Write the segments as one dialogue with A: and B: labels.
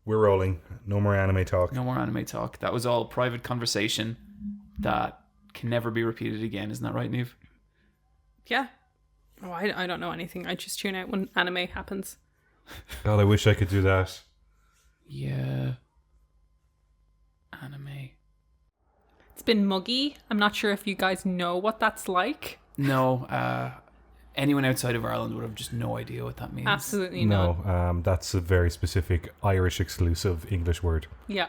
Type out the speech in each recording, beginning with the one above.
A: We're rolling. No more anime talk.
B: No more anime talk. That was all private conversation that can never be repeated again. Isn't that right, Niamh?
C: Yeah. Oh, I don't know anything. I just tune out when anime happens.
A: God, I wish I could do that.
B: Yeah. Anime.
C: It's been muggy. I'm not sure if you guys know what that's like.
B: No, anyone outside of Ireland would have just no idea what that means.
C: Absolutely not.
A: No, that's a very specific Irish exclusive English word.
C: Yeah.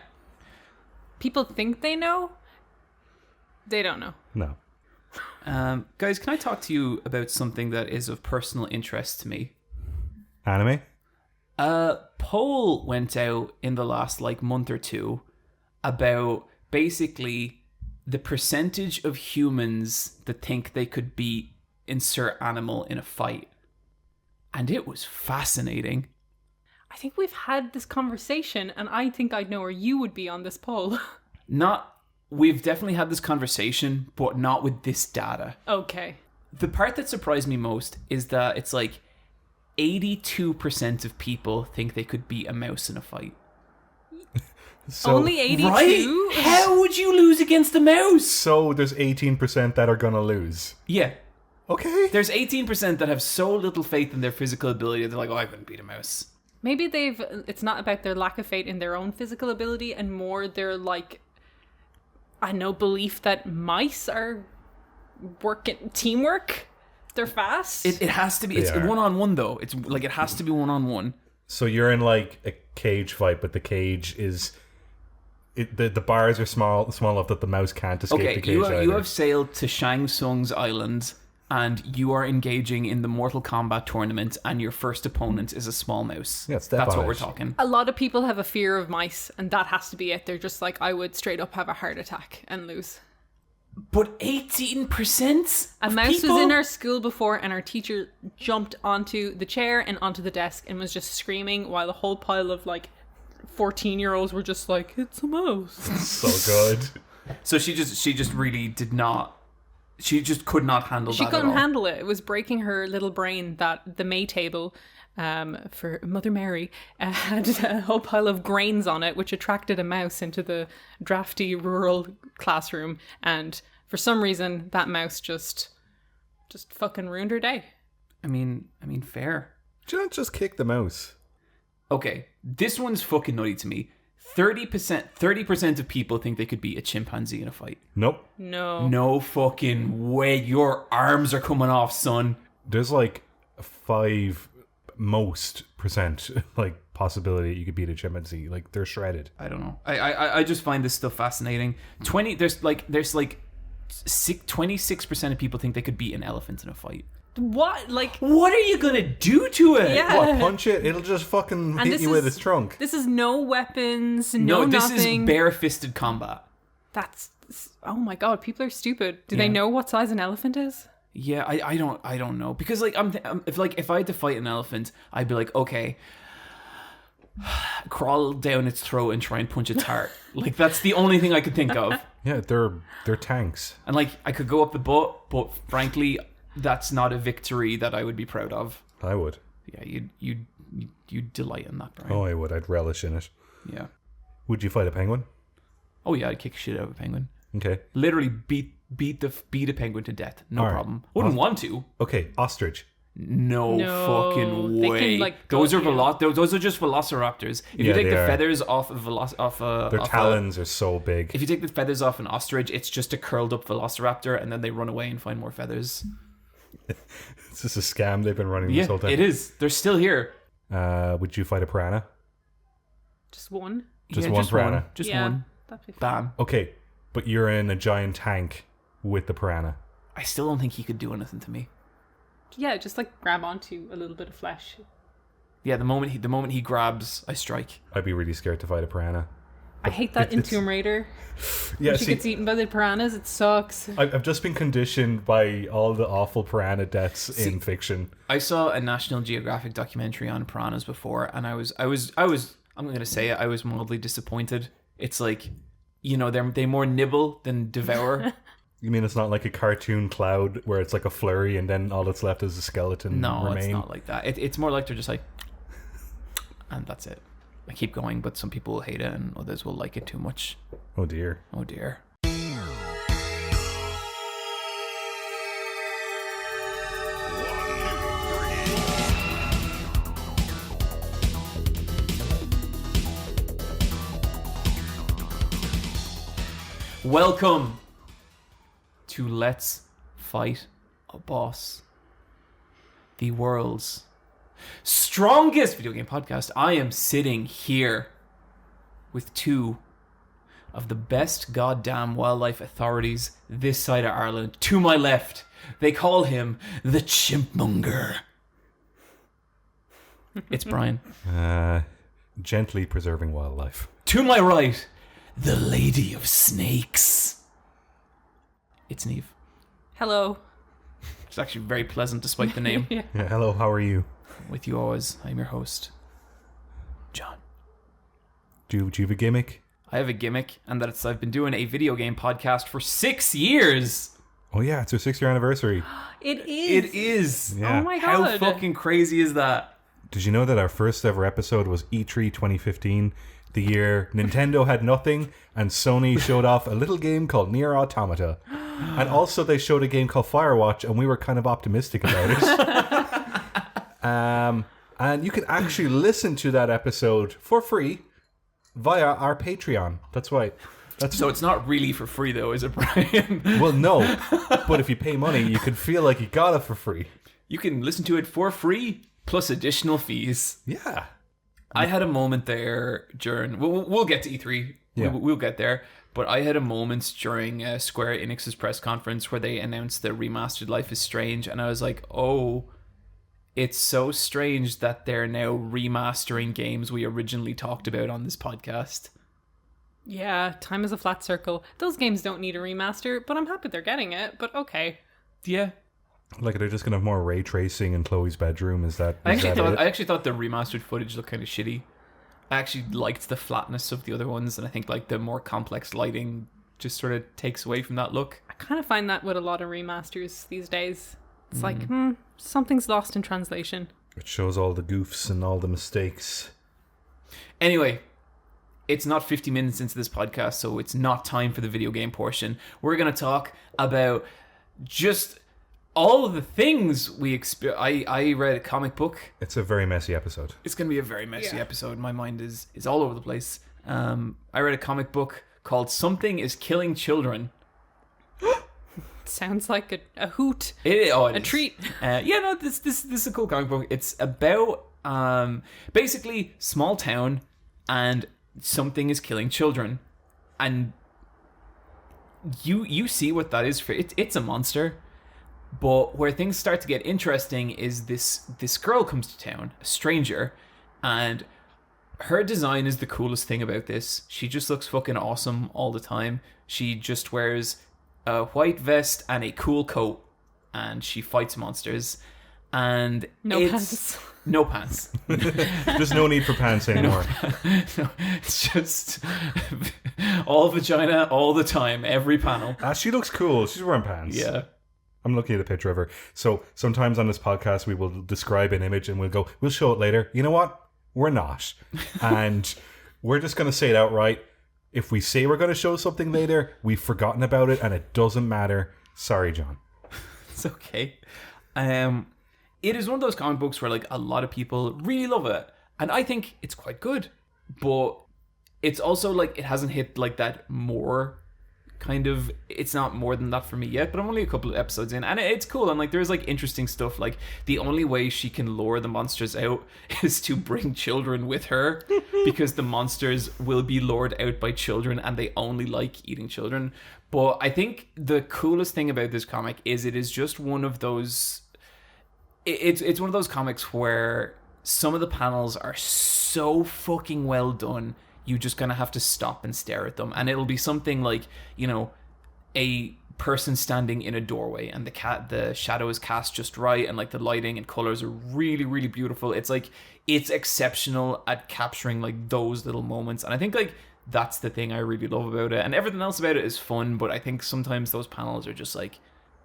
C: People think they know. They don't know.
A: No.
B: Guys, can I talk to you about something that is of personal interest to me?
A: Anime?
B: A poll went out in the last month or two about basically the percentage of humans that think they could beat insert animal in a fight. And it was fascinating.
C: I think we've had this conversation, and I think I'd know where you would be on this poll.
B: We've definitely had this conversation, but not with this data.
C: Okay.
B: The part that surprised me most is that it's 82% of people think they could beat a mouse in a fight.
A: So,
C: only 82?
B: Right? How would you lose against a mouse?
A: So there's 18% that are going to lose.
B: Yeah.
A: Okay.
B: There's 18% that have so little faith in their physical ability that they're like, oh, I couldn't beat a mouse.
C: Maybe it's not about their lack of faith in their own physical ability and more their, belief that mice are teamwork. They're fast.
B: It has to be. It's one-on-one, though. It's it has to be one-on-one.
A: So you're in a cage fight, but the cage is... the bars are small enough that the mouse can't escape the cage.
B: You have sailed to Shang Tsung's island, and you are engaging in the Mortal Kombat tournament, and your first opponent is a small mouse.
A: Yeah,
B: that's what we're talking.
C: A lot of people have a fear of mice, and that has to be it. They're just I would straight up have a heart attack and lose.
B: But 18%?
C: A mouse was in our school before, and our teacher jumped onto the chair and onto the desk and was just screaming while a whole pile of 14-year-olds were just it's a mouse.
A: So good.
B: So she just really did not. She just could not handle that.
C: She couldn't
B: at all.
C: handle it. It was breaking her little brain that the May table for Mother Mary had a whole pile of grains on it, which attracted a mouse into the drafty rural classroom. And for some reason, that mouse just fucking ruined her day.
B: I mean, fair.
A: Don't just kick the mouse.
B: Okay, this one's fucking nutty to me. 30% of people think they could beat a chimpanzee in a fight.
A: Nope.
C: No
B: fucking way. Your arms are coming off, son.
A: There's 5 most percent possibility you could beat a chimpanzee. They're shredded.
B: I don't know. I just find this stuff fascinating. 26% of people think they could beat an elephant in a fight.
C: What?
B: What are you gonna do to it?
C: Yeah.
A: What, punch it? It'll just fucking hit you with its trunk.
C: This is no weapons, no
B: this
C: nothing.
B: is bare-fisted combat.
C: That's... Oh my god, people are stupid. Do they know what size an elephant is?
B: Yeah, I don't know. Because if I had to fight an elephant, I'd be okay, crawl down its throat and try and punch its heart. That's the only thing I could think of.
A: Yeah, they're tanks.
B: And I could go up the butt, but frankly, that's not a victory that I would be proud of.
A: I would.
B: Yeah, you'd delight in that, Bryan.
A: Oh, I would. I'd relish in it.
B: Yeah.
A: Would you fight a penguin?
B: Oh yeah, I'd kick shit out of a penguin.
A: Okay.
B: Literally beat a penguin to death. No problem. Wouldn't want to.
A: Okay, ostrich.
B: No fucking
C: they
B: way.
C: can,
B: those are just velociraptors. If you take the feathers off
A: their talons are so big.
B: If you take the feathers off an ostrich, it's just a curled up velociraptor, and then they run away and find more feathers.
A: It's just a scam they've been running this whole time.
B: It is. They're still here.
A: Would you fight a piranha?
C: Just one?
A: Just one piranha.
B: Just one.
C: That'd be fun.
B: Bam.
A: Okay, but you're in a giant tank with the piranha.
B: I still don't think he could do anything to me.
C: Yeah, just grab onto a little bit of flesh.
B: Yeah, the moment he grabs, I strike.
A: I'd be really scared to fight a piranha.
C: I hate that in Tomb Raider.
A: Yeah,
C: she gets eaten by the piranhas. It sucks.
A: I've just been conditioned by all the awful piranha deaths in fiction.
B: I saw a National Geographic documentary on piranhas before, and I was I'm going to say it, I was mildly disappointed. It's they more nibble than devour.
A: You mean it's not like a cartoon cloud where it's a flurry and then all that's left is a skeleton
B: No,
A: remain?
B: it's not like that. It's more like they're just and that's it. I keep going, but some people will hate it and others will like it too much.
A: Oh dear.
B: Oh dear. Welcome to Let's Fight a Boss, the world's strongest video game podcast. I am sitting here with two of the best goddamn wildlife authorities this side of Ireland. To my left, they call him the Chimpmonger. It's Bryan.
A: Gently preserving wildlife.
B: To my right, the Lady of Snakes. It's Niamh.
C: Hello.
B: It's actually very pleasant despite the name.
C: Yeah.
A: Yeah, hello, how are you?
B: With you always, I'm your host, John.
A: Do you have a gimmick?
B: I have a gimmick, and that's I've been doing a video game podcast for 6 years.
A: Oh yeah, it's our 6-year anniversary.
C: It is.
B: It is.
A: Yeah.
C: Oh my
B: How
C: god.
B: fucking crazy is that?
A: Did you know that our first ever episode was E3 2015? The year Nintendo had nothing and Sony showed off a little game called Nier Automata. And also they showed a game called Firewatch and we were kind of optimistic about it. And you can actually listen to that episode for free via our Patreon. That's right.
B: So it's not really for free though, is it, Bryan?
A: Well, no. But if you pay money, you can feel like you got it for free.
B: You can listen to it for free, plus additional fees.
A: Yeah.
B: I had a moment there during... We'll get to E3.
A: Yeah.
B: We'll get there. But I had a moment during Square Enix's press conference where they announced the remastered Life is Strange. And I was like, oh, it's so strange that they're now remastering games we originally talked about on this podcast.
C: Yeah, time is a flat circle. Those games don't need a remaster, but I'm happy they're getting it. But okay.
B: Yeah.
A: Like they're just going to have more ray tracing in Chloe's bedroom.
B: I actually thought the remastered footage looked kind of shitty. I actually liked the flatness of the other ones, and I think like the more complex lighting just sort of takes away from that look.
C: I kind of find that with a lot of remasters these days. It's like, something's lost in translation.
A: It shows all the goofs and all the mistakes.
B: Anyway, it's not 50 minutes into this podcast, so it's not time for the video game portion. We're going to talk about just all of the things we experience. I read a comic book.
A: It's a very messy episode.
B: It's going to be a very messy episode. My mind is all over the place. I read a comic book called Something is Killing Children.
C: Sounds like a hoot.
B: It
C: A
B: is.
C: treat.
B: This is a cool comic book. It's about basically small town and something is killing children, and you see what that is for. It's a monster. But where things start to get interesting is this girl comes to town, a stranger, and her design is the coolest thing about this. She just looks fucking awesome all the time. She just wears a white vest and a cool coat, and she fights monsters. And
C: No pants.
B: No pants.
A: There's no need for pants anymore.
B: No, it's just all vagina all the time, every panel.
A: She looks cool. She's wearing pants.
B: Yeah.
A: I'm looking at a picture of her. So sometimes on this podcast, we will describe an image and we'll show it later. You know what? We're not. And we're just going to say it outright. If we say we're going to show something later, we've forgotten about it and it doesn't matter. Sorry, John.
B: It's okay. It is one of those comic books where like a lot of people really love it. And I think it's quite good. But it's also like it hasn't hit like that more kind of, it's not more than that for me yet, but I'm only a couple of episodes in and it's cool. And like there's like interesting stuff, like the only way she can lure the monsters out is to bring children with her because the monsters will be lured out by children and they only like eating children. But I think the coolest thing about this comic is it is just one of those, it's one of those comics where some of the panels are so fucking well done. You just gonna have to stop and stare at them, and it'll be something like, you know, a person standing in a doorway, and the shadow is cast just right, and like the lighting and colors are really, really beautiful. It's like it's exceptional at capturing like those little moments, and I think like that's the thing I really love about it. And everything else about it is fun, but I think sometimes those panels are just like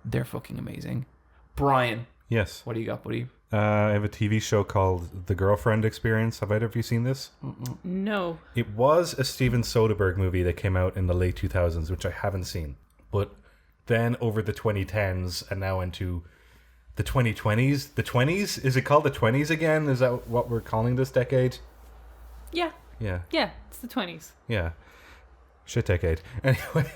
B: they're fucking amazing. Bryan,
A: Yes.
B: What do you got, buddy?
A: I have a TV show called The Girlfriend Experience. Have either of you seen this?
C: No.
A: It was a Steven Soderbergh movie that came out in the late 2000s, which I haven't seen. But then over the 2010s and now into the 2020s. The 20s? Is it called the 20s again? Is that what we're calling this decade?
C: Yeah.
A: Yeah.
C: Yeah, it's the 20s.
A: Yeah. Shit decade. Anyway.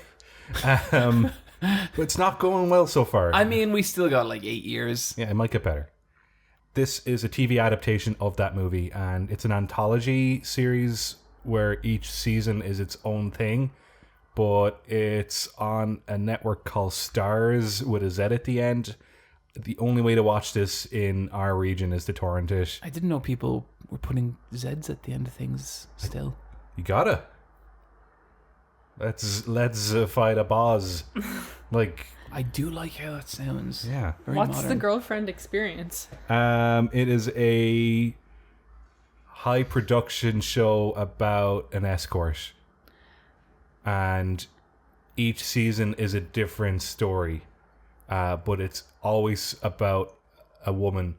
A: But it's not going well so far.
B: I mean, we still got like 8 years.
A: Yeah, it might get better. This is a TV adaptation of that movie, and it's an anthology series where each season is its own thing, but it's on a network called Stars with a Z at the end. The only way to watch this in our region is to torrent it.
B: I didn't know people were putting Zs at the end of things still.
A: You gotta. Let's fight a boss. Like,
B: I do like how that sounds.
A: yeah.
B: Very
C: What's
B: modern.
C: the girlfriend experience?
A: It is a high production show about an escort, and each season is a different story, but it's always about a woman,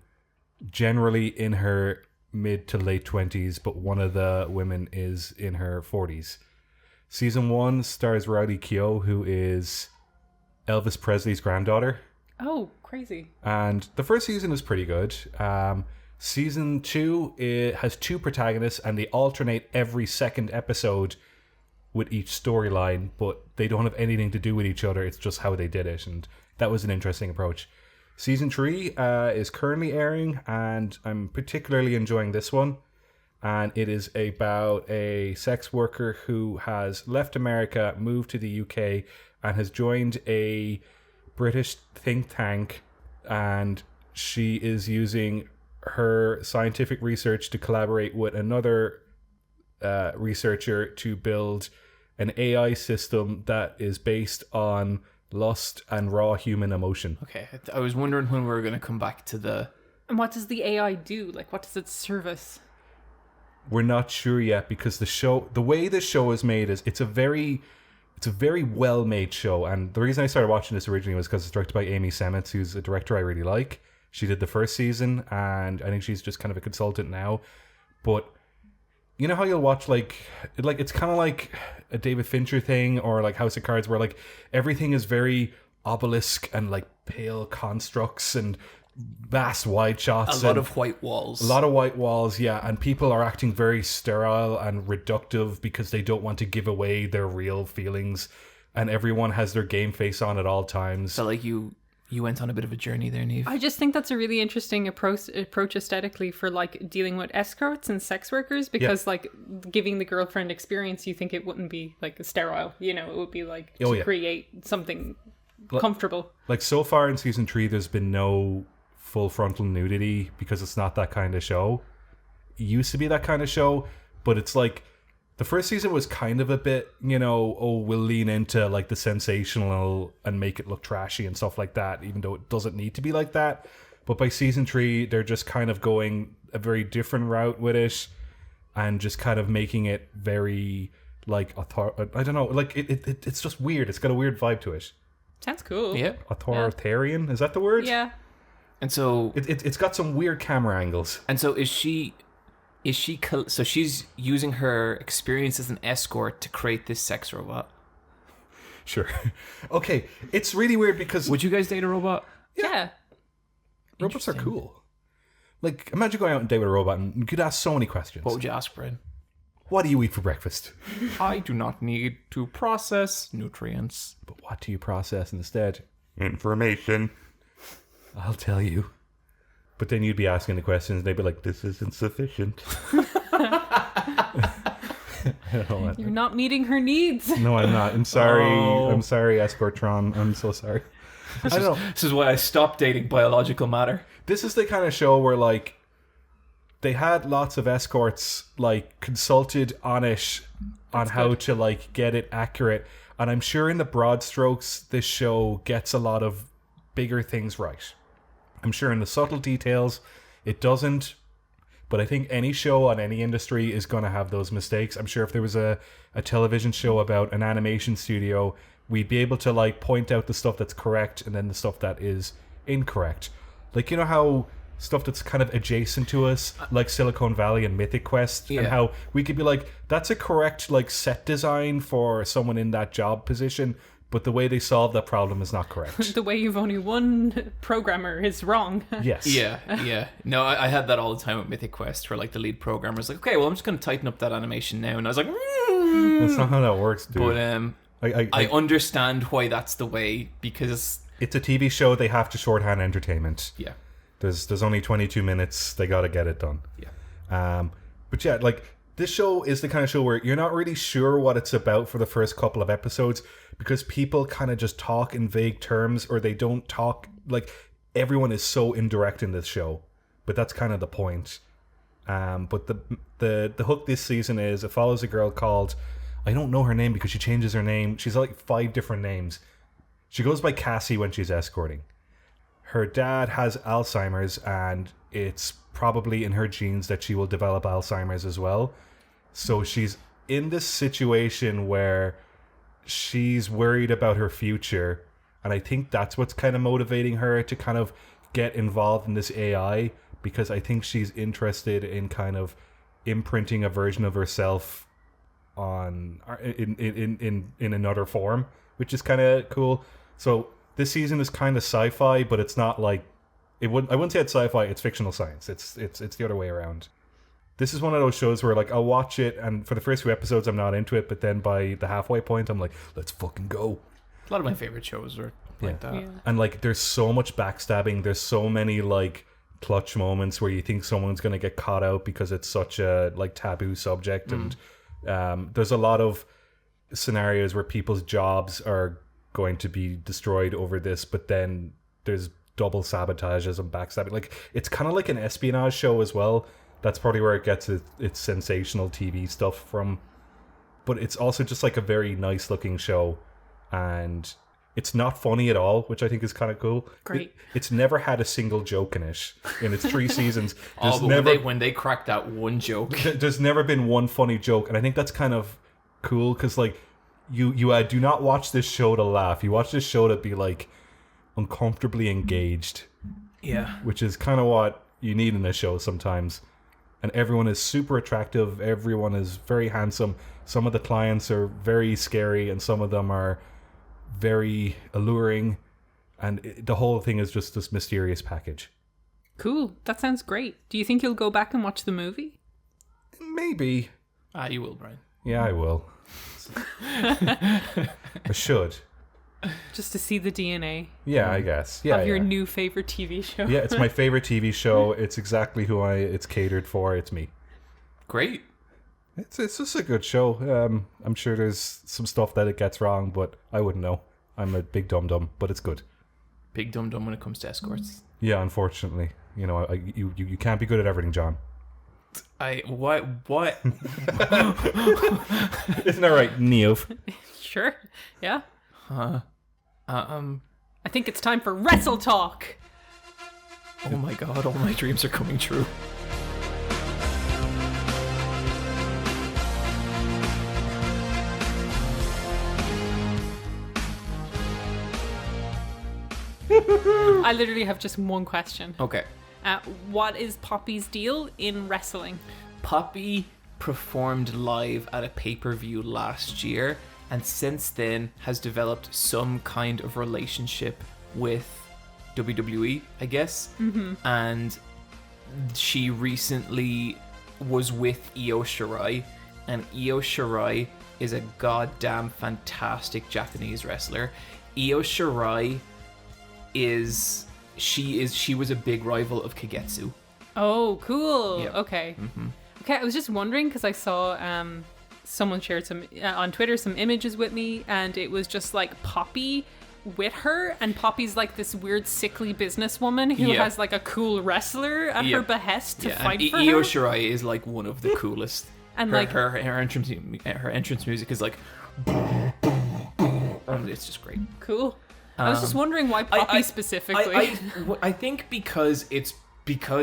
A: generally in her mid to late 20s, but one of the women is in her 40s. Season 1 stars Riley Keough, who is Elvis Presley's granddaughter.
C: Oh, crazy.
A: And the first season is pretty good. Season 2, it has 2 protagonists, and they alternate every second episode with each storyline, but they don't have anything to do with each other. It's just how they did it, and that was an interesting approach. Season 3 is currently airing, and I'm particularly enjoying this one. And it is about a sex worker who has left America, moved to the UK, and has joined a British think tank, and she is using her scientific research to collaborate with another researcher to build an AI system that is based on lust and raw human emotion.
B: Okay, I was wondering when we were going to come back to the...
C: And what does the AI do? Like, what does it service?
A: We're not sure yet, because the way the show is made is it's a very well made show, and the reason I started watching this originally was because it's directed by Amy Semmets, who's a director I really like. She did the first season, and I think she's just kind of a consultant now. But you know how you'll watch like it's kind of like a David Fincher thing, or like House of Cards, where like everything is very obelisk and like pale constructs and vast wide shots.
B: A lot of white walls.
A: A lot of white walls, yeah. And people are acting very sterile and reductive because they don't want to give away their real feelings. And everyone has their game face on at all times.
B: So like you went on a bit of a journey there, Niamh.
C: I just think that's a really interesting approach aesthetically for like dealing with escorts and sex workers, because like giving the girlfriend experience, you think it wouldn't be like sterile, you know, it would be like to create something comfortable. Like
A: so far in season 3, there's been no full frontal nudity because it's not that kind of show. It used to be that kind of show, but it's like the first season was kind of a bit, you know, we'll lean into like the sensational and make it look trashy and stuff like that, even though it doesn't need to be like that. But by season 3, they're just kind of going a very different route with it, and just kind of making it very like I don't know, like it's just weird. It's got a weird vibe to it.
C: Sounds cool.
B: Yeah.
A: Authoritarian, is that the word?
C: Yeah.
B: And so
A: it's got some weird camera angles.
B: And so so she's using her experience as an escort to create this sex robot.
A: Sure. Okay, it's really weird because
B: would you guys date a robot?
C: Yeah.
A: Robots are cool. Like, imagine going out and date with a robot, and you could ask so many questions.
B: What would you ask, Bryan?
A: What do you eat for breakfast?
B: I do not need to process nutrients.
A: But what do you process instead?
D: Information.
A: I'll tell you. But then you'd be asking the questions, and they'd be like,
D: this isn't sufficient.
C: You're not meeting her needs.
A: No, I'm not. I'm sorry. I'm sorry, Escortron. I'm so sorry. I don't know.
B: This is why I stopped dating biological matter.
A: This is the kind of show where, like, they had lots of escorts, like, consulted on it, on how to, like, get it accurate. And I'm sure in the broad strokes, this show gets a lot of bigger things right. I'm sure in the subtle details, it doesn't. But I think any show on any industry is going to have those mistakes. I'm sure if there was a television show about an animation studio, we'd be able to, like, point out the stuff that's correct and then the stuff that is incorrect. Like, you know how stuff that's kind of adjacent to us, like Silicon Valley and Mythic Quest, and how we could be like, that's a correct like set design for someone in that job position, but the way they solve that problem is not correct.
C: The way you've only one programmer is wrong.
A: Yes.
B: Yeah. No, I had that all the time with Mythic Quest, where like the lead programmer's like, okay, well, I'm just going to tighten up that animation now, and I was like,
A: That's not how that works, dude.
B: But I understand why that's the way, because
A: it's a TV show. They have to shorthand entertainment.
B: yeah.
A: There's only 22 minutes. They got to get it done.
B: Yeah.
A: But yeah, like this show is the kind of show where you're not really sure what it's about for the first couple of episodes because people kind of just talk in vague terms or they don't talk. Like everyone is so indirect in this show, but that's kind of the point. But the hook this season is it follows a girl called, I don't know her name because she changes her name. She's like 5 different names. She goes by Cassie when she's escorting. Her dad has Alzheimer's, and it's probably in her genes that she will develop Alzheimer's as well. So she's in this situation where she's worried about her future, and I think that's what's kind of motivating her to kind of get involved in this AI, because I think she's interested in kind of imprinting a version of herself on in another form, which is kind of cool. So this season is kind of sci-fi, but it's not like I wouldn't say it's sci-fi. It's fictional science. It's the other way around. This is one of those shows where like I'll watch it, and for the first few episodes I'm not into it, but then by the halfway point I'm like, let's fucking go.
B: A lot of my favorite shows are like that.
C: Yeah.
A: And like there's so much backstabbing. There's so many like clutch moments where you think someone's gonna get caught out because it's such a like taboo subject, and there's a lot of scenarios where people's jobs are going to be destroyed over this, but then there's double sabotages and backstabbing. Like it's kind of like an espionage show as well. That's probably where it gets its sensational TV stuff from. But it's also just like a very nice looking show, and it's not funny at all, which I think is kind of cool.
C: Great.
A: It's never had a single joke in it in its 3 seasons. There's
B: But
A: never
B: when they cracked that one joke,
A: there's never been one funny joke, and I think that's kind of cool because like you do not watch this show to laugh. You watch this show to be like uncomfortably engaged, which is kind of what you need in a show sometimes. And everyone is super attractive. Everyone is very handsome. Some of the clients are very scary, and some of them are very alluring. And the whole thing is just this mysterious package.
C: Cool. That sounds great. Do you think you'll go back and watch the movie?
A: Maybe.
B: you will, Brian.
A: Yeah, I will. I should.
C: Just to see the DNA
A: Yeah, I guess. Yeah,
C: of your
A: yeah.
C: new favorite TV show.
A: Yeah, it's my favorite TV show. It's exactly who it's catered for. It's me.
B: Great.
A: It's just a good show. I'm sure there's some stuff that it gets wrong, but I wouldn't know. I'm a big dum-dum, but it's good.
B: Big dum-dum when it comes to escorts.
A: Yeah, unfortunately. You know, you can't be good at everything, John.
B: What?
A: Isn't that right, Niamh?
C: Sure. Yeah.
B: I
C: think it's time for Wrestle Talk.
B: Oh my god, all my dreams are coming true.
C: I literally have just one question.
B: Okay.
C: What is Poppy's deal in wrestling?
B: Poppy performed live at a pay-per-view last year, and since then has developed some kind of relationship with WWE, I guess. Mm-hmm. And she recently was with Io Shirai, and Io Shirai is a goddamn fantastic Japanese wrestler. Io Shirai she was a big rival of Kagetsu.
C: Oh, cool.
B: Yep.
C: Okay.
B: Mm-hmm.
C: Okay, I was just wondering because I saw someone shared some on Twitter some images with me, and it was just like Poppy with her, and Poppy's like this weird sickly businesswoman who has like a cool wrestler at her behest to fight for
B: Io
C: her.
B: Shirai is like one of the coolest.
C: And
B: her,
C: like
B: her entrance music is like, it's just great.
C: Cool. I was just wondering why Poppy specifically.
B: I think because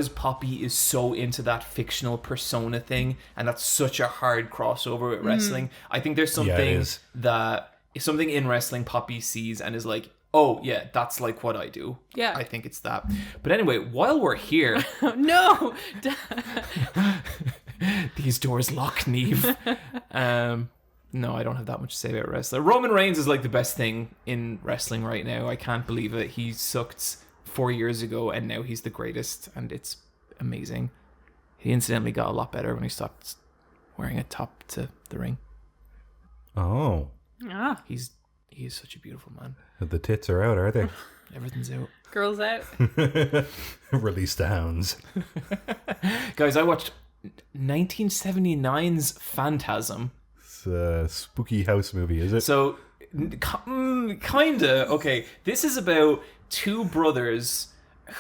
B: Poppy is so into that fictional persona thing, and that's such a hard crossover with wrestling. I think there's something in wrestling Poppy sees and is like, Oh, yeah, that's like what I do.
C: Yeah.
B: I think it's that. But anyway, while we're here...
C: No!
B: These doors lock, Niamh. No, I don't have that much to say about wrestling. Roman Reigns is like the best thing in wrestling right now. I can't believe it. He sucked 4 years ago, and now he's the greatest, and it's amazing. He incidentally got a lot better when he stopped wearing a top to the ring.
A: Oh.
C: Ah,
B: He is such a beautiful man.
A: The tits are out, are they?
B: Everything's out.
C: girls out.
A: Release the hounds.
B: Guys, I watched 1979's Phantasm.
A: It's a spooky house movie, is it?
B: So, kinda. Okay, this is about two brothers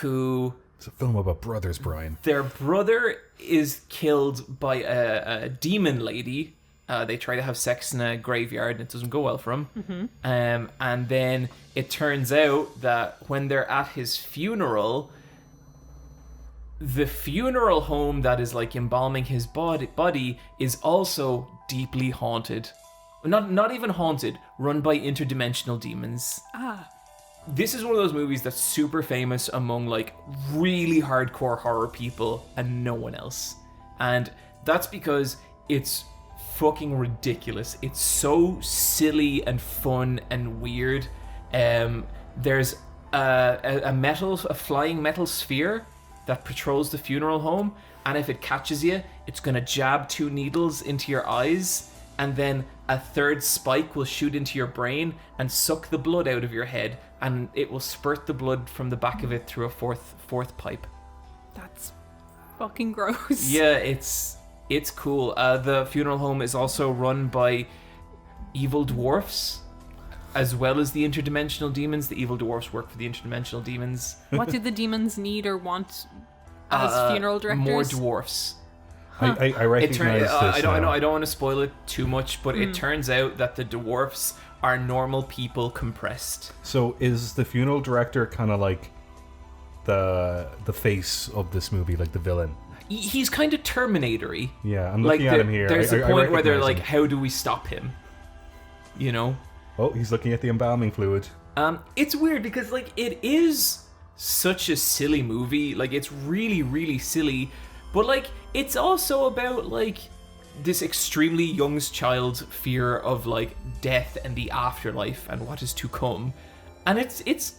B: who...
A: It's a film about brothers, Bryan.
B: Their brother is killed by a demon lady. They try to have sex in a graveyard and it doesn't go well for him. Mm-hmm. And then it turns out that when they're at his funeral, the funeral home that is like embalming his body is also deeply haunted. Not even haunted, run by interdimensional demons.
C: Ah.
B: This is one of those movies that's super famous among like really hardcore horror people and no one else. And that's because it's fucking ridiculous. It's so silly and fun and weird. There's a flying metal sphere that patrols the funeral home, and if it catches you, it's gonna jab 2 needles into your eyes, and then a third spike will shoot into your brain and suck the blood out of your head, and it will spurt the blood from the back of it through a fourth pipe.
C: That's fucking gross.
B: Yeah, it's cool. The funeral home is also run by evil dwarfs, as well as the interdimensional demons. The evil dwarfs work for the interdimensional demons.
C: What do the demons need or want as funeral directors?
B: More dwarfs.
A: I recognize this.
B: I don't want to spoil it too much, but it turns out that the dwarfs are normal people compressed.
A: So is the funeral director kind of like the face of this movie, like the villain?
B: He's kind of Terminator-y.
A: Yeah, I'm looking at him here.
B: There's a point where they're
A: recognize
B: like,
A: him.
B: how do we stop him? You know?
A: Oh, he's looking at the embalming fluid.
B: It's weird because like it is such a silly movie. Like it's really, really silly. But like it's also about like this extremely young child's fear of like death and the afterlife and what is to come. And it's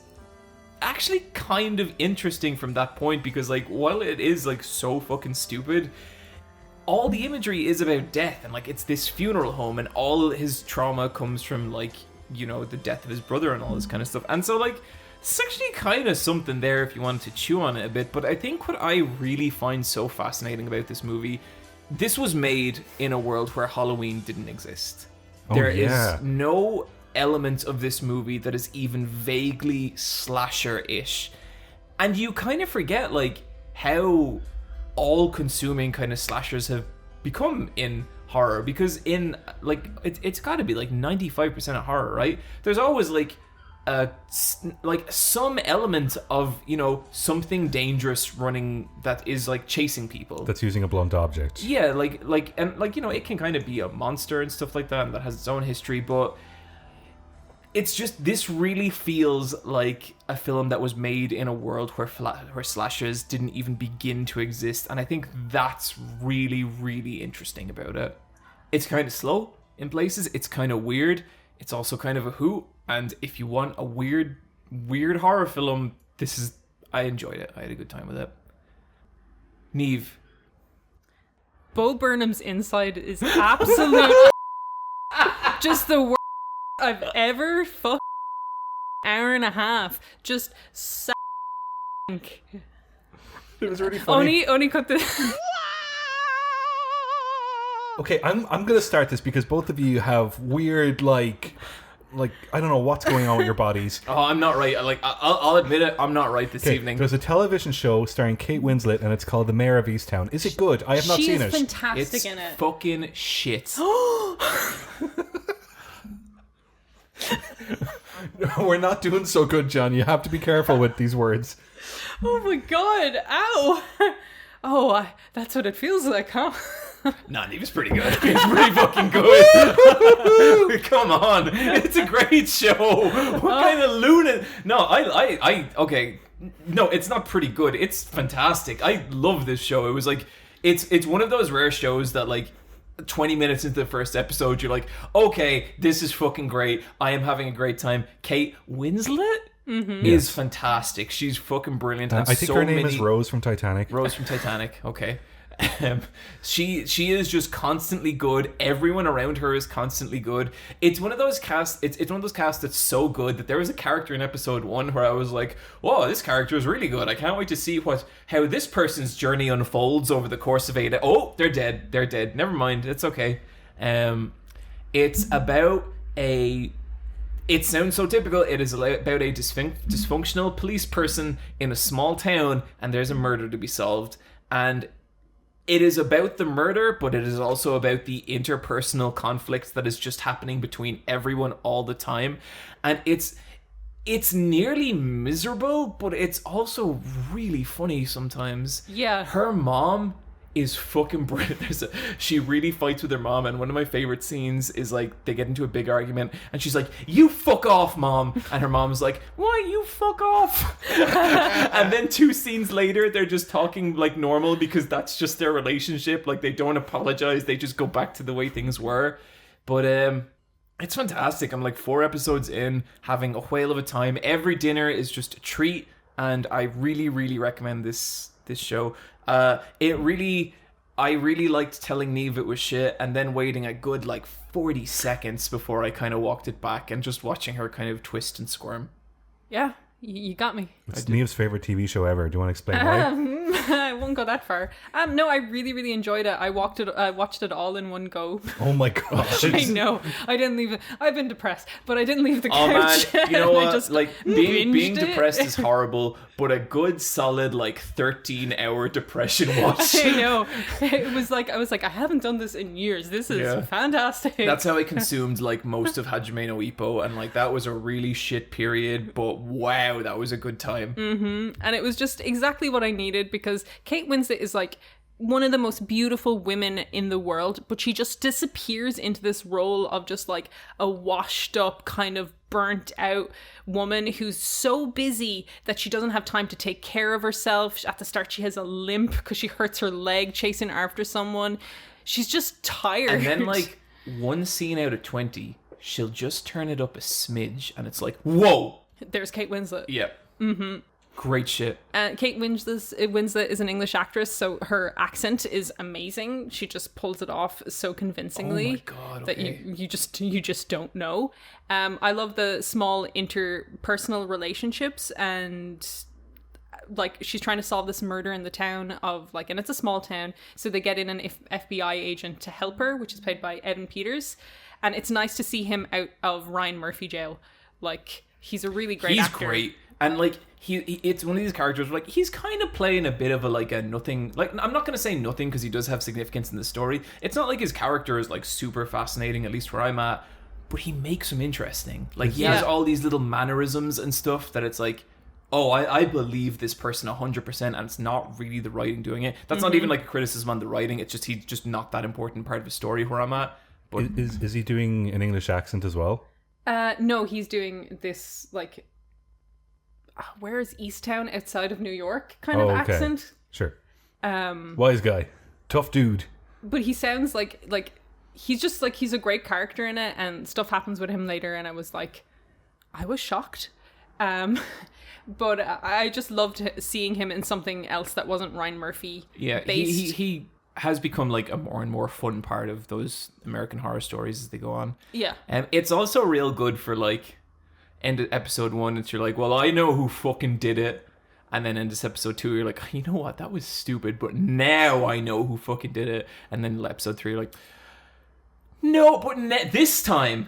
B: actually kind of interesting from that point, because like while it is like so fucking stupid, all the imagery is about death, and like it's this funeral home and all his trauma comes from like, you know, the death of his brother and all this kind of stuff. And so like it's actually kind of something there if you wanted to chew on it a bit. But I think what I really find so fascinating about this movie, this was made in a world where Halloween didn't exist. There is no element of this movie that is even vaguely slasher-ish. And you kind of forget like how all-consuming kind of slashers have become in horror, because in like it's got to be like 95% of horror, right? There's always like some element of, you know, something dangerous running that is like chasing people,
A: That's using a blunt object.
B: yeah, like and like, you know, it can kind of be a monster and stuff like that, and that has its own history. But it's just, this really feels like a film that was made in a world where slashers didn't even begin to exist. And I think that's really, really interesting about it. It's kind of slow in places. It's kind of weird. It's also kind of a hoot. And if you want a weird horror film, I enjoyed it. I had a good time with it. Niamh.
C: Bo Burnham's inside is absolute just the worst I've ever fucked. Hour and a half. Just sank.
A: It was really funny.
C: Only cut the...
A: Okay, I'm gonna start this because both of you have weird like I don't know what's going on with your bodies.
B: Oh, I'm not right. Like I'll admit it. I'm not right this evening.
A: There's a television show starring Kate Winslet, and it's called The Mare of Easttown. Is it good? I have not seen it.
C: She's fantastic
B: It's
C: in it.
B: fucking shit.
A: We're not doing so good, John. You have to be careful with these words.
C: Oh my god! Ow! Oh, that's what it feels like, huh?
B: Nah, Niamh's pretty good. It's pretty fucking good. Come on. It's a great show. What kind of lunatic? No, okay. No, it's not pretty good. It's fantastic. I love this show. It was like, it's one of those rare shows that like 20 minutes into the first episode, you're like, okay, this is fucking great. I am having a great time. Kate Winslet is fantastic. She's fucking brilliant.
A: I think her name is Rose from Titanic.
B: Rose from Titanic. Okay. She is just constantly good. Everyone around her is constantly good. It's one of those casts. It's one of those casts that's so good that there was a character in episode 1 where I was like, "Whoa, this character is really good. I can't wait to see how this person's journey unfolds over the course of 8." Oh, they're dead. They're dead. Never mind. It's okay. It's about a. It sounds so typical. It is about a dysfunctional police person in a small town, and there's a murder to be solved, and it is about the murder, but it is also about the interpersonal conflicts that is just happening between everyone all the time. And it's nearly miserable, but it's also really funny sometimes.
C: Yeah.
B: Her mom is fucking brilliant. She really fights with her mom, and one of my favorite scenes is like they get into a big argument and she's like, "You fuck off, mom," and her mom's like, "Why you fuck off?" And then 2 scenes later they're just talking like normal because that's just their relationship. Like they don't apologize, they just go back to the way things were. But it's fantastic. I'm like 4 episodes in, having a whale of a time. Every dinner is just a treat, and I really, really recommend this show. I really liked telling Niamh it was shit and then waiting a good like 40 seconds before I kind of walked it back and just watching her kind of twist and squirm.
C: Yeah, you got me.
A: It's Niamh's favorite TV show ever. Do you want to explain why?
C: I won't go that far. No, I really, really enjoyed it. I watched it all in one go.
A: Oh my gosh.
C: I know. I didn't leave it. I've been depressed, but I didn't leave the
B: Oh
C: couch.
B: man, you know what?
C: Just
B: Like being
C: binged it.
B: depressed is horrible, but a good solid like 13-hour depression watch.
C: I know. It was like I was like, I haven't done this in years. This is fantastic.
B: That's how I consumed like most of Hajime no Ippo, and like that was a really shit period, but wow, that was a good time.
C: And it was just exactly what I needed, because Kate Winslet is like one of the most beautiful women in the world, but she just disappears into this role of just like a washed up, kind of burnt out woman who's so busy that she doesn't have time to take care of herself. At the start she has a limp because she hurts her leg chasing after someone. She's just tired.
B: And then like 1 scene out of 20, she'll just turn it up a smidge, and it's like, whoa!
C: There's Kate Winslet.
B: Yeah. Great shit.
C: Kate Winslet is an English actress, so her accent is amazing. She just pulls it off so convincingly.
B: Oh my God, okay.
C: That you just don't know. I love the small interpersonal relationships, and like she's trying to solve this murder in the town of like, and it's a small town, so they get in an FBI agent to help her, which is played by Evan Peters, and it's nice to see him out of Ryan Murphy jail. Like he's a really great actor.
B: He's great. And like he it's one of these characters where, like, he's kind of playing a bit of a nothing, like, I'm not going to say nothing because he does have significance in the story. It's not like his character is like super fascinating, at least where I'm at, but he makes him interesting. Like he has all these little mannerisms and stuff that it's like, oh, I believe this person 100%, and it's not really the writing doing it. That's not even like a criticism on the writing. It's just he's just not that important part of the story where I'm at. But
A: is he doing an English accent as well?
C: No, he's doing this like, where is Easttown, outside of New York kind of accent.
A: Sure. Wise guy, tough dude.
C: But he sounds like he's just like, he's a great character in it, and stuff happens with him later, and I was shocked. But I just loved seeing him in something else that wasn't Ryan Murphy based.
B: He has become like a more and more fun part of those American Horror Stories as they go on.
C: Yeah.
B: It's also real good for like end of episode 1, it's you're like, well, I know who fucking did it. And then in this episode 2, you're like, you know what, that was stupid, but now I know who fucking did it. And then episode 3, you're like, no, but this time.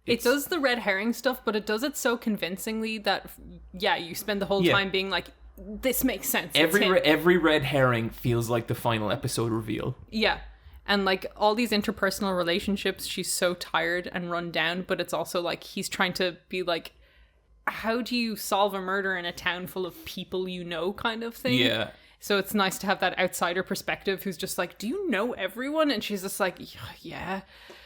C: It does the red herring stuff, but it does it so convincingly that, you spend the whole time being like, this makes sense.
B: Every red herring feels like the final episode reveal.
C: Yeah. And like all these interpersonal relationships, she's so tired and run down, but it's also like he's trying to be like, how do you solve a murder in a town full of people kind of thing?
B: Yeah.
C: So it's nice to have that outsider perspective who's just like, do you know everyone? And she's just like, yeah.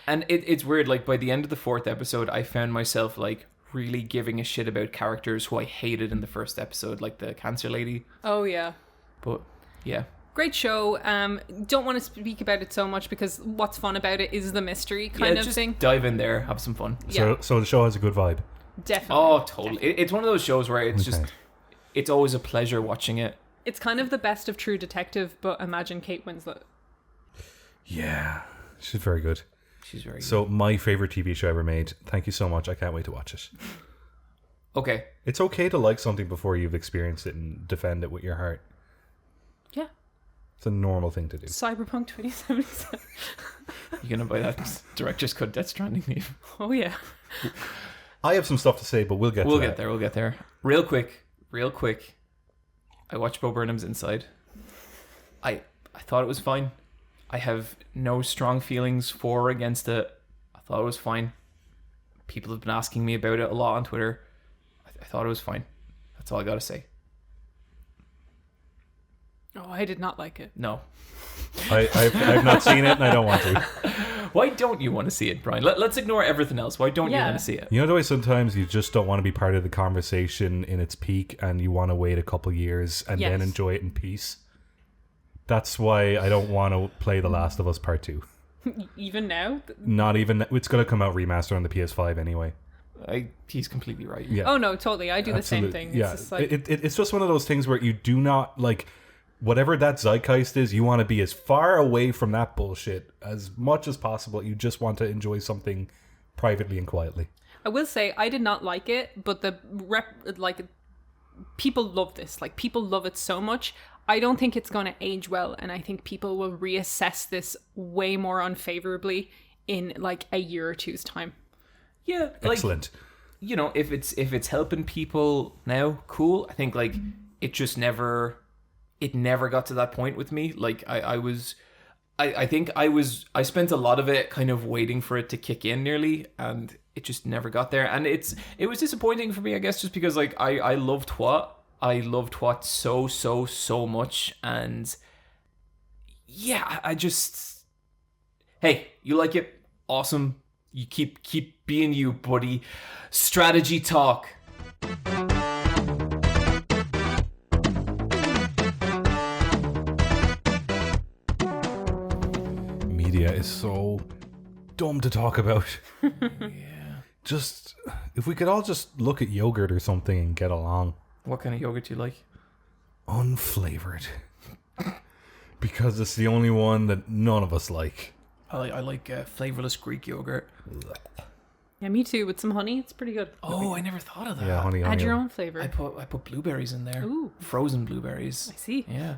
B: And it's weird, like, by the end of the 4th episode, I found myself, like, really giving a shit about characters who I hated in the first episode, like the cancer lady.
C: Oh, yeah.
B: But, yeah.
C: Great show. Don't want to speak about it so much because what's fun about it is the mystery kind of
B: just
C: thing.
B: dive in there, have some fun.
C: Yeah.
A: So the show has a good vibe.
C: Definitely.
B: Oh, totally. It's one of those shows where it's
A: Okay.
B: it's always a pleasure watching it.
C: It's kind of the best of True Detective, but imagine Kate Winslet.
A: Yeah, she's very good.
B: She's very good.
A: So my favorite TV show ever made. Thank you so much. I can't wait to watch it.
B: Okay.
A: It's okay to like something before you've experienced it and defend it with your heart.
C: Yeah.
A: It's a normal thing to do.
C: Cyberpunk 2077.
B: You gonna buy that director's cut Death Stranding, Niamh?
C: Oh, yeah.
A: I have some stuff to say, but we'll get
B: We'll
A: to
B: get
A: that.
B: there. We'll get there. Real quick. I watched Bo Burnham's Inside. I thought it was fine. I have no strong feelings for or against it. I thought it was fine. People have been asking me about it a lot on Twitter. I thought it was fine. That's all I gotta say.
C: Oh, I did not like it.
B: No.
A: I've not seen it and I don't want to.
B: Why don't you want to see it, Brian? Let's ignore everything else. Why don't you
C: Yeah.
B: want to see it?
A: You know the way sometimes you just don't want to be part of the conversation in its peak and you want to wait a couple years and then
C: Yes.
A: enjoy it in peace? That's why I don't want to play The Last of Us Part 2.
C: Even now?
A: Not even... It's going to come out remastered on the PS5 anyway.
B: He's completely right.
A: Yeah.
C: Oh, no, totally. I do the same
A: Absolutely.
C: thing.
A: Yeah.
C: It's just like,
A: It's just one of those things where you do not, like... Whatever that zeitgeist is, you want to be as far away from that bullshit as much as possible. You just want to enjoy something privately and quietly.
C: I will say I did not like it, but people love this. Like, people love it so much. I don't think it's going to age well, and I think people will reassess this way more unfavorably in like a year or two's time.
B: Yeah. Like,
A: Excellent.
B: you know, if it's helping people now, cool. I think like it never got to that point with me. Like I spent a lot of it kind of waiting for it to kick in nearly, and it just never got there. And it was disappointing for me, I guess, just because like I loved what so much, and yeah, hey, you like it? Awesome. You keep being you, buddy. Strategy talk.
A: Media is so dumb to talk about.
B: Yeah.
A: Just, if we could all just look at yogurt or something and get along.
B: What kind of yogurt do you like?
A: Unflavored. Because it's the only one that none of us like.
B: I like flavorless Greek yogurt.
C: Yeah, me too. With some honey, it's pretty good.
B: Oh, I never thought of that.
A: Yeah, honey.
C: Add your
A: honey.
C: own flavor.
B: I put blueberries in there.
C: Ooh.
B: Frozen blueberries.
C: I see.
B: Yeah.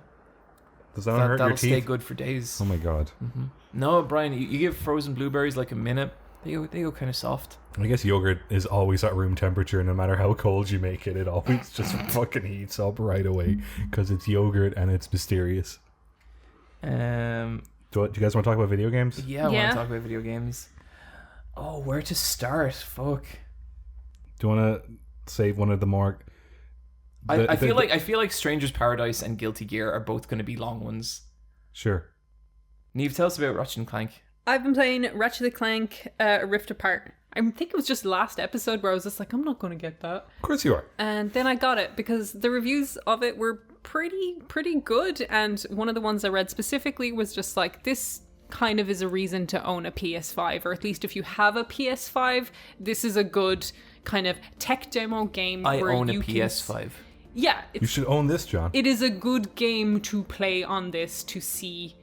A: Does that hurt your
B: That'll stay
A: teeth?
B: good for days.
A: Oh my god.
B: No, Brian, you give frozen blueberries like a minute, they go kind of soft.
A: I guess yogurt is always at room temperature. No matter how cold you make it, it always just fucking heats up right away because it's yogurt and it's mysterious. Do you guys want to talk about video games?
B: Yeah, I want
C: Yeah.
B: to talk about video games. Oh, where to start? Fuck.
A: Do you want to save one of the more...
B: I feel like Stranger's Paradise and Guilty Gear are both going to be long ones.
A: Sure.
B: Niamh, tell us about Ratchet and Clank.
C: I've been playing Ratchet and Clank Rift Apart. I think it was just last episode where I was just like, I'm not going to get that.
A: Of course you are.
C: And then I got it because the reviews of it were pretty good. And one of the ones I read specifically was just like, this kind of is a reason to own a PS5. Or at least if you have a PS5, this is a good kind of tech demo game.
B: I
C: where
B: own a
C: you can
B: PS5.
C: Yeah.
A: You should own this, John.
C: It is a good game to play on this to see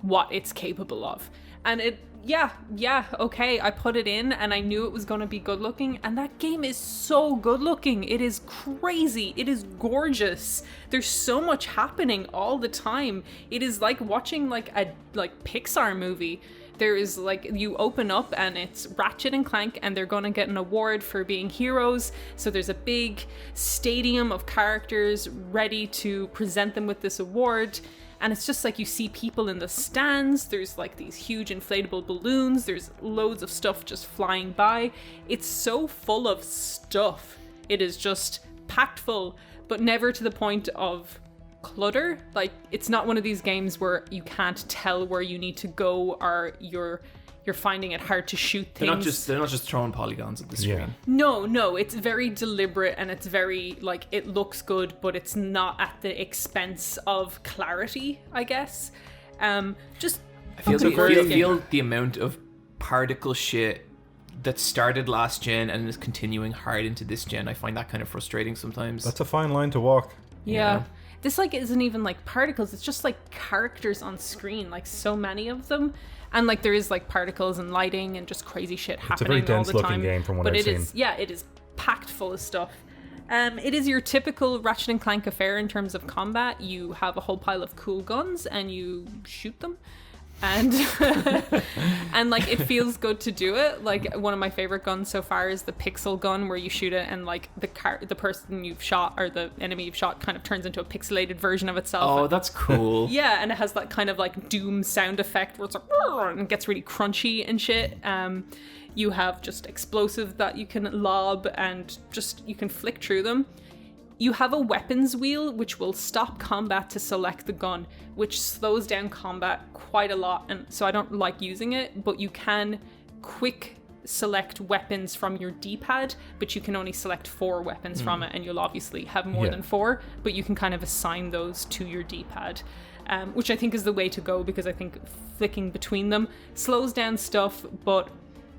C: what it's capable of. And okay, I put it in and I knew it was going to be good looking, and that game is so good looking. It is crazy. It is gorgeous. There's so much happening all the time. It is like watching like a Pixar movie. There is like, you open up and it's Ratchet and Clank and they're going to get an award for being heroes. So there's a big stadium of characters ready to present them with this award. And it's just like you see people in the stands. There's like these huge inflatable balloons. There's loads of stuff just flying by. It's so full of stuff. It is just packed full, but never to the point of clutter. Like, it's not one of these games where you can't tell where you need to go, or you're finding it hard to shoot things.
B: They're not just throwing polygons at the screen.
A: Yeah.
C: No, it's very deliberate, and it's very, like, it looks good, but it's not at the expense of clarity, I guess. Just
B: I feel
C: fucking
B: the amount of particle shit that started last gen and is continuing hard into this gen. I find that kind of frustrating sometimes.
A: That's a fine line to walk.
C: Yeah. This, like, isn't even, like, particles. It's just, like, characters on screen. Like, so many of them. And, like, there is, like, particles and lighting and just crazy shit happening all the time.
A: It's a very dense-looking game from what I've seen.
C: It is packed full of stuff. It is your typical Ratchet and Clank affair in terms of combat. You have a whole pile of cool guns and you shoot them. And and like, it feels good to do it. Like, one of my favorite guns so far is the pixel gun, where you shoot it and, like, the person you've shot, or the enemy you've shot, kind of turns into a pixelated version of itself.
B: Oh, that's cool.
C: Yeah, and it has that kind of, like, Doom sound effect where it's like, and it gets really crunchy and shit. You have just explosives that you can lob, and just, you can flick through them. You have a weapons wheel, which will stop combat to select the gun, which slows down combat quite a lot, and so I don't like using it, but you can quick select weapons from your D-pad, but you can only select 4 weapons from it, and you'll obviously have more than 4, but you can kind of assign those to your D-pad, which I think is the way to go, because I think flicking between them slows down stuff, but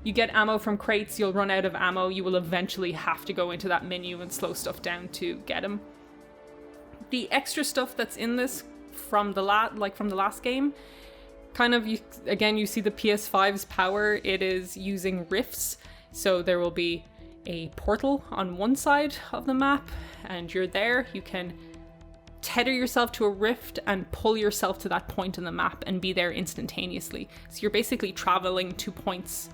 C: you get ammo from crates, you'll run out of ammo, you will eventually have to go into that menu and slow stuff down to get them. The extra stuff that's in this from the last game, kind of, you see the PS5's power. It is using rifts, so there will be a portal on one side of the map, and you're there. You can tether yourself to a rift and pull yourself to that point in the map and be there instantaneously. So you're basically traveling to points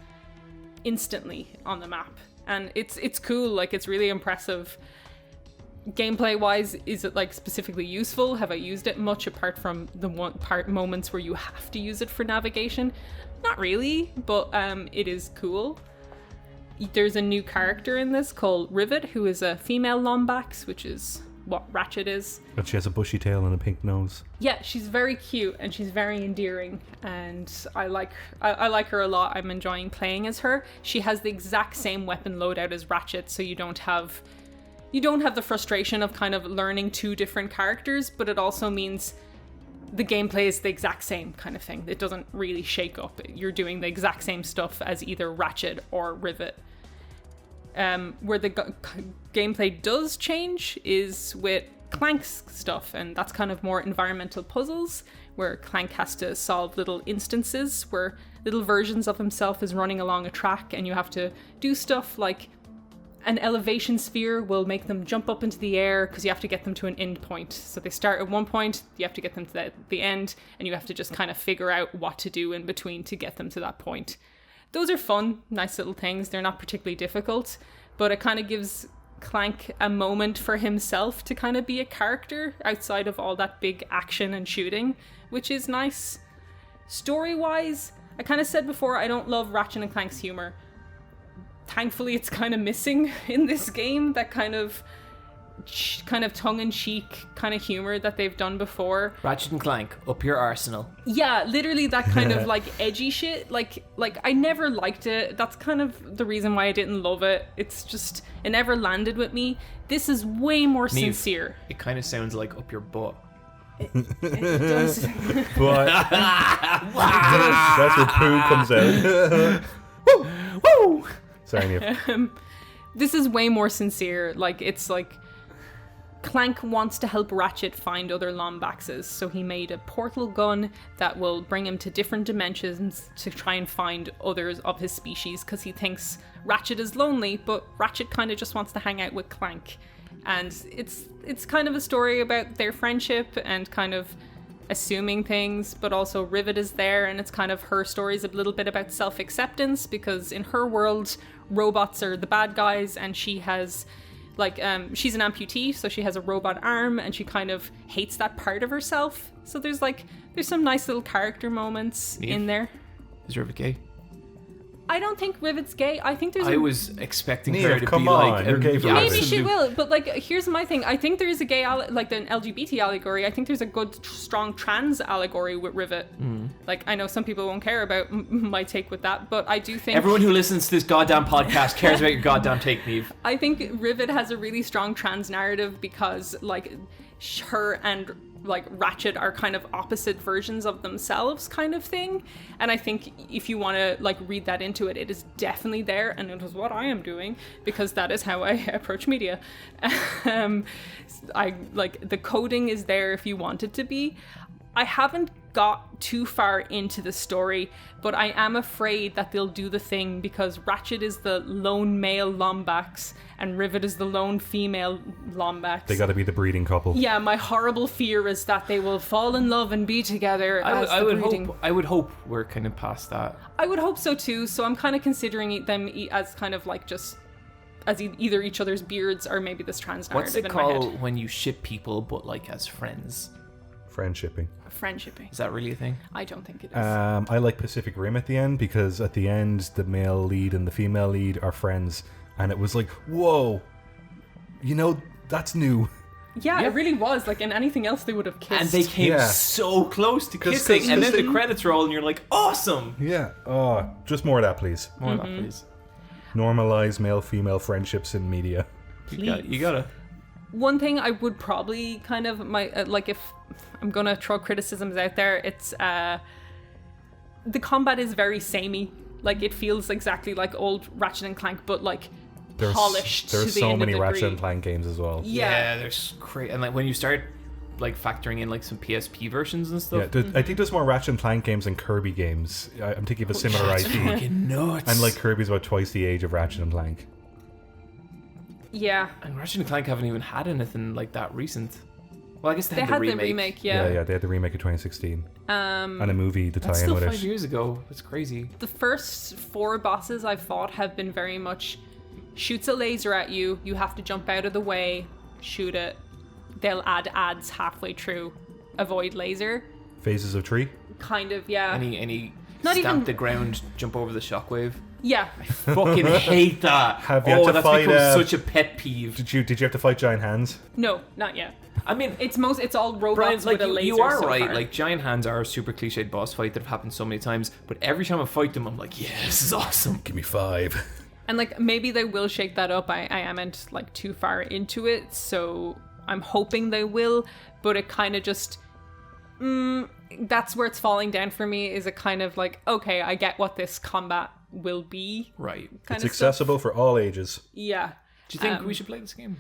C: instantly on the map, and it's cool. Like, it's really impressive. Gameplay wise, is it, like, specifically useful? Have I used it much, apart from the moments where you have to use it for navigation? Not really, but it is cool. There's a new character in this called Rivet, who is a female Lombax, which is what Ratchet is.
A: But she has a bushy tail and a pink nose.
C: Yeah, she's very cute and she's very endearing, and I like her a lot. I'm enjoying playing as her. She has the exact same weapon loadout as Ratchet, so you don't have the frustration of kind of learning 2 different characters, but it also means the gameplay is the exact same kind of thing. It doesn't really shake up. You're doing the exact same stuff as either Ratchet or Rivet. Where the gameplay does change is with Clank's stuff, and that's kind of more environmental puzzles, where Clank has to solve little instances where little versions of himself is running along a track, and you have to do stuff like an elevation sphere will make them jump up into the air because you have to get them to an end point. So they start at one point, you have to get them to the end, and you have to just kind of figure out what to do in between to get them to that point. Those are fun, nice little things. They're not particularly difficult, but it kind of gives Clank a moment for himself to kind of be a character outside of all that big action and shooting, which is nice. Story-wise, I kind of said before, I don't love Ratchet and Clank's humor. Thankfully, it's kind of missing in this game, that kind of tongue-in-cheek kind of humor that they've done before.
B: Ratchet and Clank, up your arsenal.
C: Yeah, literally that kind of like edgy shit. Like I never liked it. That's kind of the reason why I didn't love it. It's just, it never landed with me. This is way more
B: Niamh,
C: sincere.
B: It kind of sounds like up your butt.
C: It does.
A: But that's where poo comes out.
B: Woo! Woo!
A: Sorry, Niamh.
C: This is way more sincere. Like, it's like Clank wants to help Ratchet find other Lombaxes, so he made a portal gun that will bring him to different dimensions to try and find others of his species, because he thinks Ratchet is lonely, but Ratchet kind of just wants to hang out with Clank. And it's kind of a story about their friendship and kind of assuming things, but also Rivet is there, and it's kind of her story's a little bit about self-acceptance, because in her world, robots are the bad guys, and she has she's an amputee, so she has a robot arm, and she kind of hates that part of herself. So there's some nice little character moments
B: Niamh?
C: in there.
B: Is Rivet gay?
C: I don't think Rivet's gay. I think there's
B: I was expecting
A: Niamh,
B: her to
A: come
B: be
A: on,
B: like...
A: you're gay for
C: maybe
A: Rivet.
C: she will, but like here's my thing. I think there is a gay like an LGBT allegory. I think there's a good strong trans allegory with Rivet. Like I know some people won't care about my take with that, but I do think
B: Everyone who listens to this goddamn podcast cares about your goddamn take, Niamh.
C: I think Rivet has a really strong trans narrative because like her and like Ratchet are kind of opposite versions of themselves kind of thing, and I think if you want to like read that into it, it is definitely there, and it is what I am doing because that is how I approach media. I like the coding is there if you want it to be. I haven't got too far into the story, but I am afraid that they'll do the thing because Ratchet is the lone male Lombax and Rivet is the lone female Lombax.
A: They got to be the breeding couple.
C: Yeah, my horrible fear is that they will fall in love and be together
B: I would hope we're kind of past that.
C: I would hope so too, so I'm kind of considering them as kind of like just as either each other's beards or maybe this trans narrative
B: What's it
C: in my head.
B: called when you ship people but like as friends?
A: Friendshipping.
C: Friendshipping.
B: Is that really a thing?
C: I don't think it is.
A: I like Pacific Rim at the end because at the end the male lead and the female lead are friends, and it was like, whoa, you know, that's new.
C: Yeah, it really was. Like in anything else, they would have kissed.
B: And they came
A: Yeah.
B: so close to
A: 'Cause-
B: kissing, and then the
A: 'cause-
B: credits roll, and you're like, awesome!
A: Yeah. Oh, just more of that, please.
B: More of that, please.
A: Normalize male-female friendships in media.
B: You gotta.
C: One thing I would probably kind of like if I'm gonna throw criticisms out there, it's the combat is very samey. Like it feels exactly like old Ratchet and Clank, but like polished.
A: There's
C: to the
A: so
C: end
A: many
C: of the
A: Ratchet
C: degree.
A: and Clank games as well.
C: Yeah.
B: there's great, and like when you start like factoring in like some PSP versions and stuff.
A: Yeah, I think there's more Ratchet and Clank games than Kirby games. I'm thinking of a similar IP.
B: Fucking nuts.
A: And like Kirby's about twice the age of Ratchet and Clank.
C: Yeah.
B: And Ratchet and Clank haven't even had anything like that recent. Well, I guess they had the remake.
C: Yeah.
A: They had the remake of 2016. And a movie to tie
B: That's
A: in
B: still
A: with
B: 5
A: it.
B: years ago. It's crazy.
C: The first 4 bosses I've fought have been very much shoots a laser at you, you have to jump out of the way, shoot it. They'll add ads halfway through. Avoid laser.
A: Phases of Tree.
C: Kind of, yeah.
B: Any
C: Not
B: stamp
C: even-
B: the ground, jump over the shockwave.
C: Yeah.
B: Fucking hate that.
A: Have you had to
B: that's
A: fight,
B: become such a pet peeve.
A: Did you have to fight giant hands?
C: No, not yet.
B: I mean,
C: It's all
B: Brian,
C: robots
B: like
C: with a laser.
B: you are
C: so
B: right.
C: far.
B: Like giant hands are a super cliched boss fight that have happened so many times. But every time I fight them, I'm like, yeah, this is awesome.
A: Give me 5.
C: And like maybe they will shake that up. I amn't like too far into it, so I'm hoping they will. But it kind of just that's where it's falling down for me. Is it kind of like, okay, I get what this combat will be.
B: Right.
C: Kind
A: It's
C: of stuff.
A: accessible for all ages.
C: Yeah.
B: Do you think we should play this game?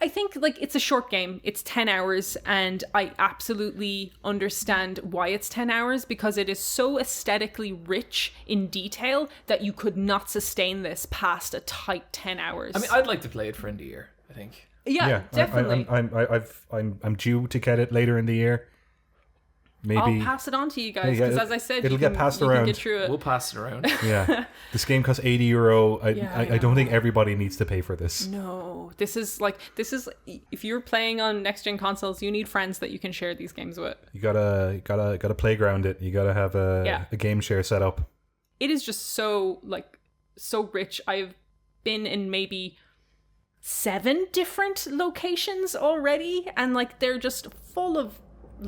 C: I think like it's a short game. It's 10 hours and I absolutely understand why it's 10 hours because it is so aesthetically rich in detail that you could not sustain this past a tight 10 hours.
B: I mean, I'd like to play it for end of year. I think.
C: yeah, definitely.
A: I'm due to get it later in the year. Maybe.
C: I'll pass it on to you guys
A: Yeah,
C: because as I said,
A: it'll
C: you
A: get
C: can,
A: passed
C: you can
A: around.
C: get through it.
B: We'll pass it around.
A: Yeah. This game costs €80. I don't think everybody needs to pay for this.
C: No, this is if you're playing on next gen consoles, you need friends that you can share these games with.
A: You gotta playground it. You gotta have a game share set up.
C: It is just so rich. I've been in maybe 7 different locations already, and like they're just full of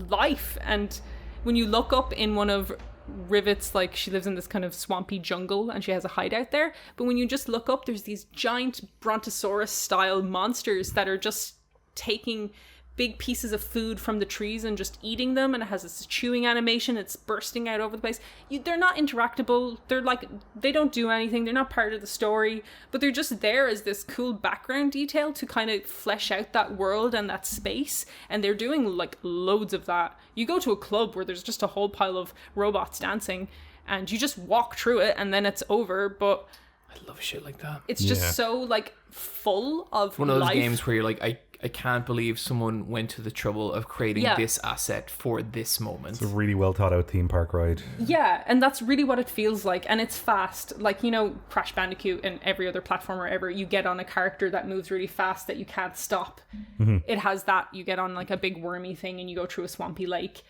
C: life. And when you look up in one of Rivet's, like she lives in this kind of swampy jungle and she has a hideout there, but when you just look up, there's these giant brontosaurus style monsters that are just taking big pieces of food from the trees and just eating them, and it has this chewing animation. It's bursting out over the place. They're not interactable. They're like, they don't do anything. They're not part of the story, but they're just there as this cool background detail to kind of flesh out that world and that space. And they're doing like loads of that. You go to a club where there's just a whole pile of robots dancing and you just walk through it and then it's over, but
B: I love shit like that.
C: it's just so like full of
B: One of those
C: life.
B: games where you're like, I can't believe someone went to the trouble of creating
C: Yeah.
B: this asset for this moment.
A: It's a really well thought out theme park ride.
C: Yeah, and that's really what it feels like. And it's fast. Like, you know, Crash Bandicoot and every other platformer ever, you get on a character that moves really fast that you can't stop. It has that. You get on like a big wormy thing and you go through a swampy lake.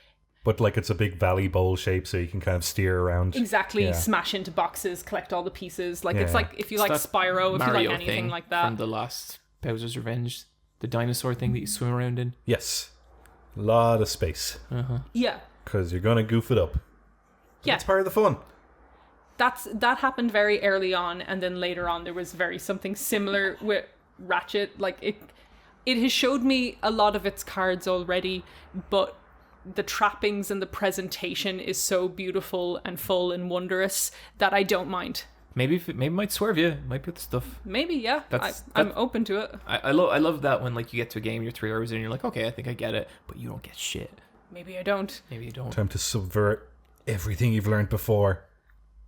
A: But like it's a big valley bowl shape, so you can kind of steer around.
C: Exactly,
A: Yeah.
C: smash into boxes, collect all the pieces. Like it's
A: Yeah.
C: like if you like
B: that
C: Spyro, if you
B: Mario
C: like anything
B: thing
C: like that.
B: from the last Bowser's Revenge, the dinosaur thing that you swim around in.
A: Yes. A lot of space.
C: Yeah,
A: Because you're going to goof it up.
C: yeah.
A: It's part of the fun.
C: That happened very early on, and then later on there was something similar with Ratchet. Like it has showed me a lot of its cards already, but the trappings and the presentation is so beautiful and full and wondrous that I don't mind.
B: Maybe it might swerve you. Might be the stuff.
C: Maybe, yeah.
B: That's-
C: I'm open to it.
B: I love that when like you get to a game, you're 3 hours in, and you're like, okay, I think I get it, but you don't get shit.
C: Maybe I don't.
B: Maybe you don't.
A: Time to subvert everything you've learned before.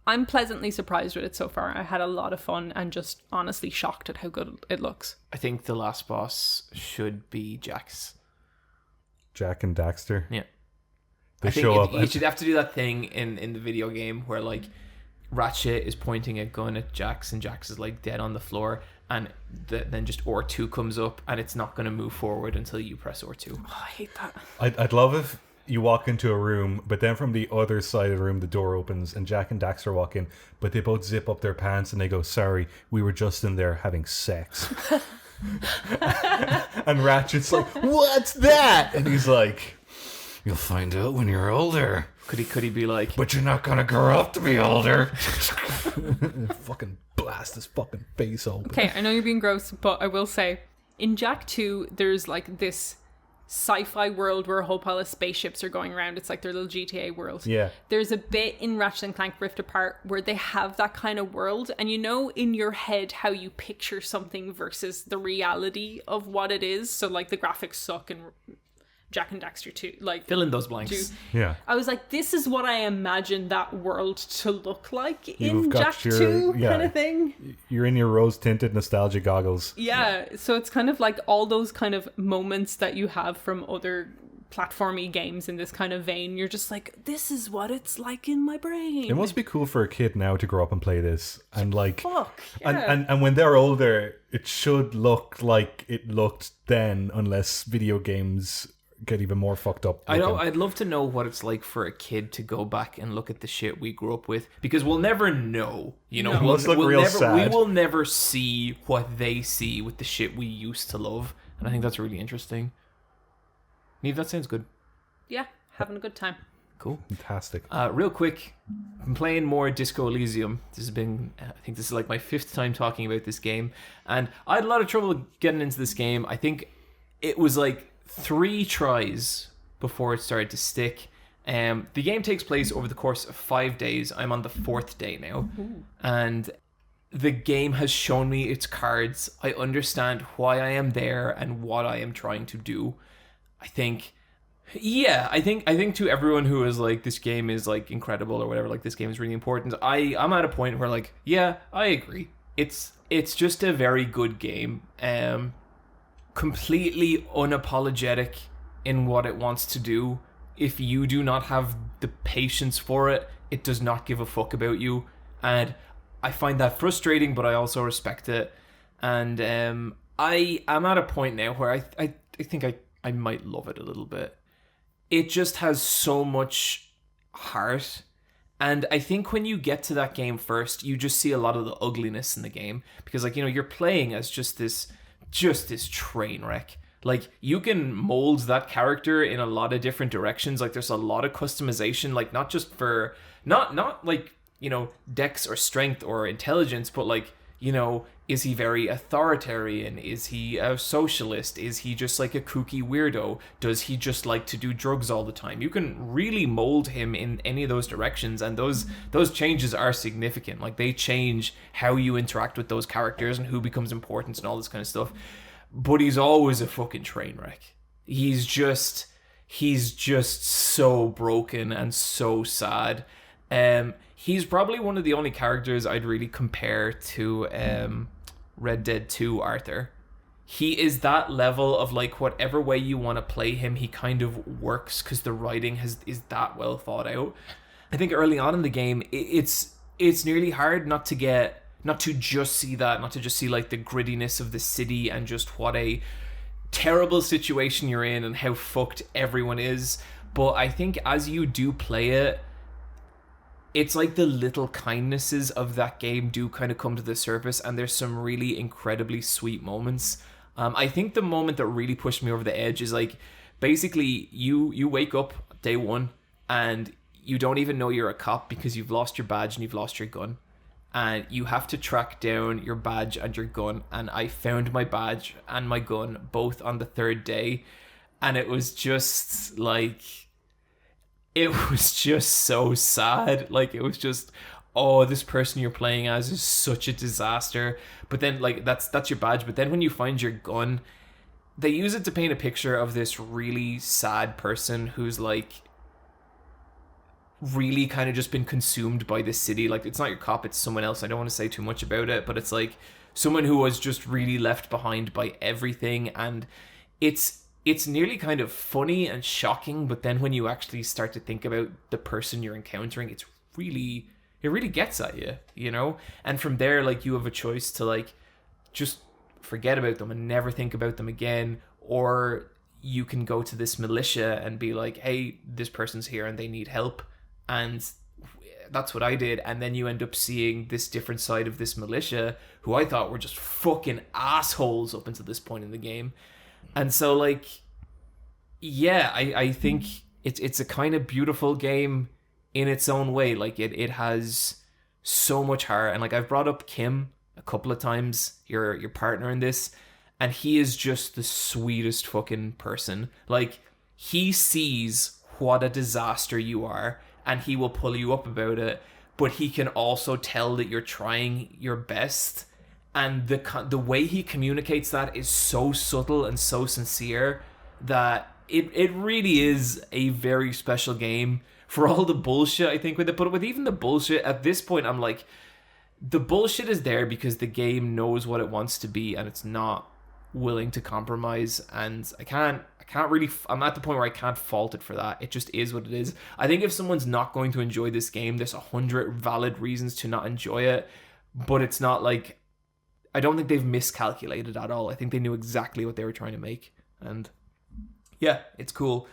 C: I'm pleasantly surprised with it so far. I had a lot of fun and just honestly shocked at how good it looks.
B: I think the last boss should be Jax.
A: Jak and Daxter.
B: Yeah.
A: They
B: I think
A: show up.
B: you should have to do that thing in the video game where like Ratchet is pointing a gun at Jax and Jax is like dead on the floor, and then just R2 comes up and it's not going to move forward until you press R2.
C: Oh, I hate that.
A: I'd love if you walk into a room, but then from the other side of the room, the door opens and Jak and Daxter walk in, but they both zip up their pants and they go, "Sorry, we were just in there having sex." And Ratchet's like, "What's that?" And he's like, "You'll find out when you're older.
B: Could he be like,
A: But you're not gonna grow up to be older." Fucking blast his fucking face open.
C: Okay, I know you're being gross, but I will say, in Jak 2, there's like this sci-fi world where a whole pile of spaceships are going around. It's like their little GTA world.
A: Yeah.
C: There's a bit in Ratchet and Clank Rift Apart where they have that kind of world, and you know in your head how you picture something versus the reality of what it is. So like the graphics suck in Jak and Daxter 2. Like
B: fill in those blanks?
A: Yeah.
C: I was like, this is what I imagine that world to look like
A: You've
C: in
A: got
C: Jak
A: your-
C: 2
A: yeah.
C: kind of thing.
A: You're in your rose-tinted nostalgia goggles.
C: Yeah, so it's kind of like all those kind of moments that you have from other platformy games in this kind of vein. You're just like, this is what it's like in my brain.
A: It must be cool for a kid now to grow up and play this, and like,
C: Fuck, yeah.
A: and when they're older, it should look like it looked then, unless video games get even more fucked up.
B: I know.
A: looking.
B: I'd love to know what it's like for a kid to go back and look at the shit we grew up with, because we'll never know. You know,
C: No.
A: It must look real sad.
B: We will never see what they see with the shit we used to love, and I think that's really interesting. Niamh, that sounds good.
C: Yeah, having a good time.
B: Cool.
A: Fantastic.
B: Real quick, I'm playing more Disco Elysium. This has been, I think this is like my 5th time talking about this game, and I had a lot of trouble getting into this game. I think it was like 3 tries before it started to stick. The game takes place over the course of 5 days. I'm on the 4th day now. And the game has shown me its cards. I understand why I am there and what I am trying to do. I think to everyone who is like, this game is like incredible or whatever, like this game is really important, I'm at a point where like, yeah, I agree. It's just a very good game. Completely unapologetic in what it wants to do. If you do not have the patience for it, it does not give a fuck about you. And I find that frustrating, but I also respect it. And I am at a point now where I think I might love it a little bit. It just has so much heart. And I think when you get to that game first, you just see a lot of the ugliness in the game. Because, like, you know, you're playing as just this train wreck. Like, you can mold that character in a lot of different directions. Like, there's a lot of customization, like, not just for not like, you know, dex or strength or intelligence, but like, you know, is he very authoritarian? Is he a socialist? Is he just like a kooky weirdo? Does he just like to do drugs all the time? You can really mold him in any of those directions, and those changes are significant. Like, they change how you interact with those characters and who becomes important and all this kind of stuff. But he's always a fucking train wreck. He's just so broken and so sad. He's probably one of the only characters I'd really compare to Red Dead 2 Arthur. He is that level of, like, whatever way you want to play him, he kind of works because the writing is that well thought out. I think early on in the game, it's nearly hard not to just see like the grittiness of the city and just what a terrible situation you're in and how fucked everyone is. But I think as you do play it, it's like the little kindnesses of that game do kind of come to the surface, and there's some really incredibly sweet moments. I think the moment that really pushed me over the edge is like, basically you wake up day one and you don't even know you're a cop because you've lost your badge and you've lost your gun. And you have to track down your badge and your gun. And I found my badge and my gun both on the third day. And it was just like... It was just so sad. Like, it was just... Oh, this person you're playing as is such a disaster. But then, like, that's your badge. But then when you find your gun, they use it to paint a picture of this really sad person who's, like... really kind of just been consumed by this city. Like, it's not your cop, it's someone else. I don't want to say too much about it, but it's like someone who was just really left behind by everything. And it's nearly kind of funny and shocking, but then when you actually start to think about the person you're encountering, it really gets at you, you know? And from there, like, you have a choice to, like, just forget about them and never think about them again, or you can go to this militia and be like, hey, this person's here and they need help. And that's what I did. And then you end up seeing this different side of this militia who I thought were just fucking assholes up until this point in the game. And so, like, yeah, I think it's a kind of beautiful game in its own way. Like, it has so much heart. And, like, I've brought up Kim a couple of times, your partner in this, and he is just the sweetest fucking person. Like, he sees what a disaster you are, and he will pull you up about it, but he can also tell that you're trying your best. And the way he communicates that is so subtle and so sincere that it really is a very special game for all the bullshit, I think, with it. But with even the bullshit, at this point, I'm like, the bullshit is there because the game knows what it wants to be, and it's not willing to compromise. And I'm at the point where I can't fault it for that. It just is what it is. I think if someone's not going to enjoy this game, there's 100 valid reasons to not enjoy it, but it's not like, I don't think they've miscalculated at all. I think they knew exactly what they were trying to make. And yeah, it's cool.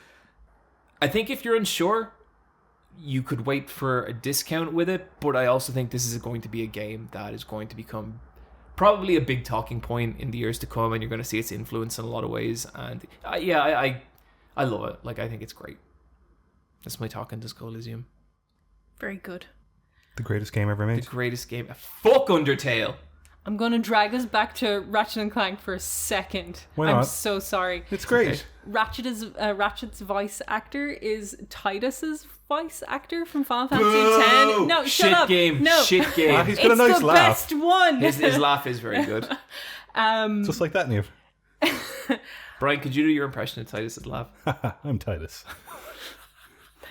B: I think if you're unsure, you could wait for a discount with it, but I also think this is going to be a game that is going to become probably a big talking point in the years to come, and you're going to see its influence in a lot of ways. And I love it. Like, I think it's great. That's my talk on Disco Elysium.
C: Very good.
A: The greatest game ever made.
B: The greatest game. Fuck Undertale.
C: I'm going to drag us back to Ratchet and Clank for a second.
A: Why not?
C: I'm so sorry.
A: It's great.
C: Okay. Ratchet's voice actor is Titus's voice actor from Final Fantasy X. No,
B: shit
C: shut up.
B: Game.
C: No.
B: Shit game.
A: He's got a nice
C: the
A: laugh.
C: best one.
B: His laugh is very good.
A: Just like that, Niamh.
B: Brian, could you do your impression of Titus's laugh?
A: I'm Titus.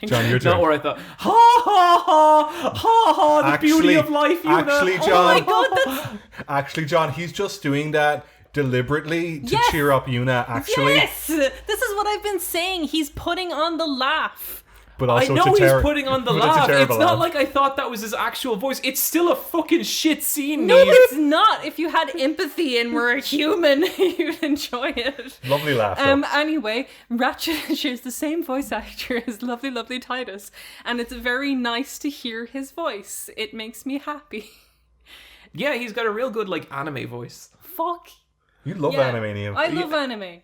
A: John, your turn.
B: Not where I thought, ha ha ha ha ha, the beauty of life.
A: Actually, John.
C: Oh my god,
A: Actually, John, he's just doing that deliberately to
C: Yes!
A: cheer up Yuna. Actually,
C: yes! This is what I've been saying. He's putting on the laugh.
A: but
B: I
A: also
B: know
A: to
B: he's putting on the
A: but
B: laugh.
A: a
B: It's
A: terrible
B: not
A: laugh.
B: like I thought that was his actual voice. It's still a fucking shit scene.
C: No,
B: Niamh.
C: it's not. If you had empathy and were a human, you'd enjoy it.
A: Lovely laugh. though.
C: Anyway, Ratchet shares the same voice actor as lovely, lovely Titus, and it's very nice to hear his voice. It makes me happy.
B: Yeah, he's got a real good, like, anime voice.
C: Fuck.
A: You love
C: Yeah.
A: anime, Niamh.
C: I love anime.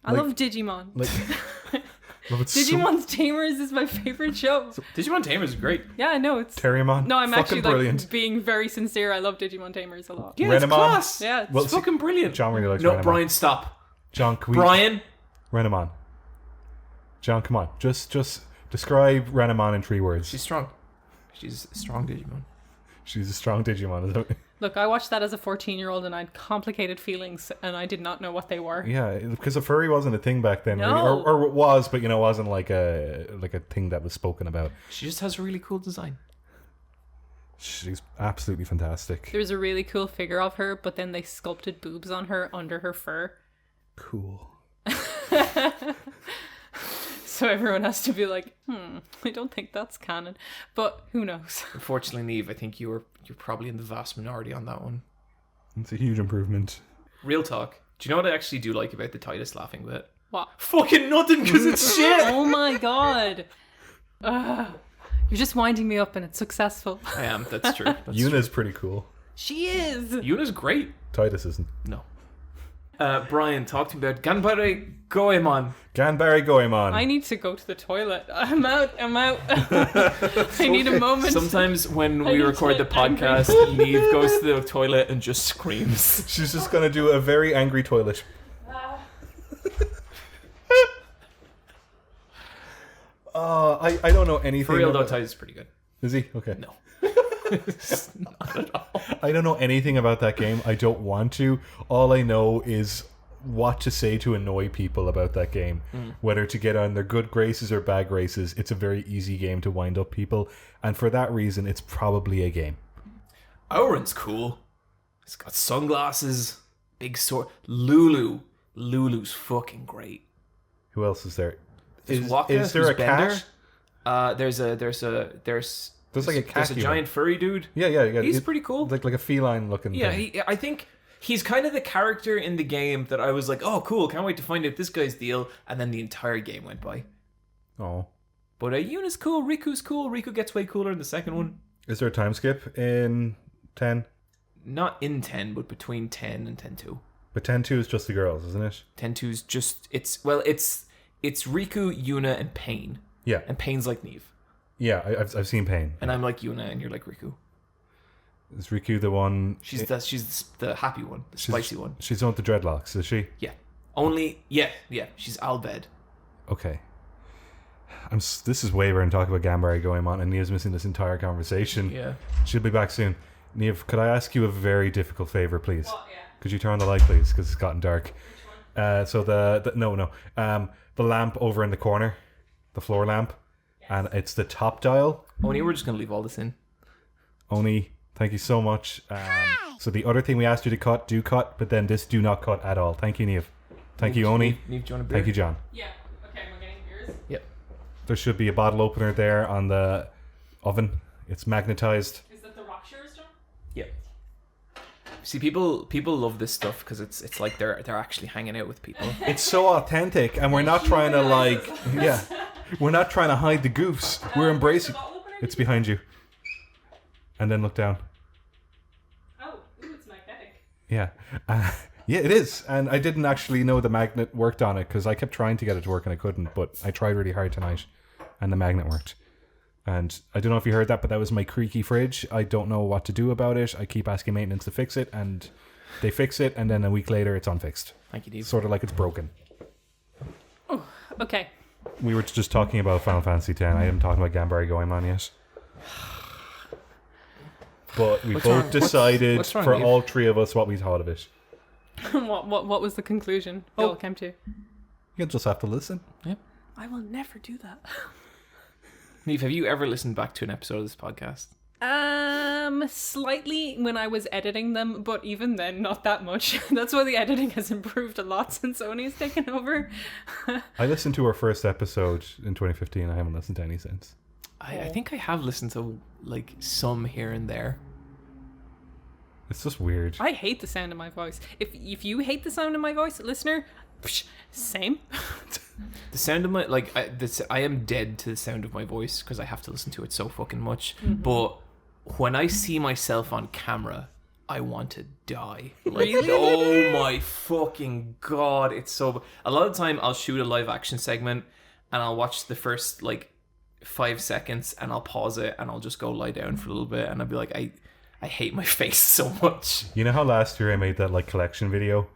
C: I
A: Like-
C: love Digimon.
A: Like, love it so-
C: Digimon's Tamers is my favorite show.
B: Digimon Tamers is great.
C: Yeah, I know it's.
A: Terriermon.
C: No, I'm
A: fucking
C: actually
A: brilliant.
C: like being very sincere. I love Digimon Tamers a lot.
B: Yeah, it's
A: Renamon?
B: class.
C: Yeah, it's
A: Well,
B: It's fucking brilliant.
A: John really likes
B: No,
A: Renamon.
B: Brian, stop.
A: John, can we...
B: Brian,
A: Renamon. John, come on. Just describe Renamon in 3 words.
B: she's strong. She's a strong Digimon.
A: She's a strong Digimon, isn't it?
C: Look, I watched that as a 14-year-old and I had complicated feelings and I did not know what they were.
A: Yeah, because a furry wasn't a thing back then,
C: No.
A: really. Or it was, but wasn't like a thing that was spoken about.
B: She just has a really cool design.
A: She's absolutely fantastic.
C: There was a really cool figure of her, but then they sculpted boobs on her under her fur.
A: Cool.
C: So everyone has to be like, I don't think that's canon. But who knows?
B: Unfortunately, Niamh, I think you're probably in the vast minority on that one.
A: It's a huge improvement.
B: Real talk. Do you know what I actually do like about the Titus laughing bit?
C: What?
B: Fucking nothing, because it's shit.
C: Oh my god. Ugh. You're just winding me up and it's successful.
B: I am, that's true. That's
A: Yuna's pretty cool.
C: She is.
B: Yuna's great.
A: Titus isn't.
B: No. Brian, talk to me about Ganbare Goemon.
A: Ganbare Goemon.
C: I need to go to the toilet. I'm out. I need a moment.
B: Sometimes when
C: I
B: we
C: need
B: record
C: to
B: the
C: get angry.
B: podcast, Niamh goes to the toilet and just screams.
A: She's just gonna do a very angry toilet. I don't know anything.
B: For real though,
A: about...
B: Titus is pretty good.
A: Is he? Okay.
B: No. Not at all.
A: I don't know anything about that game. I don't want to. All I know is what to say to annoy people about that game. Whether to get on their good graces or bad graces. It's a very easy game to wind up people. And for that reason, it's probably a game.
B: Auron's cool. He's got sunglasses, big sword. Lulu's fucking great.
A: Who else is there?
B: There's Waka,
A: is there
B: who's
A: a cat?
B: Bender. There's like a cat. There's a giant furry dude.
A: Yeah.
B: He's pretty cool.
A: Like a feline looking
B: Yeah,
A: thing.
B: I think he's kind of the character in the game that I was like, oh, cool, can't wait to find out this guy's deal. And then the entire game went by.
A: Oh.
B: But Yuna's cool, Riku's cool. Riku gets way cooler in the second one.
A: Is there a time skip in 10?
B: Not in 10, but between 10 and 10-2.
A: But 10-2 is just the girls, isn't it?
B: 10-2's just, it's Riku, Yuna, and Pain.
A: Yeah.
B: And Pain's like Niamh.
A: Yeah, I've seen Pain.
B: And I'm like Yuna, and you're like Riku.
A: Is Riku the one...
B: She's the happy one, the spicy one.
A: She's the one with the dreadlocks, is she?
B: Yeah. She's Albed.
A: Okay. This is way better than talking about Ganbare Goemon, and Niamh's missing this entire conversation.
B: Yeah.
A: She'll be back soon. Niamh, could I ask you a very difficult favour, please?
C: What? Yeah.
A: Could you turn on the light, please? Because it's gotten dark.
C: Which one?
A: So the lamp over in the corner, the floor lamp, and it's the top dial.
B: Oni, we're just going to leave all this in.
A: Oni, thank you so much. So the other thing we asked you to cut, do cut, but then this do not cut at all. Thank you, Niamh. Thank you, Oni.
B: Niamh, do you want a beer?
A: Thank you, John.
C: Yeah. Okay, we're getting beers.
B: Yep.
A: There should be a bottle opener there on the oven. It's magnetized.
C: Is that the Rockshires, John?
B: Yep. See, people love this stuff because it's like they're actually hanging out with people.
A: It's so authentic, and we're not trying to we're not trying to hide the goofs. We're embracing. It's behind you. And then look down.
C: Oh, it's magnetic.
A: Yeah. Yeah, it is. And I didn't actually know the magnet worked on it because I kept trying to get it to work and I couldn't. But I tried really hard tonight and the magnet worked. And I don't know if you heard that, but that was my creaky fridge. I don't know what to do about it. I keep asking maintenance to fix it and they fix it. And then a week later, it's unfixed.
B: Thank you, Niamh.
A: Sort of like it's broken.
C: Oh, okay.
A: We were just talking about Final Fantasy X. I haven't talked about Ganbare Goemon yet. But we both decided
B: what's wrong,
A: for
B: Niamh?
A: all three of us what we thought of it.
C: What was the conclusion you all came to?
A: You'll just have to listen.
B: Yep.
C: I will never do that.
B: Niamh, have you ever listened back to an episode of this podcast?
C: Slightly when I was editing them, but even then, not that much. That's why the editing has improved a lot since Sony's taken over.
A: I listened to our first episode in 2015. I haven't listened to any since.
B: I think I have listened to like some here and there.
A: It's just weird.
C: I hate the sound of my voice. If you hate the sound of my voice, listener, same.
B: The sound of my I am dead to the sound of my voice because I have to listen to it so fucking much.
C: Mm-hmm.
B: But when I see myself on camera, I want to die. Like,
C: Really?
B: oh my fucking god! It's so. A lot of the time, I'll shoot a live action segment and I'll watch the first 5 seconds and I'll pause it and I'll just go lie down for a little bit and I'll be like, I hate my face so much.
A: You know how last year I made that collection video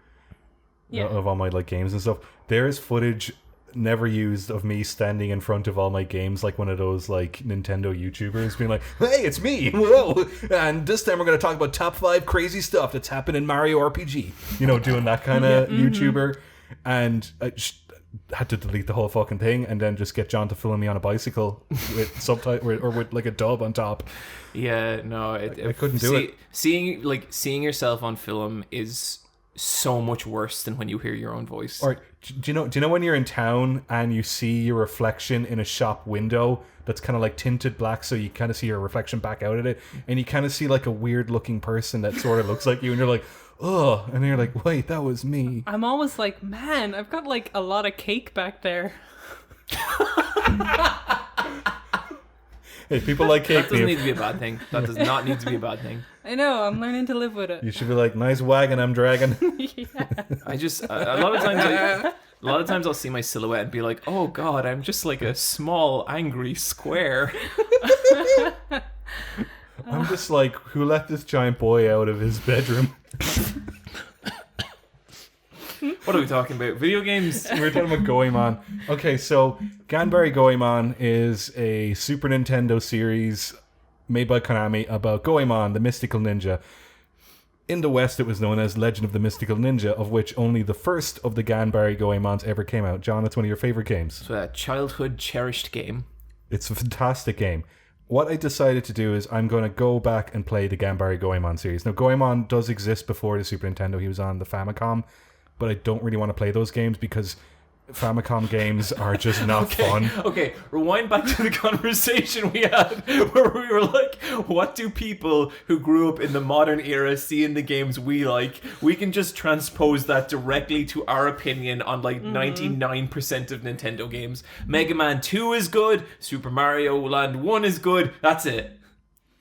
A: of all my games and stuff? There is footage never used of me standing in front of all my games like one of those Nintendo YouTubers being like, hey, it's me, whoa, and this time we're going to talk about top 5 crazy stuff that's happened in Mario RPG, doing that kind of YouTuber. And I just had to delete the whole fucking thing and then just get John to film me on a bicycle with subtitle or with a dub on top.
B: Yeah, no,
A: I couldn't do it.
B: Seeing yourself on film is so much worse than when you hear your own voice.
A: Or do you know when you're in town and you see your reflection in a shop window that's kind of like tinted black, so you kind of see your reflection back out at it, and you kind of see like a weird looking person that sort of looks like you, and you're like, oh, and you're like, wait, that was me.
C: I'm always like, man, I've got like a lot of cake back there.
A: Hey, people like cake.
B: That doesn't need to be a bad thing. That does not need to be a bad thing.
C: I know, I'm learning to live with it.
A: You should be like, nice wagon I'm dragging.
B: I just a lot of times I'll see my silhouette and be like, oh god, I'm just like a small angry square.
A: I'm just like, who let this giant boy out of his bedroom?
B: What are we talking about? Video games?
A: We're talking about Goemon. Okay, so Ganbare Goemon is a Super Nintendo series made by Konami about Goemon, the mystical ninja. In the West, it was known as Legend of the Mystical Ninja, of which only the first of the Ganbare Goemons ever came out. John, it's one of your favorite games.
B: It's a childhood cherished game.
A: It's a fantastic game. What I decided to do is I'm going to go back and play the Ganbare Goemon series. Now, Goemon does exist before the Super Nintendo. He was on the Famicom, but I don't really want to play those games because Famicom games are just not fun.
B: Okay, rewind back to the conversation we had where we were like, what do people who grew up in the modern era see in the games we like? We can just transpose that directly to our opinion on like 99% of Nintendo games. Mega Man 2 is good, Super Mario Land 1 is good, that's it.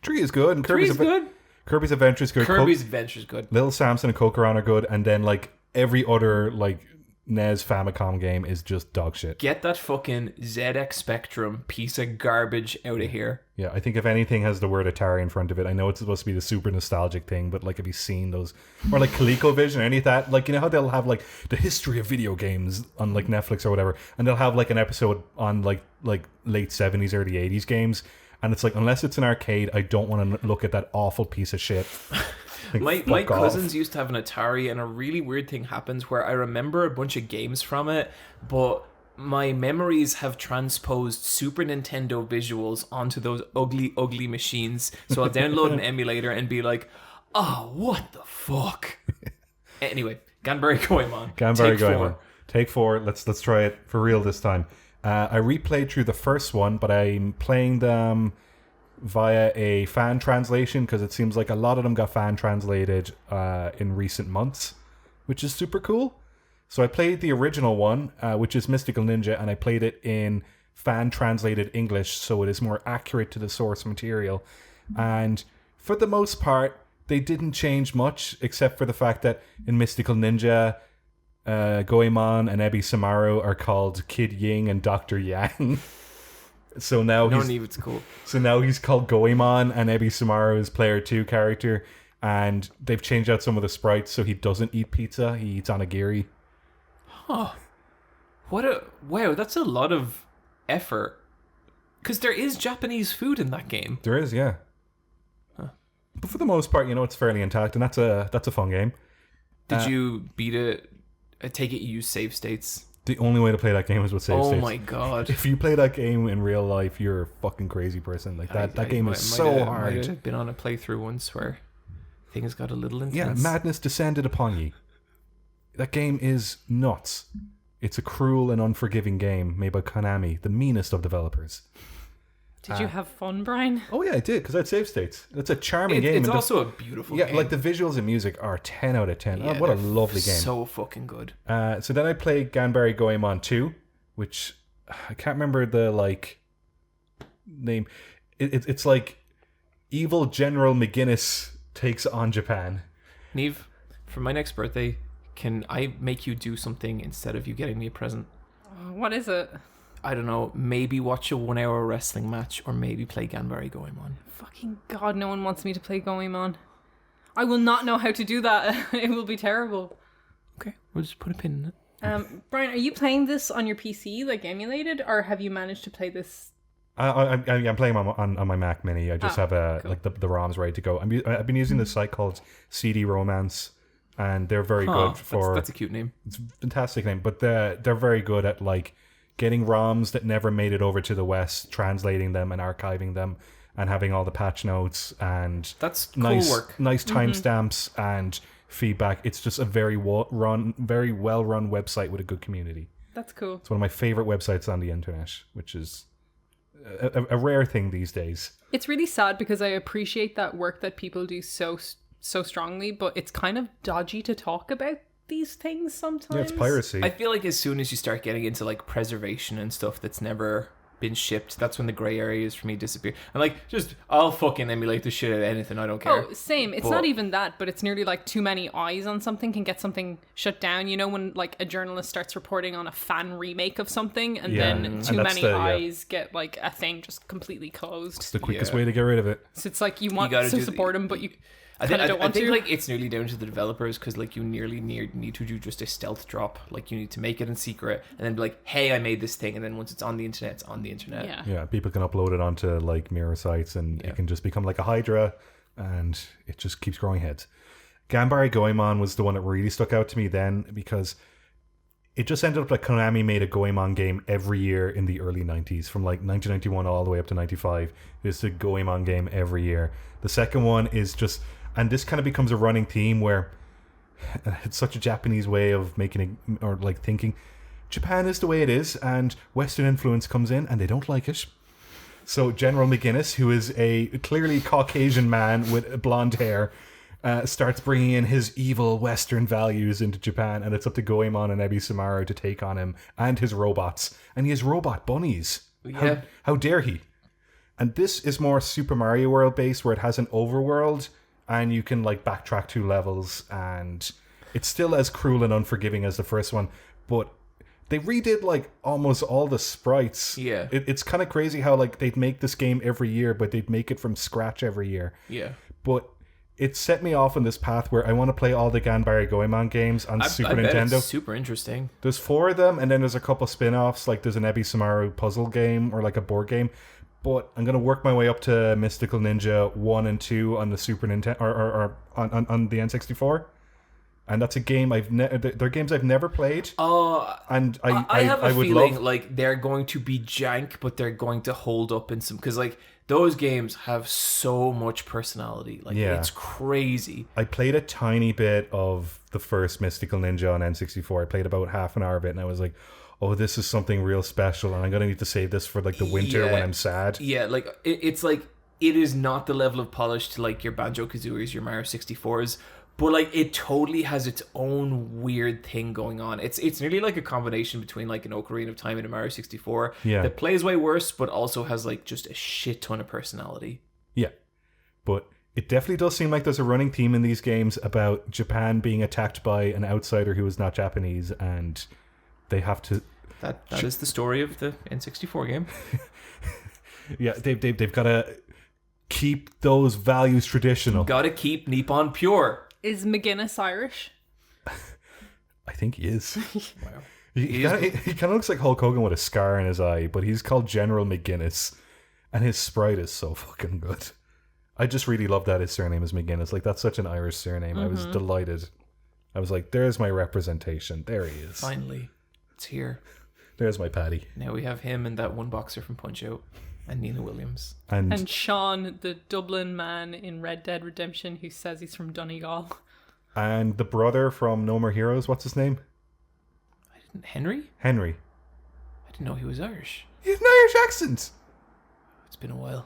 A: 3 is good, and
B: 3 is good.
A: Kirby's Adventure is good.
B: Kirby's Adventure is good.
A: Little Samson and Kokoron are good, and then like every other like NES Famicom game is just dog shit.
B: Get that fucking ZX Spectrum piece of garbage out of here.
A: Yeah, I think if anything has the word Atari in front of it, I know it's supposed to be the super nostalgic thing, but like have you seen those, or like ColecoVision or any of that, like you know how they'll have like the history of video games on like Netflix or whatever, and they'll have like an episode on like late 70s, early 80s games, and it's like, unless it's an arcade, I don't want to look at that awful piece of shit. Like,
B: my cousins used to have an Atari, and a really weird thing happens where I remember a bunch of games from it, but my memories have transposed Super Nintendo visuals onto those ugly machines. So I'll download an emulator and be like, oh, what the fuck? Anyway, Ganbare Goemon.
A: Ganbare Goemon. Take 4. Let's try it for real this time. I replayed through the first one, but I'm playing them via a fan translation because it seems like a lot of them got fan translated in recent months, which is super cool. So I played the original one, which is Mystical Ninja, and I played it in fan translated English, so it is more accurate to the source material. And for the most part, they didn't change much, except for the fact that in Mystical Ninja, Goemon and Ebi Samaru are called Kid Ying and Dr. Yang. So now
B: it's cool.
A: So now he's called Goemon, and Ebi Samaru is player 2 character, and they've changed out some of the sprites so he doesn't eat pizza, he eats onigiri.
B: Huh. Wow, that's a lot of effort. Because there is Japanese food in that game.
A: There is, yeah.
B: Huh.
A: But for the most part, you know, it's fairly intact, and that's a fun game.
B: Did you beat it? I take it you use save states.
A: The only way to play that game is with save states.
B: Oh my god.
A: If you play that game in real life, you're a fucking crazy person. Like that game is so hard.
B: I've been on a playthrough once where things got a little intense.
A: Yeah, madness descended upon ye. That game is nuts. It's a cruel and unforgiving game made by Konami, the meanest of developers.
C: Did you have fun, Brian?
A: Oh yeah, I did, because I had save states. It's a charming game.
B: It's also a beautiful game.
A: Yeah, like the visuals and music are 10 out of 10.
B: Yeah,
A: what a lovely game.
B: So fucking good.
A: So then I played Ganbare Goemon 2, which I can't remember the like name. It's like Evil General McGinnis takes on Japan.
B: Niamh, for my next birthday, can I make you do something instead of you getting me a present?
C: What is it?
B: I don't know, maybe watch a 1 hour wrestling match, or maybe play Ganbare Goemon.
C: Fucking God, no one wants me to play Goemon. I will not know how to do that. It will be terrible.
B: Okay, we'll just put a pin in it.
C: Brian, are you playing this on your PC, like emulated, or have you managed to play this?
A: I'm playing on my Mac Mini. I just have
C: cool.
A: like the ROMs ready to go. I've been using this site called CD Romance, and they're very good for.
B: That's a cute name.
A: It's a fantastic name, but they're very good at like getting ROMs that never made it over to the West, translating them and archiving them, and having all the patch notes and
B: That's cool
A: nice
B: work.
A: nice timestamps and feedback. It's just a very well run website with a good community.
C: That's cool.
A: It's one of my favorite websites on the internet, which is a rare thing these days.
C: It's really sad because I appreciate that work that people do so strongly, but it's kind of dodgy to talk about these things sometimes.
A: Yeah, it's piracy.
B: I feel like as soon as you start getting into like preservation and stuff that's never been shipped, that's when the gray areas for me disappear. And like, I'll fucking emulate the shit out of anything. I don't care.
C: Oh, same. It's
B: But-
C: not even that, but it's nearly like too many eyes on something can get something shut down. You know, when like a journalist starts reporting on a fan remake of something, and
A: Yeah,
C: then
A: and
C: too
A: that's
C: many
A: the- yeah.
C: eyes get like a thing just completely closed.
A: It's the quickest
B: Yeah.
A: way to get rid of it.
C: So it's like you want
B: gotta
C: to
B: do
C: support them, but you
B: I
C: kind of don't want
B: think
C: to.
B: like it's nearly down to the developers because like you nearly need to do just a stealth drop. Like you need to make it in secret and then be like, hey, I made this thing, and then once it's on the internet, it's on the internet.
C: Yeah.
A: Yeah, people can upload it onto like mirror sites and it can just become like a Hydra and it just keeps growing heads. Ganbare Goemon was the one that really stuck out to me then because it just ended up like Konami made a Goemon game every year in the early 90s, from like 1991 all the way up to 95. There's a Goemon game every year. The second one is just, and this kind of becomes a running theme where it's such a Japanese way of making it, or like thinking, Japan is the way it is, and Western influence comes in, and they don't like it. So General McGinnis, who is a clearly Caucasian man with blonde hair, starts bringing in his evil Western values into Japan, and it's up to Goemon and Ebi-Sumaru to take on him and his robots. And he has robot bunnies.
B: Yeah.
A: How dare he? And this is more Super Mario World based, where it has an overworld, and you can like backtrack 2 levels, and it's still as cruel and unforgiving as the first one, but they redid like almost all the sprites.
B: Yeah.
A: It's kind of crazy how like they'd make this game every year, but they'd make it from scratch every year.
B: Yeah.
A: But it set me off on this path where I want to play all the Ganbare Goemon games on Super
B: I bet
A: Nintendo.
B: it's super interesting.
A: There's 4 of them, and then there's a couple spin-offs, like there's an Ebi-Sumaru puzzle game or like a board game. But I'm gonna work my way up to Mystical Ninja 1 and 2 on the Super Nintendo or on the N64, and that's a game they're games I've never played. And
B: I have a
A: would
B: feeling
A: love.
B: like they're going to be jank, but they're going to hold up in some, because like those games have so much personality. Like
A: Yeah.
B: it's crazy.
A: I played a tiny bit of the first Mystical Ninja on N64. I played about half an hour of it, and I was like, oh, this is something real special, and I'm gonna need to save this for like the winter
B: Yeah.
A: when I'm sad.
B: Yeah, like it's like it is not the level of polish to like your Banjo-Kazooies, your Mario 64s, but like it totally has its own weird thing going on. It's nearly like a combination between like an Ocarina of Time and a Mario 64
A: Yeah.
B: that plays way worse, but also has like just a shit ton of personality.
A: Yeah, but it definitely does seem like there's a running theme in these games about Japan being attacked by an outsider who is not Japanese, and they have to.
B: That is the story of the N64 game.
A: Yeah, they've got to keep those values traditional.
B: Gotta keep Nippon pure.
C: Is McGinnis Irish?
A: I think he is.
B: Wow.
A: He kind of looks like Hulk Hogan with a scar in his eye, but he's called General McGinnis, and his sprite is so fucking good. I just really love that his surname is McGinnis. Like, that's such an Irish surname. I was delighted. I was like, there's my representation. There he is.
B: Finally, it's here.
A: There's my Paddy.
B: Now we have him and that one boxer from Punch-Out and Nina Williams.
C: And Sean, the Dublin man in Red Dead Redemption who says he's from Donegal.
A: And the brother from No More Heroes, what's his name?
B: Henry?
A: Henry.
B: I didn't know he was Irish.
A: He has an Irish accent.
B: It's been a while.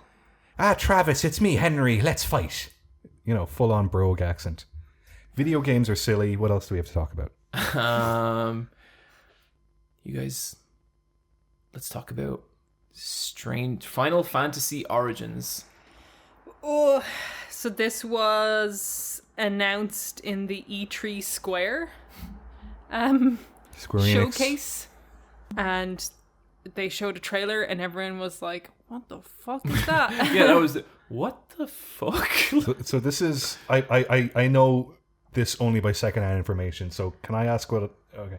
A: Ah, Travis, it's me, Henry. Let's fight. You know, full-on brogue accent. Video games are silly. What else do we have to talk about?
B: You guys, let's talk about strange Final Fantasy Origins.
C: Oh, so this was announced in the E3 Square
A: Square Enix.
C: showcase, and they showed a trailer, and everyone was like, "What the fuck is that?"
B: Yeah, that was what the fuck.
A: So this is I know this only by secondhand information. So can I ask what? Okay,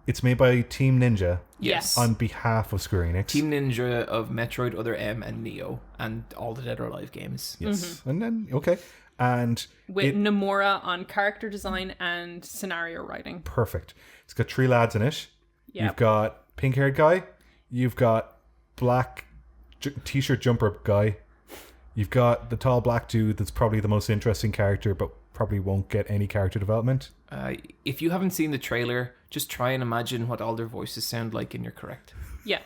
A: it's made by Team Ninja
B: Yes.
A: on behalf of Square Enix.
B: Team Ninja of Metroid, Other M, and Neo, and all the Dead or Alive games.
A: Yes, and then okay, and
C: With
A: it,
C: Nomura on character design and scenario writing.
A: perfect. It's got 3 lads in it.
C: Yep.
A: You've got pink-haired guy. You've got black t-shirt jumper guy. You've got the tall black dude that's probably the most interesting character, but probably won't get any character development.
B: If you haven't seen the trailer, just try and imagine what all their voices sound like, and you're correct.
C: Yeah.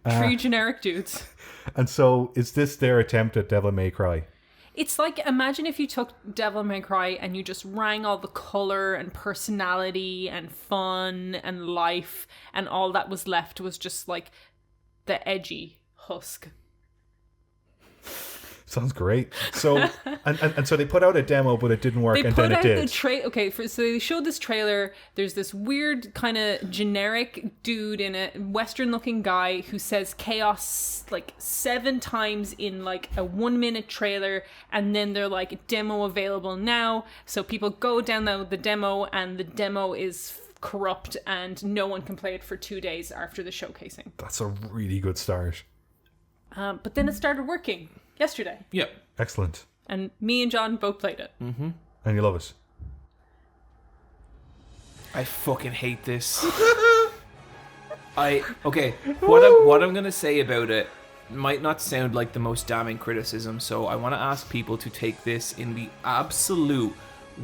C: 3 generic dudes.
A: And so, is this their attempt at Devil May Cry?
C: It's like, imagine if you took Devil May Cry and you just rang all the color and personality and fun and life, and all that was left was just like the edgy husk.
A: Sounds great. So, and so they put out a demo, but it didn't work,
C: They
A: and
C: put
A: then it
C: out
A: did.
C: so they showed this trailer. There's this weird kind of generic dude in a Western-looking guy who says chaos like 7 times in like a 1-minute trailer, and then they're like, demo available now. So people go download the demo, and the demo is corrupt, and no one can play it for 2 days after the showcasing.
A: That's a really good start.
C: But then it started working yesterday.
B: Yep.
A: Excellent.
C: And me and John both played it.
A: Mm-hmm. And you love it.
B: I fucking hate this. What I'm gonna say about it might not sound like the most damning criticism, so I want to ask people to take this in the absolute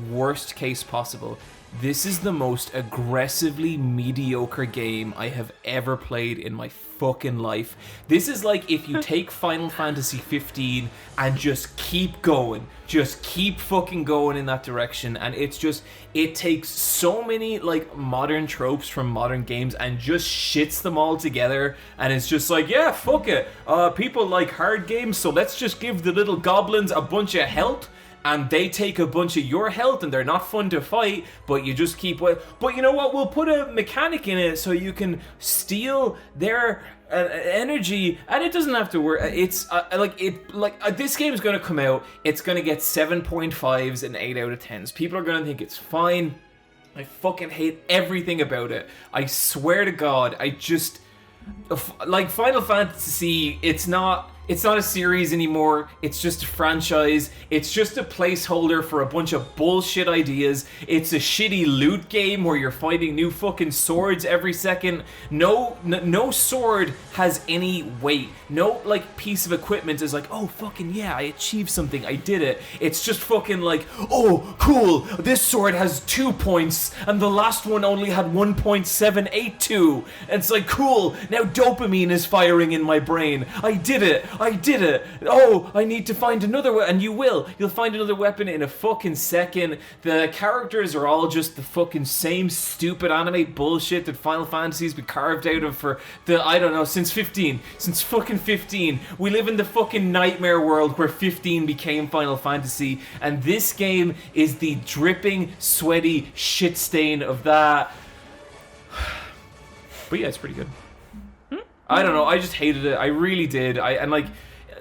B: worst case possible. This is the most aggressively mediocre game I have ever played in my fucking life. This is like if you take Final Fantasy 15 and just keep going. Just keep fucking going in that direction. And it's just, it takes so many like modern tropes from modern games and just shits them all together. And it's just like, yeah, fuck it. People like hard games, so let's just give the little goblins a bunch of health. And they take a bunch of your health, and they're not fun to fight, but you just keep... But you know what? We'll put a mechanic in it so you can steal their energy, and it doesn't have to work. It's this game is going to come out. It's going to get 7.5s and 8 out of 10s. People are going to think it's fine. I fucking hate everything about it. I swear to God, I just... Like, Final Fantasy, it's not a series anymore. It's just a franchise. It's just a placeholder for a bunch of bullshit ideas. It's a shitty loot game where you're fighting new fucking swords every second. No sword has any weight. No, like, piece of equipment is like, oh, fucking yeah, I achieved something. I did it. It's just fucking like, oh, cool, this sword has 2 points, and the last one only had 1.782. And it's like, cool, now dopamine is firing in my brain. I did it. Oh, I need to find another weapon. And you will. You'll find another weapon in a fucking second. The characters are all just the fucking same stupid anime bullshit that Final Fantasy's been carved out of for since 15. Since fucking 15. We live in the fucking nightmare world where 15 became Final Fantasy. And this game is the dripping, sweaty shit stain of that. But yeah, it's pretty good. I don't know, I just hated it. I really did.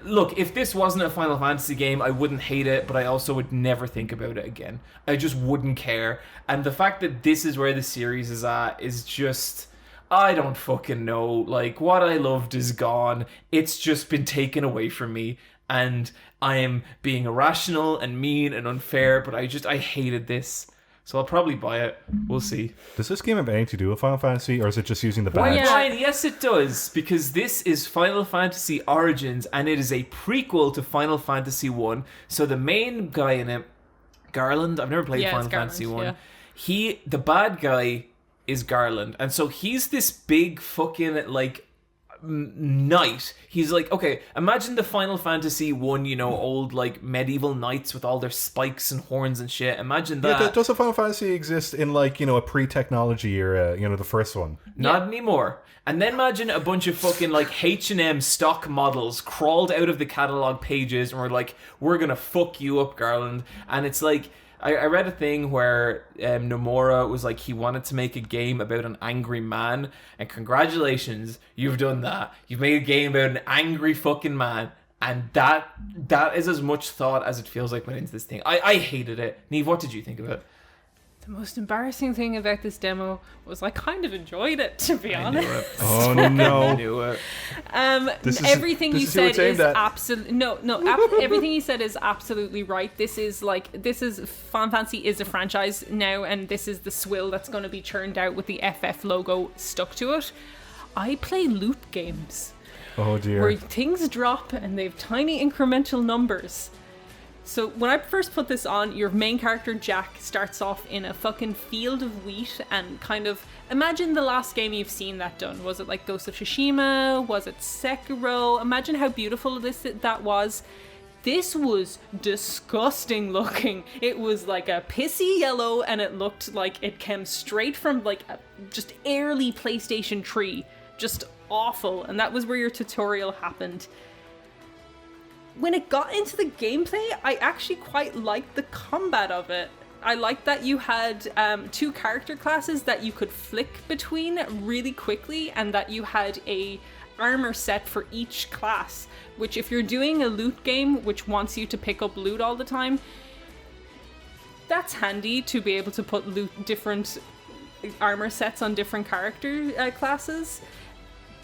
B: Look, if this wasn't a Final Fantasy game, I wouldn't hate it, but I also would never think about it again. I just wouldn't care. And the fact that this is where the series is at is just... I don't fucking know. Like, what I loved is gone. It's just been taken away from me. And I am being irrational and mean and unfair, but I hated this. So I'll probably buy it. We'll see.
A: Does this game have anything to do with Final Fantasy, or is it just using the badge?
B: Brian, yes it does, because this is Final Fantasy Origins, and it is a prequel to Final Fantasy 1. So the main guy in it, Garland, I've never played Final Fantasy 1. Yeah. The bad guy is Garland, and so he's this big fucking, like, knight. He's like, okay, imagine the Final Fantasy 1, old like medieval knights with all their spikes and horns and shit. Imagine that.
A: Yeah, does a Final Fantasy exist in like, a pre-technology era, the first one?
B: Not anymore. And then imagine a bunch of fucking like H&M stock models crawled out of the catalog pages and were like, we're gonna fuck you up, Garland. And it's like, I read a thing where Nomura was like, he wanted to make a game about an angry man, and congratulations, you've done that. You've made a game about an angry fucking man, and that is as much thought as it feels like went into this thing. I hated it. Niamh, what did you think of it?
C: The most embarrassing thing about this demo was I kind of enjoyed it, to be honest.
B: Knew it.
A: Oh no!
B: I knew it.
C: Everything you said is absolutely everything you said is absolutely right. This is Final Fantasy is a franchise now, and this is the swill that's going to be churned out with the FF logo stuck to it. I play loot games.
A: Oh dear.
C: where things drop and they have tiny incremental numbers. So when I first put this on, your main character Jak starts off in a fucking field of wheat and kind of imagine the last game you've seen that done. Was it like Ghost of Tsushima? Was it Sekiro? Imagine how beautiful that was. This was disgusting looking. It was like a pissy yellow and it looked like it came straight from like a just early PlayStation 3. Just awful. And that was where your tutorial happened. When it got into the gameplay, I actually quite liked the combat of it. I liked that you had 2 character classes that you could flick between really quickly, and that you had a armor set for each class, which if you're doing a loot game which wants you to pick up loot all the time, that's handy to be able to put different armor sets on different character classes.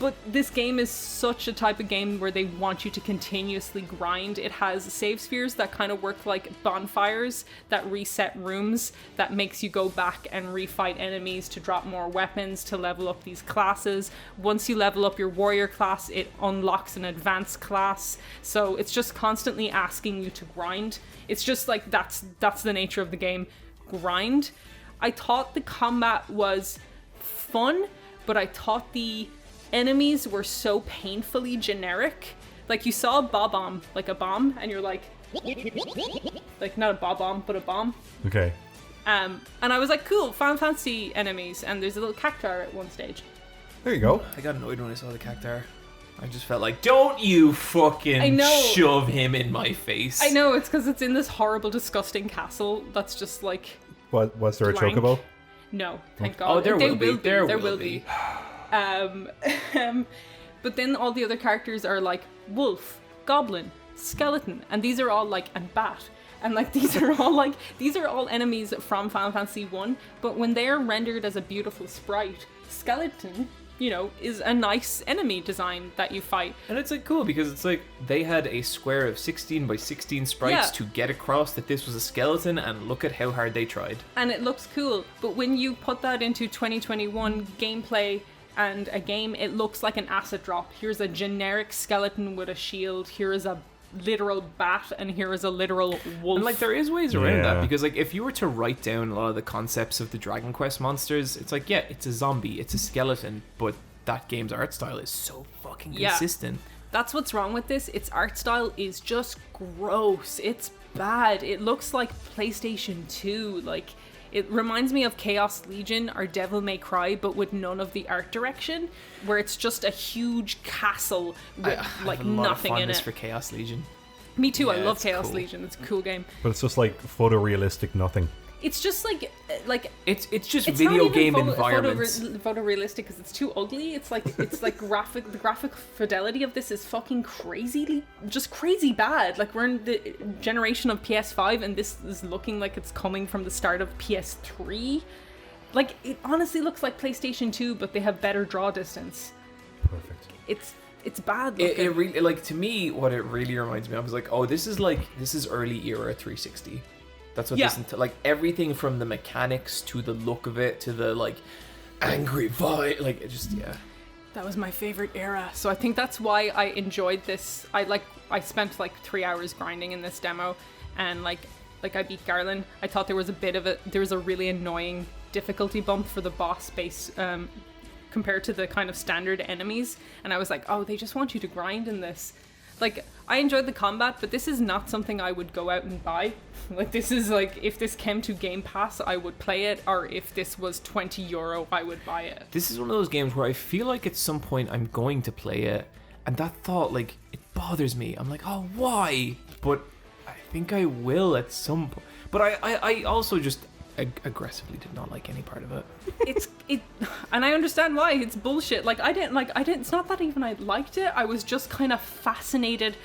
C: But this game is such a type of game where they want you to continuously grind. It has save spheres that kind of work like bonfires that reset rooms, that makes you go back and refight enemies to drop more weapons, to level up these classes. Once you level up your warrior class, it unlocks an advanced class. So it's just constantly asking you to grind. It's just like that's the nature of the game. Grind. I thought the combat was fun, but I thought the enemies were so painfully generic. Like you saw a bob-omb, like a bomb, and you're like not a bob-omb, but a bomb.
A: Okay.
C: And I was like, cool, Final Fantasy enemies, and there's a little cactuar at one stage.
A: There you go.
B: I got annoyed when I saw the cactuar. I just felt like, don't you fucking shove him in my face.
C: I know, it's because it's in this horrible, disgusting castle that's just like...
A: Was there
C: blank.
A: a chocobo?
C: No, thank God.
B: Oh, there will be.
C: There will be. But then all the other characters are like wolf, goblin, skeleton, and these are all like, and bat, and like these are all enemies from Final Fantasy 1, but when they are rendered as a beautiful sprite, skeleton, you know, is a nice enemy design that you fight.
B: And it's like cool because it's like they had a square of 16 by 16 sprites to get across that this was a skeleton, and look at how hard they tried.
C: And it looks cool, but when you put that into 2021 gameplay and a game, it looks like an asset drop. Here's a generic skeleton with a shield, here is a literal bat, and here is a literal wolf.
B: And like there is ways around that, because like if you were to write down a lot of the concepts of the Dragon Quest monsters, it's like, yeah, it's a zombie, it's a skeleton, but that game's art style is so fucking consistent.
C: That's what's wrong with this. Its art style is just gross. It's bad. It looks like PlayStation 2. Like, it reminds me of Chaos Legion or Devil May Cry, but with none of the art direction, where it's just a huge castle with like nothing in it.
B: For Chaos Legion.
C: Me too.
B: Yeah,
C: I love
B: it's
C: Chaos
B: cool.
C: Legion. It's a cool game.
A: But it's just like photorealistic nothing.
C: It's just like
B: it's just
C: it's
B: video
C: not even
B: game environments.
C: Photorealistic because it's too ugly. It's like the graphic fidelity of this is fucking crazy bad. Like we're in the generation of PS5 and this is looking like it's coming from the start of PS3. Like it honestly looks like PlayStation 2, but they have better draw distance.
A: Perfect.
C: It's bad looking.
B: It really, like, to me, what it really reminds me of is like, oh, this is early era 360. That's what this like everything from the mechanics to the look of it to the like angry vibe, like it just
C: That was my favorite era. So I think that's why I enjoyed this. I spent like 3 hours grinding in this demo, and like I beat Garland. I thought there was a really annoying difficulty bump for the boss base compared to the kind of standard enemies, and I was like, oh, they just want you to grind in this. Like, I enjoyed the combat, but this is not something I would go out and buy. Like, this is like, if this came to Game Pass, I would play it, or if this was €20, I would buy it.
B: This is one of those games where I feel like at some point I'm going to play it, and that thought, like, it bothers me. I'm like, oh, why? But I think I will at some point. But I also just aggressively did not like any part of it.
C: And I understand why. It's bullshit. Like I didn't it's not that even I liked it. I was just kind of fascinated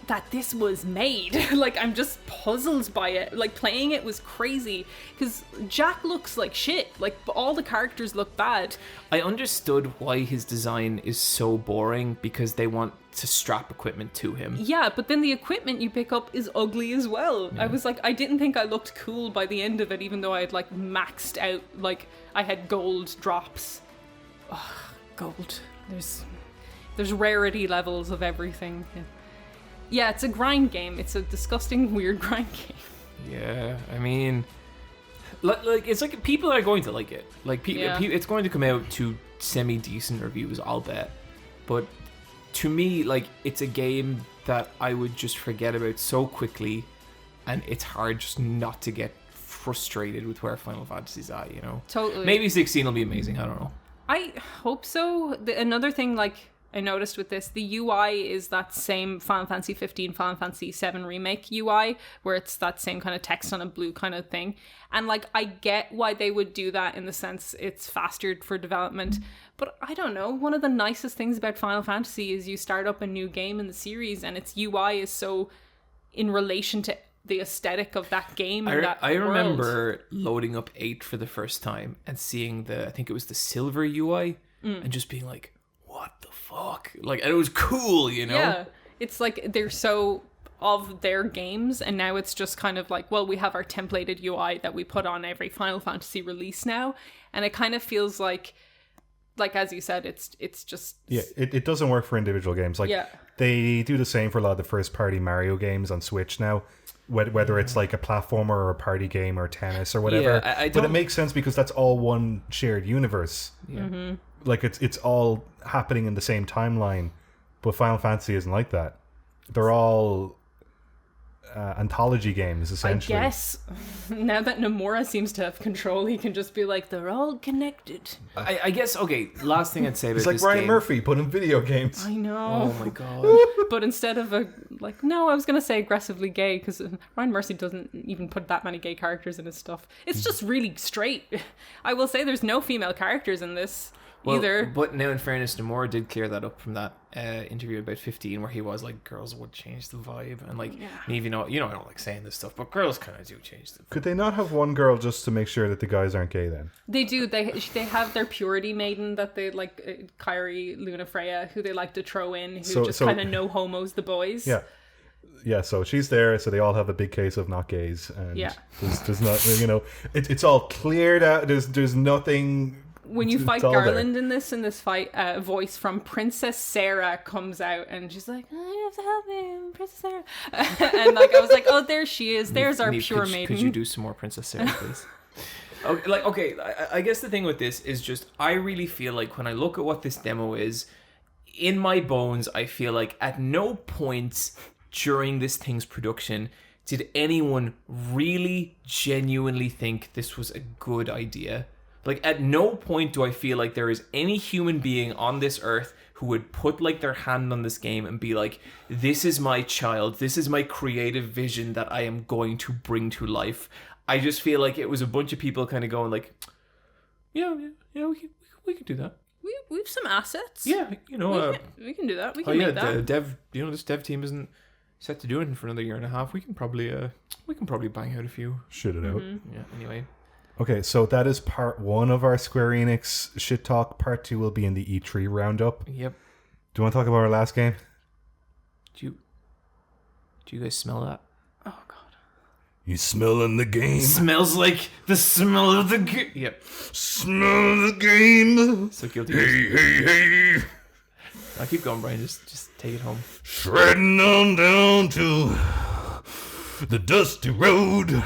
C: that this was made. Like I'm just puzzled by it. Like playing it was crazy because Jak looks like shit. Like all the characters look bad.
B: I understood why his design is so boring, because they want to strap equipment to him.
C: Yeah, but then the equipment you pick up is ugly as well. Yeah. I was like, I didn't think I looked cool by the end of it, even though I had like maxed out, like I had gold drops. Ugh, gold. There's There's rarity levels of everything. Yeah, it's a grind game. It's a disgusting, weird grind game.
E: Yeah, I mean, like it's like people are going to like it. Like it's going to come out to semi-decent reviews, I'll bet. But to me, like, it's a game that I would just forget about so quickly, and it's hard just not to get frustrated with where Final Fantasy's at, you know?
C: Totally.
E: Maybe 16 will be amazing, I don't know.
C: I hope so. Another thing, like, I noticed with this, the UI is that same Final Fantasy 15, Final Fantasy 7 Remake UI, where it's that same kind of text on a blue kind of thing. And, like, I get why they would do that in the sense it's faster for development. But I don't know, one of the nicest things about Final Fantasy is you start up a new game in the series and its UI is so in relation to the aesthetic of that game and
E: I
C: world.
E: remember loading up 8 for the first time and seeing I think it was the silver UI, and just being like, what the fuck? Like, and it was cool, you know?
C: Yeah, it's like they're so of their games, and now it's just kind of like, well, we have our templated UI that we put on every Final Fantasy release now, and it kind of feels like as you said, it's just
A: it doesn't work for individual games. Like they do the same for a lot of the first party Mario games on Switch now, whether it's like a platformer or a party game or tennis or whatever.
E: Yeah,
A: but it makes sense because that's all one shared universe.
E: Yeah.
C: Mm-hmm.
A: Like it's all happening in the same timeline, but Final Fantasy isn't like that. They're all anthology games, essentially.
C: I guess now that Nomura seems to have control, he can just be like, they're all connected.
E: I guess, okay, last thing I'd say about
A: It's like
E: this
A: Ryan
E: game.
A: Murphy put in video games.
C: I know.
E: Oh my god.
C: But instead of I was going to say aggressively gay, because Ryan Murphy doesn't even put that many gay characters in his stuff. It's just really straight. I will say there's no female characters in this either.
E: But now, in fairness, Nomura did clear that up from that interview about 15, where he was like, girls would change the vibe, and like, Niamh, you know, I don't like saying this stuff, but girls kind of do change the vibe.
A: Could they not have one girl just to make sure that the guys aren't gay then?
C: They do. They have their purity maiden that they like, Kairi Luna Freya, who they like to throw in, who just kind of no homos the boys.
A: Yeah, so she's there, so they all have a big case of not gays, and there's not, you know, it's all cleared out. There's nothing.
C: When you fight
A: all
C: Garland in this fight, a voice from Princess Sarah comes out, and she's like, "I have to help me, Princess Sarah." And like, I was like, "Oh, there she is. There's our pure maiden."
E: Could you do some more Princess Sarah, please? Okay, I guess the thing with this is just, I really feel like when I look at what this demo is, in my bones, I feel like at no point during this thing's production did anyone really genuinely think this was a good idea. Like, at no point do I feel like there is any human being on this earth who would put, like, their hand on this game and be like, this is my child, this is my creative vision that I am going to bring to life. I just feel like it was a bunch of people kind of going like, yeah, we can do that.
C: We have some assets.
E: Yeah, you know.
C: We can do that. We can make that.
E: This dev team isn't set to do it for another year and a half. We can probably bang out a few.
A: Shit it out.
E: Yeah, anyway.
A: Okay, so that is part 1 of our Square Enix shit talk. Part 2 will be in the E3 roundup.
E: Yep.
A: Do you want to talk about our last game?
E: Do you guys smell that?
C: Oh god.
A: You smelling the game?
E: Smells like the smell of the game. Yep.
A: Smell the game.
E: So guilty.
A: Hey.
E: I'll keep going, Brian. Just take it home.
A: Shredding on down to the dusty road.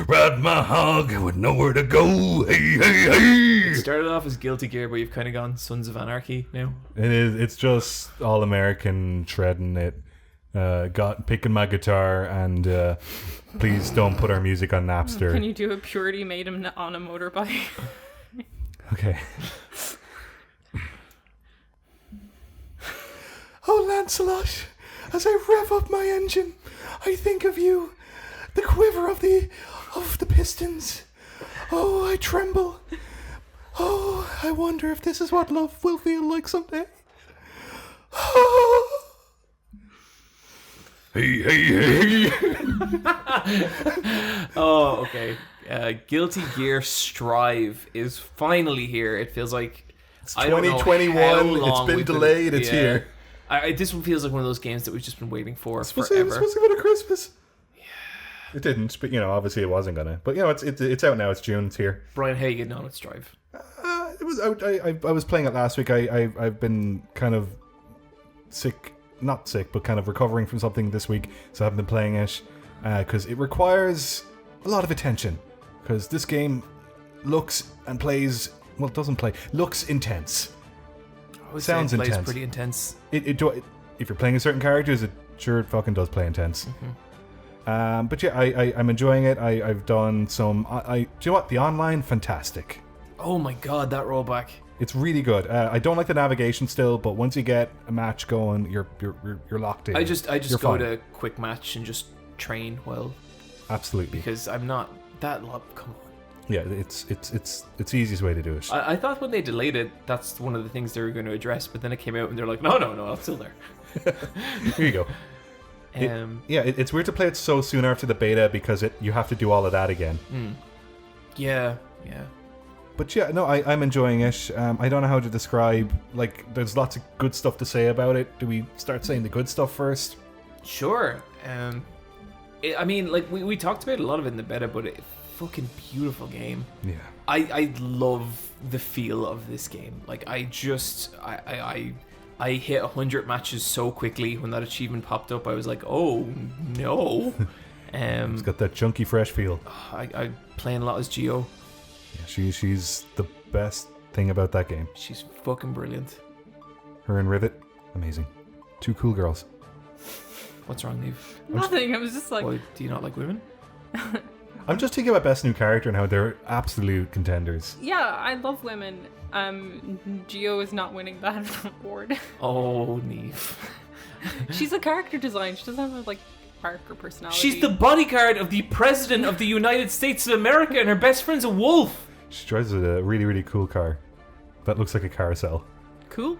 A: Ride my hog with nowhere to go. Hey.
E: It started off as Guilty Gear, but you've kind of gone Sons of Anarchy now.
A: It is. It's just all American shredding it. Picking my guitar and please don't put our music on Napster.
C: Can you do a Purity Maiden on a motorbike?
A: Okay. Oh, Lancelot, as I rev up my engine, I think of you, the quiver of the pistons. Oh, I tremble. Oh, I wonder if this is what love will feel like someday. Oh. Hey.
E: Oh, okay. Guilty Gear Strive is finally here. It feels like
A: it's 2021. It's been delayed. It's here.
E: This one feels like one of those games that we've just been waiting for forever.
A: It's supposed to go to Christmas. Yeah. It didn't, but obviously it wasn't gonna. But it's out now. It's June. It's here.
E: Brian, how you getting on with Strive?
A: I was playing it last week. I've been kind of sick, not sick, but kind of recovering from something this week, so I haven't been playing it because it requires a lot of attention. Because this game looks and plays, well, it doesn't play, looks intense.
E: I would
A: Sounds
E: say it plays
A: intense.
E: pretty intense.
A: If you're playing as certain characters, it sure it fucking does play intense. But yeah, I'm enjoying it. I've done some. Do you know what? The online, fantastic.
E: Oh my god, that rollback.
A: It's really good. I don't like the navigation still, but once you get a match going, you're locked in.
E: I just
A: You're
E: go
A: fine.
E: to quick match and just train well
A: Absolutely.
E: because I'm not that come on.
A: Yeah, it's the easiest way to do it.
E: I thought when they delayed it, that's one of the things they were going to address, but then it came out and they're like, no, it's still there.
A: Here you go. It's weird to play it so soon after the beta because you have to do all of that again.
E: Yeah.
A: But yeah, no, I'm enjoying it. I don't know how to describe. Like, there's lots of good stuff to say about it. Do we start saying the good stuff first?
E: Sure. I mean, like we talked about a lot of it in the beta, but fucking beautiful game.
A: Yeah.
E: I love the feel of this game. Like I hit 100 matches so quickly when that achievement popped up. I was like, oh no.
A: It's got that chunky, fresh feel.
E: I playing a lot as Geo.
A: Yeah, she's the best thing about that game.
E: She's fucking brilliant.
A: Her and Rivet, amazing. Two cool girls.
E: What's wrong, Niamh?
C: Nothing. I was just like,
E: Why, do you not like women?
A: I'm just thinking about best new character and how they're absolute contenders.
C: yeah, I love women. Geo is not winning that award.
E: Oh, Niamh.
C: She's a character design. She doesn't have like arc or personality.
E: She's the bodyguard of the President of the United States of America, and her best friend's a wolf.
A: She drives a really, really cool car that looks like a carousel.
C: cool.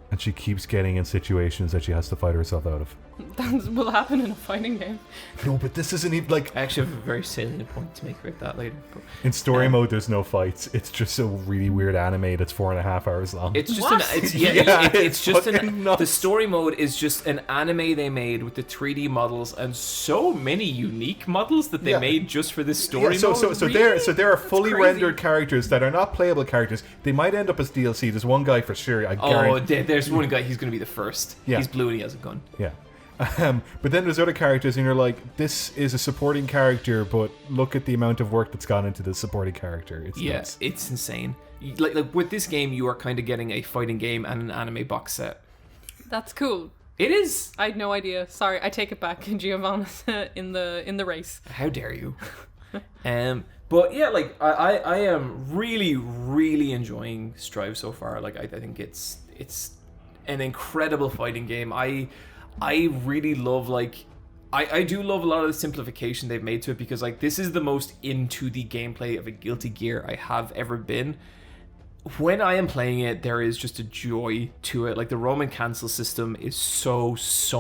A: And she keeps getting in situations that she has to fight herself out of.
C: That will happen in a fighting game.
A: No, but this isn't even like...
E: I actually have a very salient point to make about that later. But
A: In story mode, there's no fights. It's just a really weird anime that's 4.5 hours long.
E: it's just
C: What?
E: it's
A: It's
E: just
A: fucking nuts.
E: the story mode is just an anime they made with the 3D models and so many unique models that they
A: Yeah.
E: made just for this story
A: Yeah, so
E: mode.
A: there are fully
C: crazy.
A: rendered characters that are not playable characters. They might end up as DLC. There's one guy for sure. I guarantee.
E: There's one guy. He's going to be the first.
A: Yeah.
E: He's blue and he has a gun.
A: Yeah. But then there's other characters, and you're like, this is a supporting character, but look at the amount of work that's gone into this supporting character. It's
E: Yeah,
A: nuts.
E: it's insane. Like with this game, you are kind of getting a fighting game and an anime box set.
C: That's cool.
E: It is.
C: I had no idea. Sorry, I take it back. Giovanna's in the race.
E: How dare you? But yeah, like I am really enjoying Strive so far. Like I think it's an incredible fighting game. I really love I do love a lot of the simplification they've made to it, because like this is the most into the gameplay of a Guilty Gear I have ever been. When I am playing it, there is just a joy to it. Like the Roman cancel system is so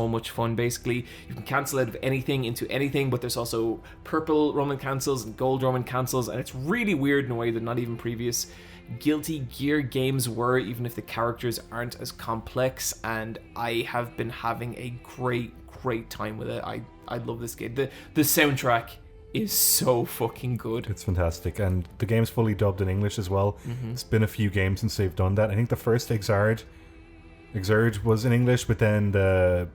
E: much fun. Basically, you can cancel out of anything into anything, but there's also purple Roman cancels and gold Roman cancels, and it's really weird in a way that not even previous Guilty Gear games were, even if the characters aren't as complex. And I have been having a great time with it. I love this game. The soundtrack is so fucking good.
A: It's fantastic, and the game's fully dubbed in English as well. It's been a few games since they've done that. I think the first Exarch was in English, but then the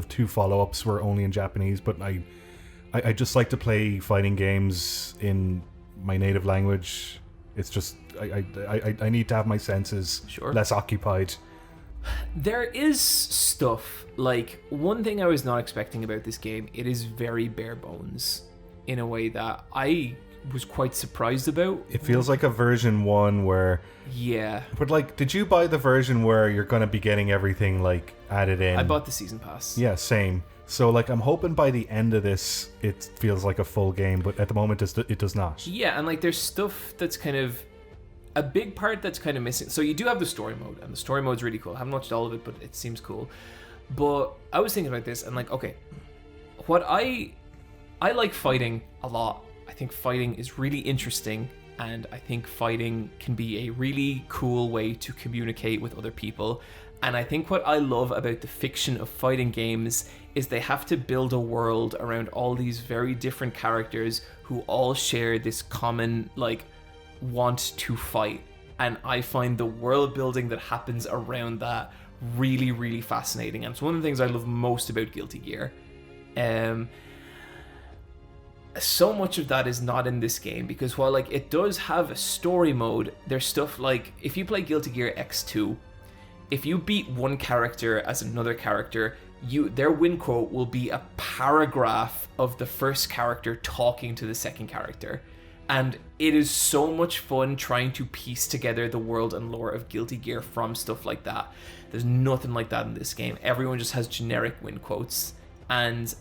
A: two follow-ups were only in Japanese. But I just like to play fighting games in my native language. It's just I need to have my senses less occupied.
E: There is stuff, like one thing I was not expecting about this game, it is very bare bones in a way that I was quite surprised about.
A: It feels like a version 1 where...
E: Yeah.
A: But like, did you buy the version where you're going to be getting everything like added in?
E: I bought the season pass.
A: Yeah, same. So like, I'm hoping by the end of this, it feels like a full game, but at the moment it does not.
E: Yeah, and like there's stuff that's kind of... A big part that's kind of missing. So you do have the story mode, and the story mode's really cool. I haven't watched all of it, but it seems cool. But I was thinking about this, and like, okay, what I like fighting a lot. I think fighting is really interesting, and I think fighting can be a really cool way to communicate with other people. And I think what I love about the fiction of fighting games is they have to build a world around all these very different characters who all share this common, like, want to fight. and I find the world building that happens around that really, really fascinating. And it's one of the things I love most about Guilty Gear. So much of that is not in this game, because while like it does have a story mode, there's stuff like, if you play Guilty Gear X2, if you beat one character as another character, their win quote will be a paragraph of the first character talking to the second character. And it is so much fun trying to piece together the world and lore of Guilty Gear from stuff like that. There's nothing like that in this game. Everyone just has generic win quotes, and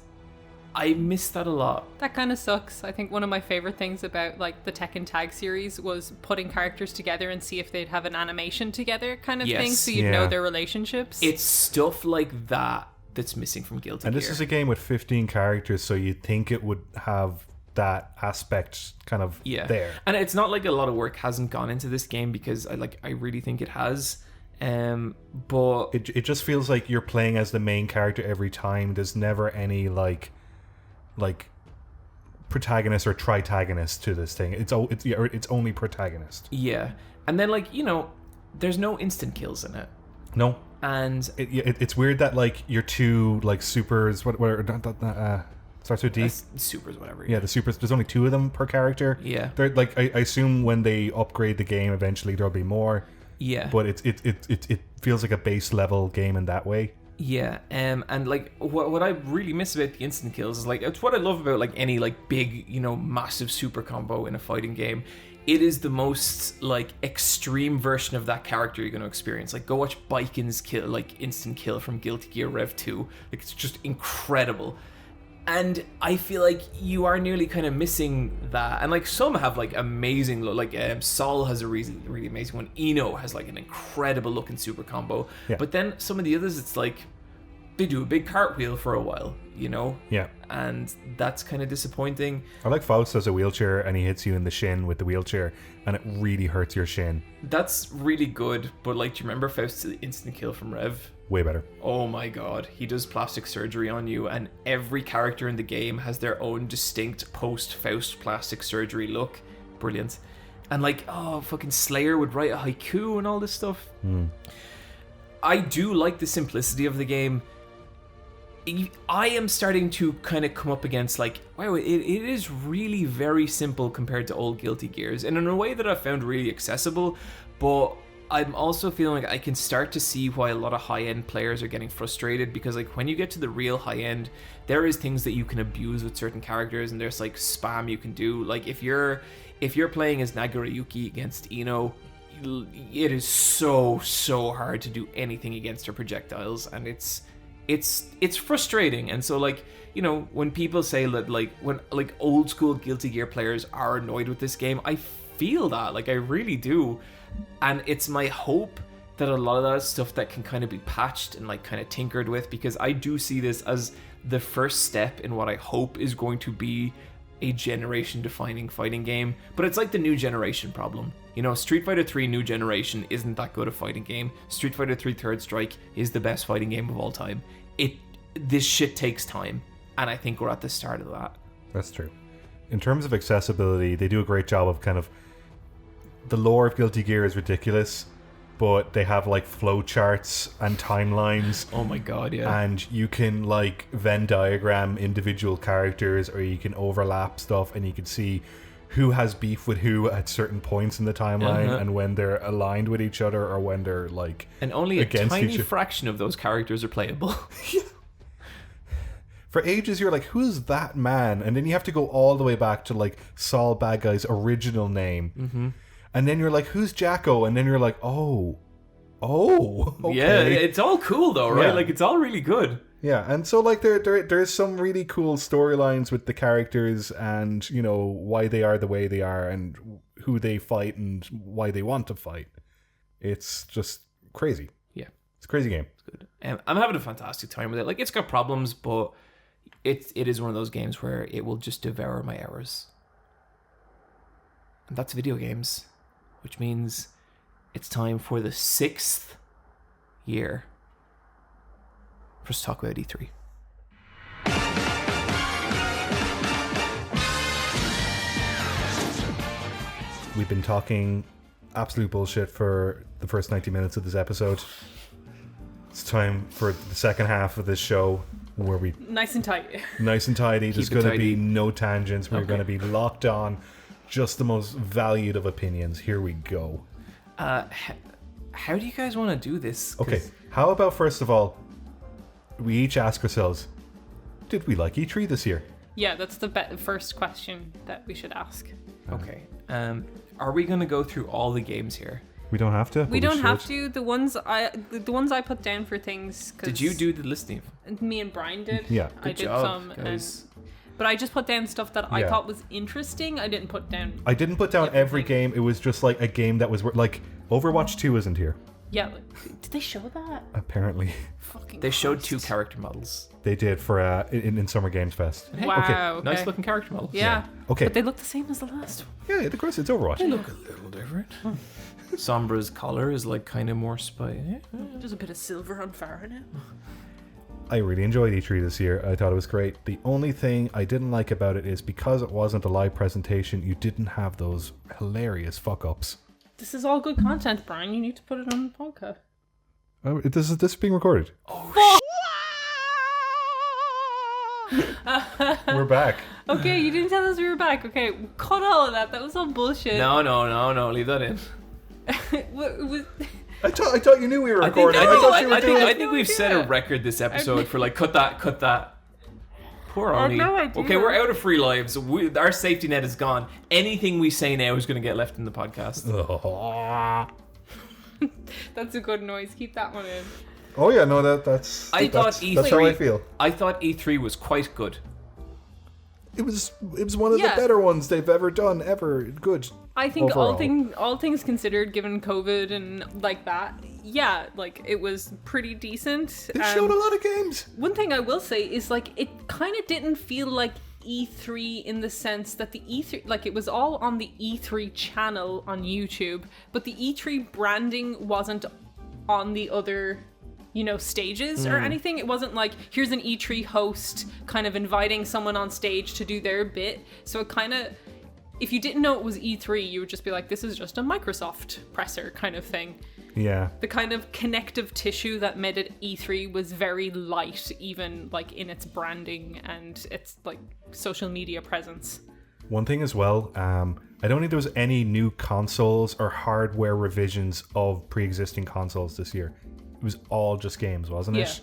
E: I miss that a lot.
C: That kind of sucks. I think one of my favorite things about like the Tekken Tag series was putting characters together and see if they'd have an animation together kind of thing, so you'd know their relationships.
E: It's stuff like that that's missing from Guilty Gear.
A: And this is a game with 15 characters, so you'd think it would have that aspect kind of there.
E: And it's not like a lot of work hasn't gone into this game, because I really think it has. But
A: it just feels like you're playing as the main character every time. There's never any like protagonist or tritagonist to this thing. It's only protagonist.
E: Yeah. And then like, there's no instant kills in it.
A: No.
E: And
A: it's weird that like your two like supers, starts with D.
E: Supers, whatever.
A: Yeah, the supers. There's only 2 of them per character.
E: Yeah.
A: They're like, I assume when they upgrade the game, eventually there'll be more.
E: Yeah.
A: But it feels like a base level game in that way.
E: Yeah, and like what I really miss about the instant kills is like, it's what I love about like any like big, massive super combo in a fighting game. It is the most like extreme version of that character you're going to experience. Like, go watch Biken's kill, like instant kill from Guilty Gear Rev 2. Like, it's just incredible. And I feel like you are nearly kind of missing that. And like some have like amazing, like Sol has a really, really amazing one. Eno has like an incredible looking super combo.
A: Yeah.
E: But then some of the others, it's like they do a big cartwheel for a while,
A: Yeah.
E: And that's kind of disappointing.
A: I like Faust has a wheelchair and he hits you in the shin with the wheelchair and it really hurts your shin.
E: That's really good. But like, do you remember Faust's instant kill from Rev?
A: Way better.
E: Oh my god, he does plastic surgery on you, and every character in the game has their own distinct post-Faust plastic surgery look. Brilliant. And like, fucking Slayer would write a haiku and all this stuff. I do like the simplicity of the game. I am starting to kind of come up against like, wow, it is really very simple compared to old Guilty Gears, and in a way that I found really accessible, but I'm also feeling like I can start to see why a lot of high-end players are getting frustrated, because like when you get to the real high-end, there is things that you can abuse with certain characters, and there's like spam you can do. Like if you're playing as Nagoriyuki against Eno, it is so hard to do anything against her projectiles, and it's frustrating. And so like, when people say that like when like old school Guilty Gear players are annoyed with this game, I feel that, like I really do. And it's my hope that a lot of that stuff that can kind of be patched and like kind of tinkered with, because I do see this as the first step in what I hope is going to be a generation defining fighting game. But it's like the new generation problem. Street Fighter 3 New Generation isn't that good a fighting game. Street Fighter 3 Third Strike is the best fighting game of all time. This shit takes time, and I think we're at the start of that.
A: That's true. In terms of accessibility, they do a great job of kind of, the lore of Guilty Gear is ridiculous, but they have like flow charts and timelines.
E: Oh my god, yeah.
A: And you can like Venn diagram individual characters, or you can overlap stuff, and you can see who has beef with who at certain points in the timeline, and when they're aligned with each other or when they're like,
E: and only a
A: against
E: tiny fraction of those characters are playable.
A: For ages you're like, who's that man? And then you have to go all the way back to like Saul Bad Guy's original name. And then you're like, who's Jacko? And then you're like, oh, okay.
E: Yeah, it's all cool though, right?
A: Yeah.
E: Like, it's all really good.
A: Yeah, and so like there's some really cool storylines with the characters, and why they are the way they are, and who they fight, and why they want to fight. It's just crazy.
E: Yeah,
A: it's a crazy game.
E: It's good. I'm having a fantastic time with it. Like, it's got problems, but it is one of those games where it will just devour my hours. And that's video games, which means it's time for the 6th year for us to talk about E3.
A: We've been talking absolute bullshit for the first 90 minutes of this episode. It's time for the second half of this show where we
C: Nice and tight.
A: nice and tidy. There's going to
E: tidy.
A: be no tangents. We're going to be locked on. Just the most valued of opinions. Here we go.
E: How do you guys want to do this? 'Cause-
A: Okay, how about first of all, we each ask ourselves, did we like E3 this year?
C: Yeah, that's the first question that we should ask.
E: Okay. Are we going to go through all the games here?
A: We don't have to. but
C: We don't
A: should.
C: have to. The ones I put down for things. 'Cause
E: Did you do the listing?
C: Me and Brian did.
A: Yeah.
C: I
E: Good
C: did
E: job,
C: some,
E: guys.
C: but I just put down stuff that I
A: Yeah.
C: thought was interesting. I didn't put down.
A: I didn't put down every game. It was just like a game that was like Overwatch 2 isn't here.
C: Yeah, did they show that?
A: Apparently,
C: Fucking.
E: They showed
C: Christ.
E: 2 character models.
A: they did for in Summer Games Fest.
C: Wow. Okay.
E: Nice looking character models.
C: Yeah.
A: Okay.
C: But they look the same as the last one.
A: Yeah, of course it's Overwatch.
E: They look a little different. Sombra's collar is like kind of more spy.
C: Just a bit of silver on Farah now.
A: I really enjoyed E3 this year. I thought it was great. The only thing I didn't like about it is because it wasn't a live presentation, you didn't have those hilarious fuck ups.
C: This is all good content, Brian. You need to put it on the podcast.
A: Oh, this is being recorded. We're back.
C: Okay, you didn't tell us we were back. Okay, cut all of that. That was all bullshit.
E: No, leave that in.
A: I thought you knew we were recording.
E: I think we've set a record this episode for like cut that. Poor
C: I had
E: Oni.
C: no idea.
E: Okay, we're out of free lives. Our safety net is gone. Anything we say now is going to get left in the podcast.
C: That's a good noise. Keep that one in.
A: Oh yeah, no, that's
E: I thought E3.
A: that's how I feel.
E: I thought E3 was quite good.
A: It was one of
C: Yeah.
A: the better ones they've ever done. Ever good.
C: I think
A: Overall.
C: all things considered, given COVID and like that, yeah, like it was pretty decent.
A: They showed a lot of games.
C: One thing I will say is like it kind of didn't feel like E3 in the sense that the E3, like it was all on the E3 channel on YouTube, but the E3 branding wasn't on the other, stages or anything. It wasn't like, here's an E3 host kind of inviting someone on stage to do their bit. So it kind of, if you didn't know it was E3, you would just be like, this is just a Microsoft presser kind of thing.
A: Yeah.
C: The kind of connective tissue that made it E3 was very light, even like in its branding and its like social media presence.
A: One thing as well, I don't think there was any new consoles or hardware revisions of pre-existing consoles this year. It was all just games, wasn't it?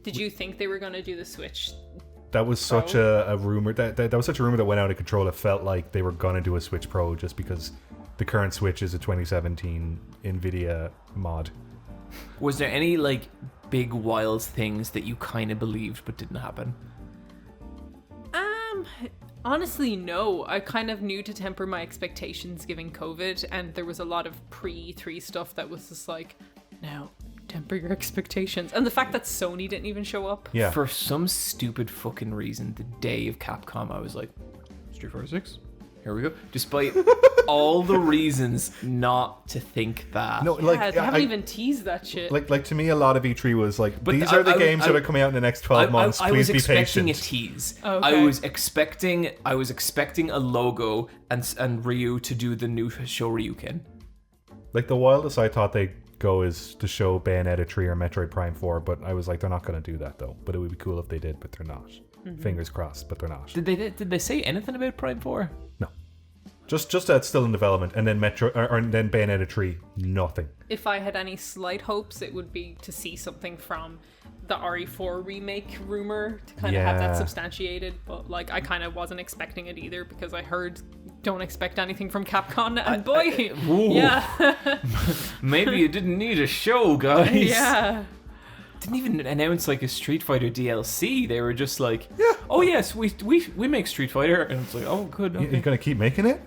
C: Did you think they were going to do the Switch?
A: That was such a rumor. That was such a rumor that went out of control. It felt like they were going to do a Switch Pro just because the current Switch is a 2017 NVIDIA mod.
E: Was there any like big wild things that you kind of believed but didn't happen?
C: Honestly, no. I kind of knew to temper my expectations given COVID, and there was a lot of pre-E3 stuff that was just like, no, temper your expectations. And the fact that Sony didn't even show up.
A: Yeah.
E: For some stupid fucking reason, the day of Capcom, I was like, Street Fighter 6? Here we go. Despite all the reasons not to think that.
A: No,
C: Yeah,
A: like
C: they haven't even teased that shit.
A: like to me, a lot of E3 was like,
E: But
A: these are the games that
E: I-
A: are coming out in the next 12 months.
E: I
A: Please
E: was
A: be
E: expecting
A: patient.
E: a tease.
C: Okay.
E: I was expecting a logo and Ryu to do the new Shoryuken.
A: Like the wildest I thought they'd go is to show Bayonetta 3 or Metroid Prime 4, but I was like, they're not going to do that though. But it would be cool if they did, but they're not. Fingers crossed, but they're not.
E: Did they say anything about Prime 4?
A: No. Just that's still in development, and then then Bayonetta 3, nothing.
C: If I had any slight hopes, it would be to see something from the RE4 remake rumor to kind of have that
A: Yeah.
C: substantiated. But like, I kind of wasn't expecting it either because I heard don't expect anything from Capcom, and boy,
E: Ooh.
C: yeah,
E: Maybe you didn't need a show, guys.
C: yeah.
E: Didn't even announce like a Street Fighter DLC. They were just like, oh yes, we make Street Fighter, and it's like, oh good, okay.
A: You're going to keep making it?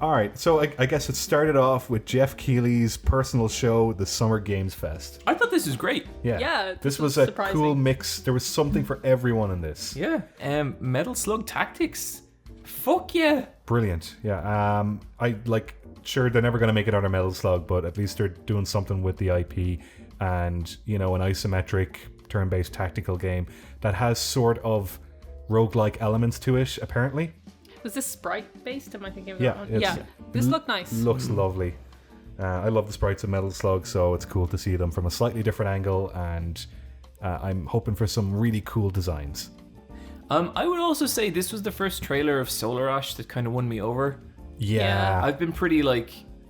A: All right, so I guess it started off with Jeff Keighley's personal show, the Summer Games Fest.
E: I thought this was great.
A: Yeah,
C: Yeah,
A: this
C: this
A: was
C: was
A: a
C: surprising.
A: cool mix. There was something for everyone in this.
E: Yeah. Metal Slug Tactics. Fuck yeah.
A: Brilliant. Yeah. I like. Sure, they're never going to make another Metal Slug, but at least they're doing something with the IP, and an isometric turn-based tactical game that has sort of roguelike elements to it. Apparently,
C: Was this sprite based? Am I thinking of
A: Yeah,
C: that one?
A: it's-
C: Yeah, this looked nice.
A: looks lovely. I love the sprites of Metal Slug, so it's cool to see them from a slightly different angle, and I'm hoping for some really cool designs.
E: I would also say this was the first trailer of Solar Ash that kind of won me over.
A: Yeah.
E: I've been pretty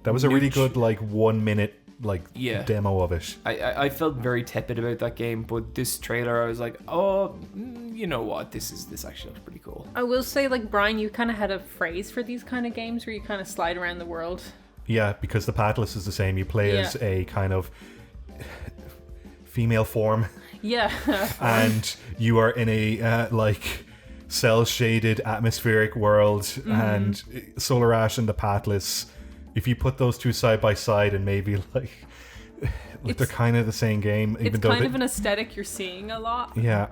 A: that was a really good 1 minute demo of it.
E: I felt very tepid about that game, but this trailer I was like, oh, you know what, this actually looks pretty cool.
C: I will say, Brian, you kind of had a phrase for these kind of games where you kind of slide around the world.
A: Yeah, because the path list is the same. You play as a kind of female form.
C: Yeah.
A: And you are in a cell-shaded atmospheric world, and Solar Ash and the Pathless, if you put those two side by side and maybe they're kind of the same game.
C: It's kind of an aesthetic you're seeing a lot.
A: Yeah.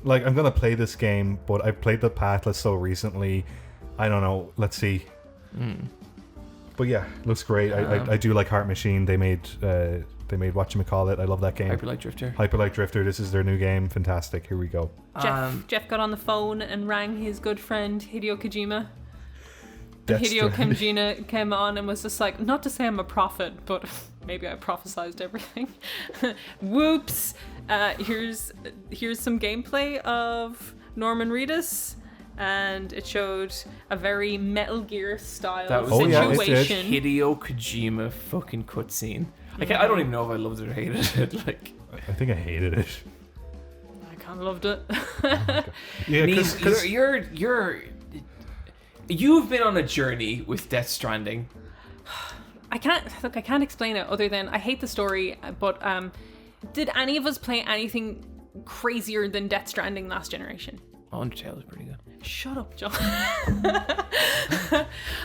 A: I'm going to play this game, but I played the Pathless so recently. I don't know. Let's see. But yeah, looks great. I do like Heart Machine. They made whatchamacallit. I love that game.
E: Hyper Light Drifter.
A: This is their new game. Fantastic. Here we go.
C: Jeff got on the phone and rang his good friend Hideo Kojima. Hideo Kojima came on and was just like, not to say I'm a prophet, but maybe I prophesized everything. Whoops. Here's some gameplay of Norman Reedus. And it showed a very Metal Gear style situation.
E: Hideo Kojima fucking cutscene. I don't even know if I loved it or hated it.
A: I think I hated it.
C: I kind of loved it.
A: Yeah, because
E: you've been on a journey with Death Stranding.
C: I can't explain it other than I hate the story. But did any of us play anything crazier than Death Stranding last generation?
E: Undertale is pretty good.
C: Shut up, John.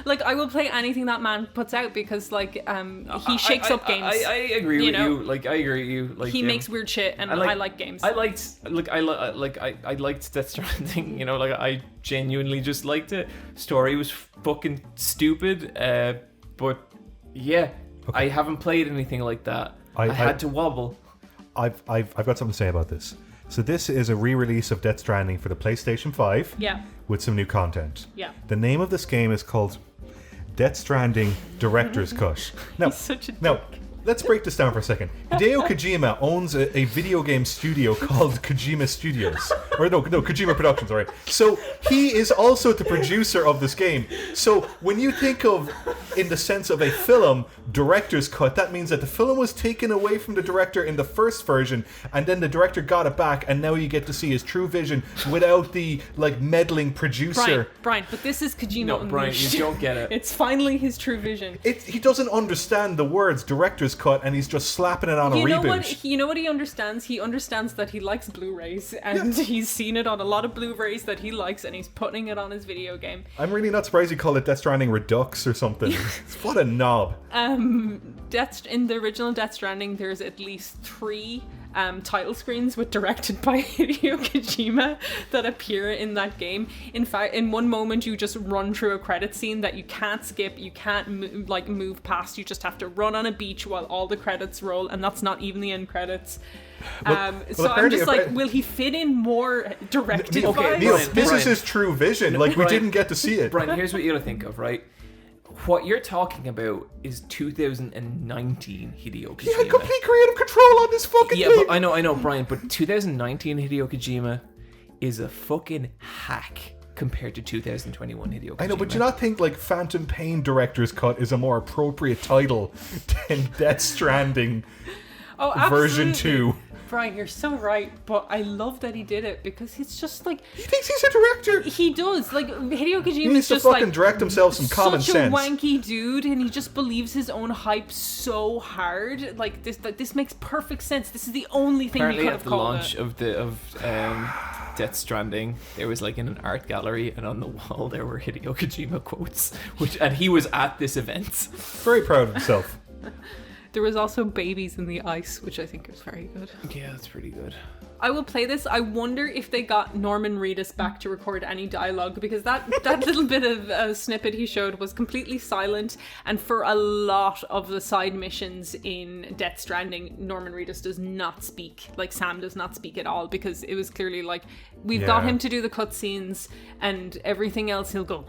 C: I will play anything that man puts out because he shakes up games.
E: I agree with you. I agree with you.
C: He makes weird shit, and I like games.
E: I liked Death Stranding. I genuinely just liked it. Story was fucking stupid. But yeah, okay. I haven't played anything like that. I had to wobble.
A: I've got something to say about this. So this is a re-release of Death Stranding for the PlayStation 5 with some new content.
C: Yeah.
A: The name of this game is called Death Stranding Director's Cut. Now, let's break this down for a second. Hideo Kojima owns a video game studio called Kojima Studios. Kojima Productions, alright. So he is also the producer of this game. So when you think of, in the sense of a film, director's cut, that means that the film was taken away from the director in the first version, and then the director got it back, and now you get to see his true vision without the, meddling producer.
C: Brian, but this is Kojima.
E: No, Brian, you don't get it.
C: It's finally his true vision.
A: He doesn't understand the words director's cut, and he's just slapping it on a reboot.
C: You know what he understands? He understands that he likes Blu-rays, and he's seen it on a lot of Blu-rays that he likes, and he's putting it on his video game.
A: I'm really not surprised he called it Death Stranding Redux or something. What a knob.
C: In the original Death Stranding, there's at least 3 title screens directed by Hideo Kojima that appear in that game. In fact, in one moment you just run through a credit scene that you can't skip, you can't move past, you just have to run on a beach while all the credits roll, and that's not even the end credits. So I'm just will he fit in more directed vibes?
A: Neil, this is his true vision. We didn't get to see it.
E: Brian, here's what you gotta think of, right? What you're talking about is 2019 Hideo Kojima.
A: He had complete creative control on this fucking game.
E: Yeah, but I know, Brian, but 2019 Hideo Kojima is a fucking hack compared to 2021 Hideo Kojima.
A: I know, but do you not think Phantom Pain Director's Cut is a more appropriate title than Death Stranding version 2?
C: Brian, you're so right, but I love that he did it because it's just
A: he thinks he's a director.
C: He does. Hideo Kojima
A: he needs
C: is just
A: to fucking direct himself some common sense.
C: Such a wanky dude, and he just believes his own hype so hard. This makes perfect sense. This is the only thing he could have called it.
E: Apparently, at the launch of Death Stranding, there was in an art gallery, and on the wall there were Hideo Kojima quotes, and he was at this event.
A: Very proud of himself.
C: There was also babies in the ice, which I think is very good.
E: Yeah, that's pretty good.
C: I will play this. I wonder if they got Norman Reedus back to record any dialogue, because that little bit of snippet he showed was completely silent, and for a lot of the side missions in Death Stranding, Norman Reedus does not speak. Sam does not speak at all, because it was clearly we've got him to do the cutscenes, and everything else he'll go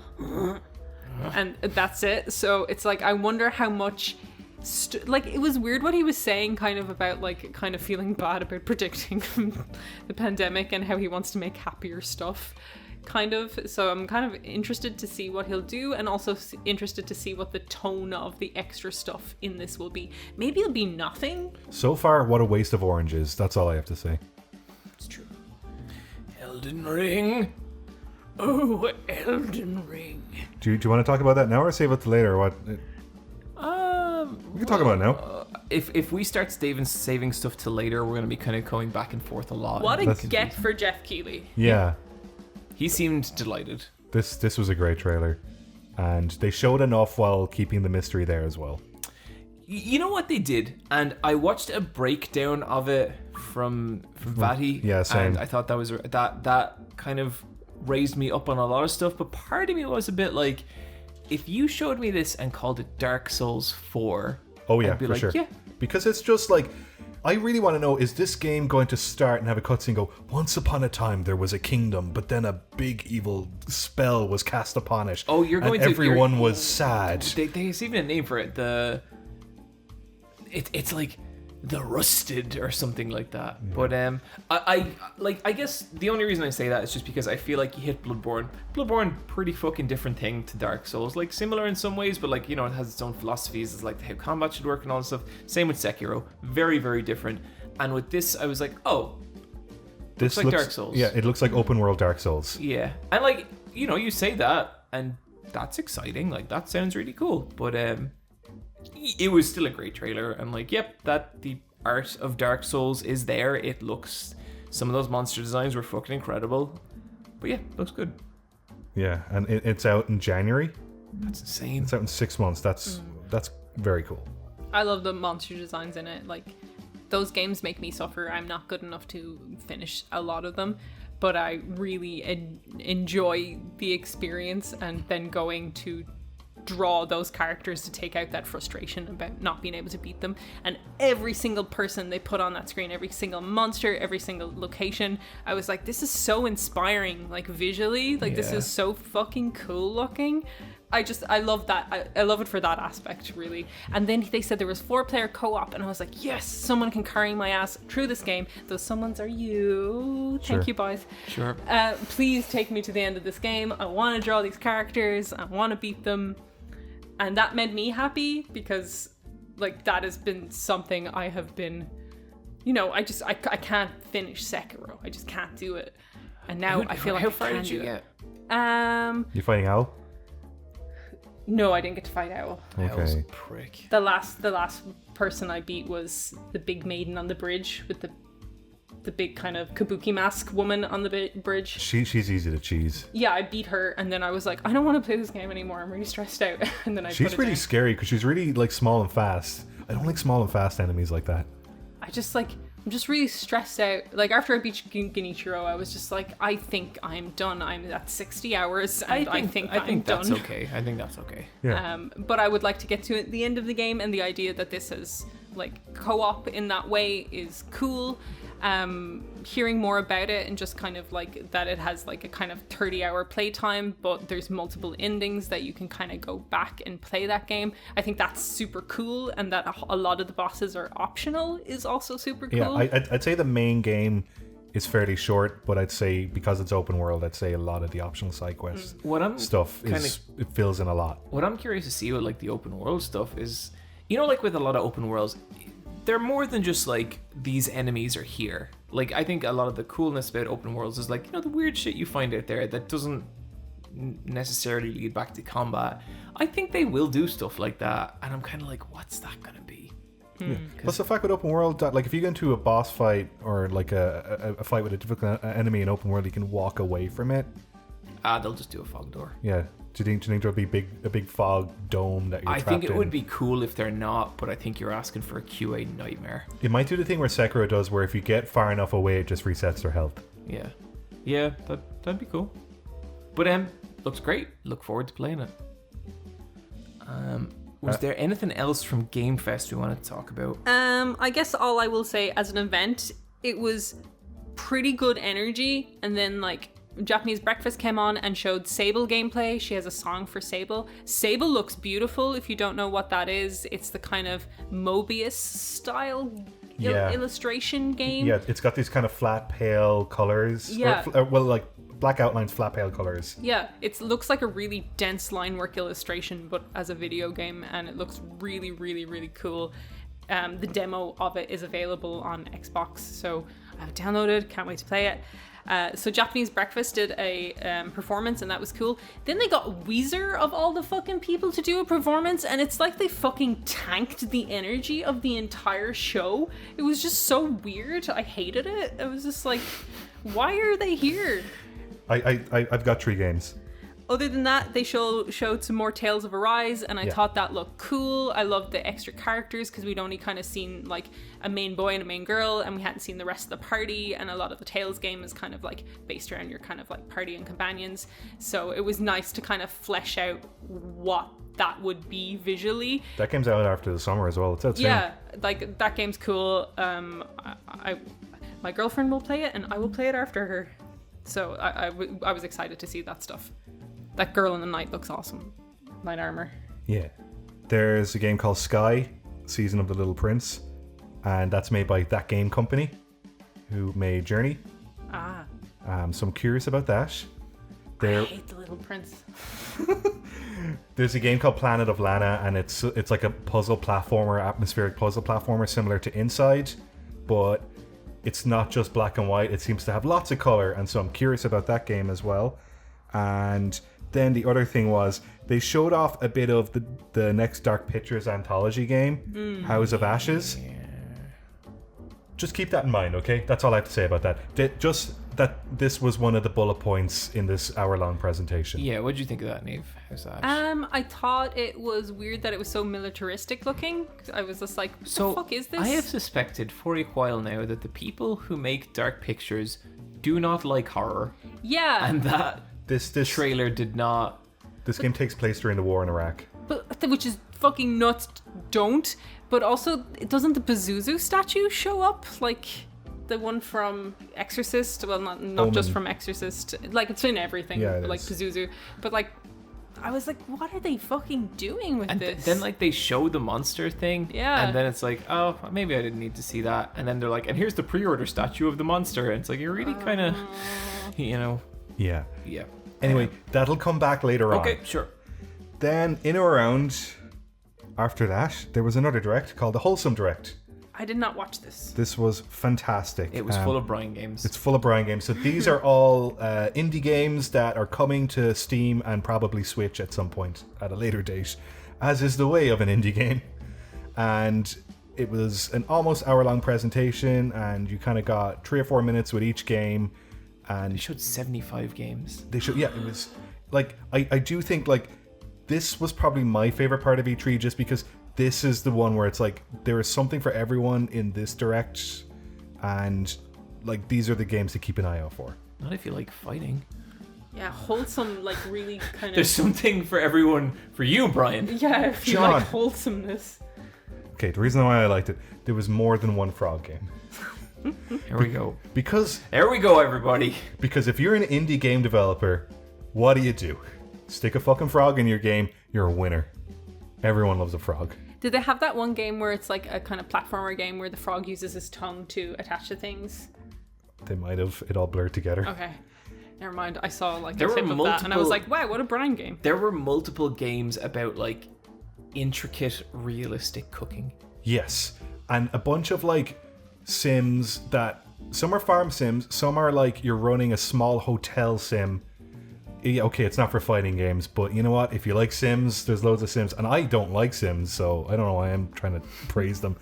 C: and that's it. So it's I wonder how much like it was weird what he was saying kind of about like kind of feeling bad about predicting the pandemic and how he wants to make happier stuff kind of. So I'm kind of interested to see what he'll do, and also interested to see what the tone of the extra stuff in this will be. Maybe it'll be nothing.
A: So far, what a waste of oranges. That's all I have to say.
B: It's true. Elden Ring. Oh, Elden Ring.
A: Do you want to talk about that now or save it to later or what? We can talk about it now.
B: If we start saving stuff till later, we're going to be kind of going back and forth a lot.
C: What a get for Jeff Keighley.
A: Yeah.
B: He seemed delighted.
A: This was a great trailer. And they showed enough while keeping the mystery there as well.
B: You know what they did? And I watched a breakdown of it from Vatty.
A: Yeah, same.
B: And I thought that was that kind of raised me up on a lot of stuff. But part of me was a bit like, if you showed me this and called it Dark Souls 4,
A: oh yeah,
B: I'd be
A: for
B: like,
A: sure.
B: yeah.
A: Because it's just like, I really want to know, is this game going to start and have a cutscene go, once upon a time there was a kingdom, but then a big evil spell was cast upon it.
B: Oh, you're going
A: and
B: to...
A: everyone was sad.
B: There's even a name for it. It's like the Rusted or something like that. Yeah. But I guess the only reason I say that is just because I feel like you hit Bloodborne. Bloodborne, pretty fucking different thing to Dark Souls. Like similar in some ways, but like, you know, it has its own philosophies. It's like how combat should work and all that stuff. Same with Sekiro. Very, very different. And with this, I was like, oh,
A: This
B: looks like Dark Souls.
A: Yeah, it looks like open world Dark Souls.
B: Yeah. And like, you know, you say that and that's exciting. Like that sounds really cool. But it was still a great trailer. And like, yep, that the art of Dark Souls is there. It looks, some of those monster designs were fucking incredible. But yeah, looks good.
A: Yeah, and it's out in January.
B: That's insane.
A: It's out in 6 months. That's very cool.
C: I love the monster designs in it. Like, those games make me suffer. I'm not good enough to finish a lot of them, but I really enjoy the experience, and then going to draw those characters to take out that frustration about not being able to beat them. And every single person they put on that screen, every single monster, every single location, I was like, this is so inspiring, like visually, like this is so fucking cool looking. I love that. I love it for that aspect, really. And then they said there was 4-player co-op, and I was like, yes, someone can carry my ass through this game. Those someones are you. Thank you, boys.
B: Sure.
C: Please take me to the end of this game. I want to draw these characters. I want to beat them. And that made me happy, because like that has been something I have been, you know, I can't finish Sekiro. I just can't do it. And now I feel like
B: how far did you get?
A: You fighting Owl?
C: No, I didn't get to fight Owl.
B: Owl's a
A: Okay.
B: prick.
C: The last person I beat was the big maiden on the bridge with the big kind of kabuki mask woman on the bridge.
A: She's easy to cheese.
C: Yeah, I beat her, and then I was like, I don't want to play this game anymore. I'm really stressed out. And then I
A: She's
C: put it
A: really
C: down.
A: scary because she's really like small and fast. I don't like small and fast enemies like that.
C: I'm just really stressed out. Like after I beat Genichiro, I was just like, I think I'm done. I'm at 60 hours, and I think I'm
B: that's
C: done.
B: okay. I think that's okay.
A: Yeah.
C: But I would like to get to the end of the game, and the idea that this is like co-op in that way is cool. Hearing more about it, and just kind of like that it has like a kind of 30-hour playtime, but there's multiple endings that you can kind of go back and play that game. I think that's super cool, and that a lot of the bosses are optional is also super cool.
A: Yeah, I'd say the main game is fairly short, but I'd say because it's open world, I'd say a lot of the optional side quests stuff it fills in a lot.
B: What I'm curious to see with like the open world stuff is, you know, like with a lot of open worlds, they're more than just like these enemies are here. Like I think a lot of the coolness about open worlds is like, you know, the weird shit you find out there that doesn't necessarily lead back to combat. I think they will do stuff like that, and I'm kind of like, what's that gonna be?
A: Plus the fact with open world that like if you get into a boss fight or like a fight with a difficult enemy in open world, you can walk away from it.
B: They'll just do a fog door.
A: Yeah. Do you think there'll be a big fog dome that you're
B: I
A: trapped
B: think it
A: in?
B: would be cool if they're not, but I think you're asking for a QA nightmare.
A: It might do the thing where Sekiro does, where if you get far enough away, it just resets their health.
B: Yeah, that'd be cool. But looks great. Look forward to playing it. Was there anything else from Game Fest we wanted to talk about?
C: I guess all I will say as an event, it was pretty good energy, and then like Japanese Breakfast came on and showed Sable gameplay. She has a song for Sable. Sable looks beautiful. If you don't know what that is, it's the kind of Mobius style illustration game.
A: Yeah, it's got these kind of flat, pale colors.
C: Yeah.
A: Well, like black outlines, flat, pale colors.
C: Yeah, it looks like a really dense line work illustration, but as a video game, and it looks really, really, really cool. The demo of it is available on Xbox, so I've downloaded, can't wait to play it. So Japanese Breakfast did a performance, and that was cool. Then they got Weezer, of all the fucking people, to do a performance, and it's like they fucking tanked the energy of the entire show. It was just so weird. I hated it. It was just like, why are they here?
A: I've got 3 games.
C: Other than that, they showed some more Tales of Arise, and I thought that looked cool. I loved the extra characters, because we'd only kind of seen like a main boy and a main girl, and we hadn't seen the rest of the party, and a lot of the Tales game is kind of like based around your kind of like party and companions. So it was nice to kind of flesh out what that would be visually.
A: That game's out after the summer as well. It's out soon.
C: Yeah, like that game's cool. My girlfriend will play it, and I will play it after her. So I was excited to see that stuff. That girl in the night looks awesome. Knight armor.
A: Yeah. There's a game called Sky, Season of the Little Prince, and that's made by That Game Company, who made Journey. So I'm curious about that.
C: I hate the Little Prince.
A: There's a game called Planet of Lana, and it's like a puzzle platformer, atmospheric puzzle platformer, similar to Inside, but it's not just black and white. It seems to have lots of color, and so I'm curious about that game as well. And then the other thing was they showed off a bit of the next Dark Pictures anthology game, House of Ashes. Yeah. Just keep that in mind, okay? That's all I have to say about that. Just that this was one of the bullet points in this hour-long presentation.
E: Yeah, what did you think of that, Niamh? How's that?
C: I thought it was weird that it was so militaristic looking. I was just like, what the fuck is this?
E: I have suspected for a while now that the people who make Dark Pictures do not like horror.
C: Yeah.
E: And that this trailer did not.
A: This game takes place during the war in Iraq.
C: Which is fucking nuts. Don't. But also, doesn't the Pazuzu statue show up? Like the one from Exorcist? Well, not just from Exorcist. Like, it's in everything.
A: Yeah,
C: like Pazuzu. But like, I was like, what are they fucking doing with this?
E: Then like they show the monster thing.
C: Yeah.
E: And then it's like, oh, maybe I didn't need to see that. And then they're like, and here's the pre-order statue of the monster. And it's like, you're really kind of,
A: Yeah.
E: Yeah.
A: Anyway, that'll come back later on.
E: Okay, sure.
A: Then, in or around after that, there was another direct called the Wholesome Direct.
C: I did not watch this.
A: This was fantastic.
E: It was full of Bryan games.
A: It's full of Bryan games. So these are all indie games that are coming to Steam and probably Switch at some point at a later date, as is the way of an indie game. And it was an almost hour-long presentation, and you kind of got 3 or 4 minutes with each game. And
E: they showed 75 games.
A: It was like, I do think like this was probably my favorite part of E3, just because this is the one where it's like there is something for everyone in this direct, and like these are the games to keep an eye out for.
E: Not if you like fighting.
C: Yeah, wholesome, like really kind of.
E: There's something for everyone for you, Bryan.
C: Yeah, if you like wholesomeness.
A: Okay, the reason why I liked it, there was more than one frog game.
E: Here we go. There we go, everybody.
A: Because if you're an indie game developer, what do? Stick a fucking frog in your game, you're a winner. Everyone loves a frog.
C: Did they have that one game where it's like a kind of platformer game where the frog uses his tongue to attach to things?
A: They might have. It all blurred together.
C: Okay. Never mind. I saw like
E: there
C: a clip of that and I was like, wow, what a Bryan game.
E: There were multiple games about like intricate, realistic cooking.
A: Yes. And a bunch of like sims that some are farm sims, some are like you're running a small hotel sim. Yeah, okay, it's not for fighting games, but you know what? If you like Sims, there's loads of Sims, and I don't like Sims, so I don't know why I'm trying to praise them.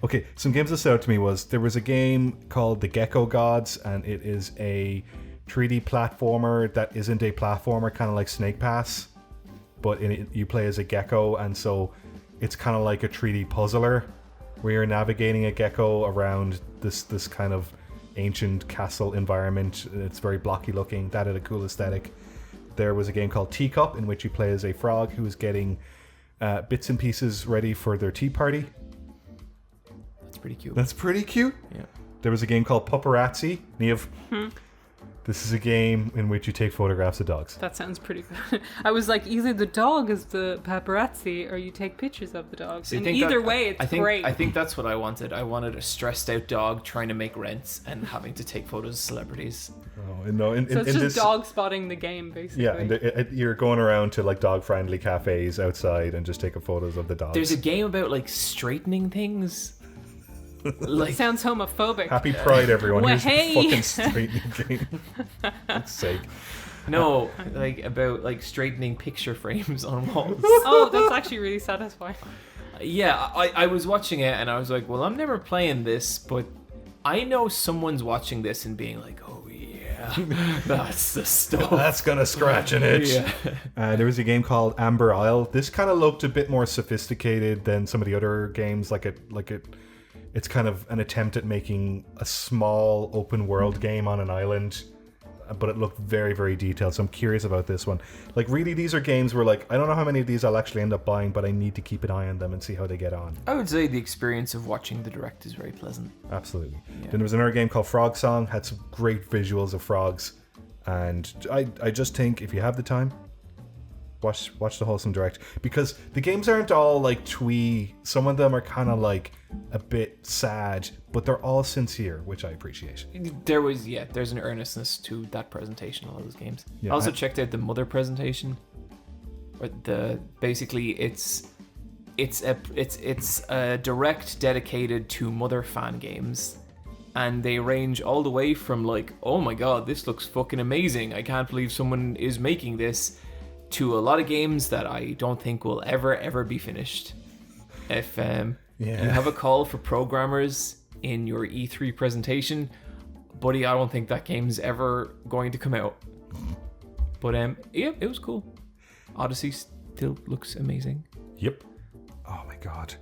A: Okay, some games that stood out to me was there was a game called The Gecko Gods, and it is a 3D platformer that isn't a platformer, kind of like Snake Pass, but in it, you play as a gecko, and so it's kind of like a 3D puzzler where you're navigating a gecko around this kind of ancient castle environment. It's very blocky looking. That had a cool aesthetic. There was a game called Teacup in which you play as a frog who is getting bits and pieces ready for their tea party.
E: That's pretty cute.
A: That's pretty cute.
E: Yeah.
A: There was a game called Paparazzi. Niamh, This is a game in which you take photographs of dogs.
C: That sounds pretty good. I was like, either the dog is the paparazzi or you take pictures of the dog.
E: So you
C: and
E: think
C: either
E: that-
C: way, it's
E: I think,
C: great.
E: I think that's what I wanted. I wanted a stressed out dog trying to make rents and having to take photos of celebrities.
A: Oh, no, in
C: so it's just
A: this,
C: dog spotting the game, basically.
A: Yeah, and you're going around to like dog-friendly cafes outside and just taking photos of the dogs.
E: There's a game about like straightening things. Like
C: Sounds homophobic.
A: Happy Pride, everyone.
C: Well,
A: Here's
C: hey.
A: the fucking straightening game. For God's sake.
E: no, like about like straightening picture frames on walls.
C: Oh, that's actually really satisfying.
E: Yeah, I was watching it and I was like, well, I'm never playing this, but I know someone's watching this and being like, oh yeah, that's the stuff.
A: That's gonna scratch an itch.
E: Yeah.
A: There was a game called Amber Isle. This kind of looked a bit more sophisticated than some of the other games. It's kind of an attempt at making a small open world game on an island, but it looked very, very detailed. So I'm curious about this one. Like, really, these are games where, like, I don't know how many of these I'll actually end up buying, but I need to keep an eye on them and see how they get on.
E: I would say the experience of watching the direct is very pleasant.
A: Absolutely.
E: Yeah.
A: Then there was another game called Frog Song. Had some great visuals of frogs, and I just think if you have the time, watch the Wholesome Direct, because the games aren't all like twee. Some of them are kind of like a bit sad, but they're all sincere, which I appreciate.
E: There's an earnestness to that presentation of all those games.
A: Yeah,
E: I also checked out the Mother presentation. Or basically it's a direct dedicated to Mother fan games. And they range all the way from like, oh my god, this looks fucking amazing, I can't believe someone is making this, to a lot of games that I don't think will ever be finished. If you have a call for programmers in your E3 presentation, buddy, I don't think that game's ever going to come out. But yeah, it was cool. Odyssey still looks amazing.
A: Yep. Oh my god.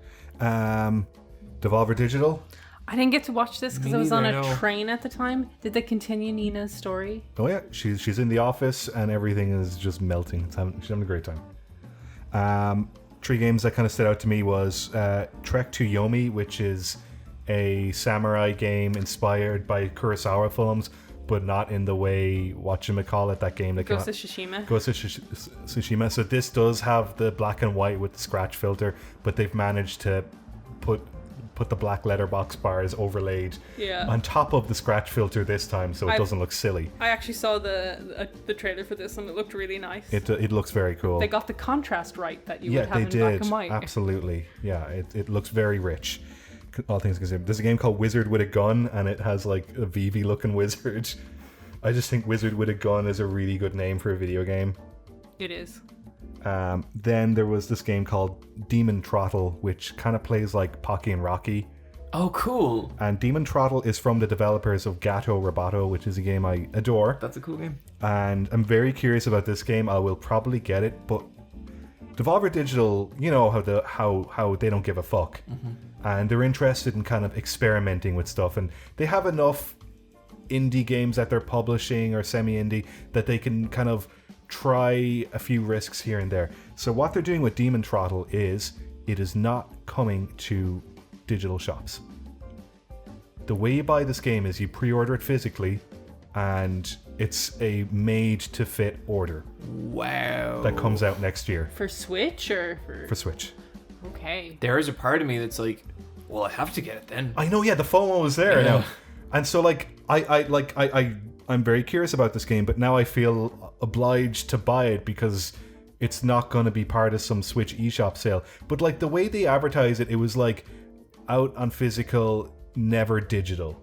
A: Devolver Digital.
C: I didn't get to watch this because
E: Me
C: I was on
E: neither,
C: a
E: no.
C: train at the time. Did they continue Nina's story?
A: Oh yeah, she's in the office and everything is just melting. She's having a great time. Three games that kind of stood out to me was Trek to Yomi, which is a samurai game inspired by Kurosawa films, but not in the way whatchamacallit, that game that came
C: Ghost
A: out.
C: of Tsushima.
A: Ghost of Tsushima. So this does have the black and white with the scratch filter, but they've managed to put the black letterbox bars overlaid on top of the scratch filter this time, so it doesn't look silly.
C: I actually saw the trailer for this and it looked really nice.
A: It looks very cool.
C: They got the contrast right that you
A: Yeah,
C: would have
A: they
C: in
A: did.
C: black and white.
A: Absolutely. Yeah, it looks very rich. All things considered. There's a game called Wizard with a Gun, and it has like a Vivi looking wizard. I just think Wizard with a Gun is a really good name for a video game.
C: It is.
A: Then there was this game called Demon Trottle, which kind of plays like Pocky and Rocky.
E: Oh, cool.
A: And Demon Trottle is from the developers of Gato Roboto, which is a game I adore.
E: That's a cool game.
A: And I'm very curious about this game. I will probably get it, but Devolver Digital, you know how they don't give a fuck. And they're interested in kind of experimenting with stuff, and they have enough indie games that they're publishing or semi-indie that they can kind of try a few risks here and there. So what they're doing with Demon Trottle is it is not coming to digital shops. The way you buy this game is you pre-order it physically, and it's a made-to-fit order
E: Wow.
A: that comes out next year
C: For Switch or
A: for Switch.
C: Okay.
E: There is a part of me that's like, well, I have to get it then.
A: I know, yeah, the FOMO is there
E: Yeah.
A: now, and so like I'm very curious about this game, but now I feel obliged to buy it because it's not going to be part of some Switch eShop sale. But like the way they advertise it, it was like out on physical, never digital.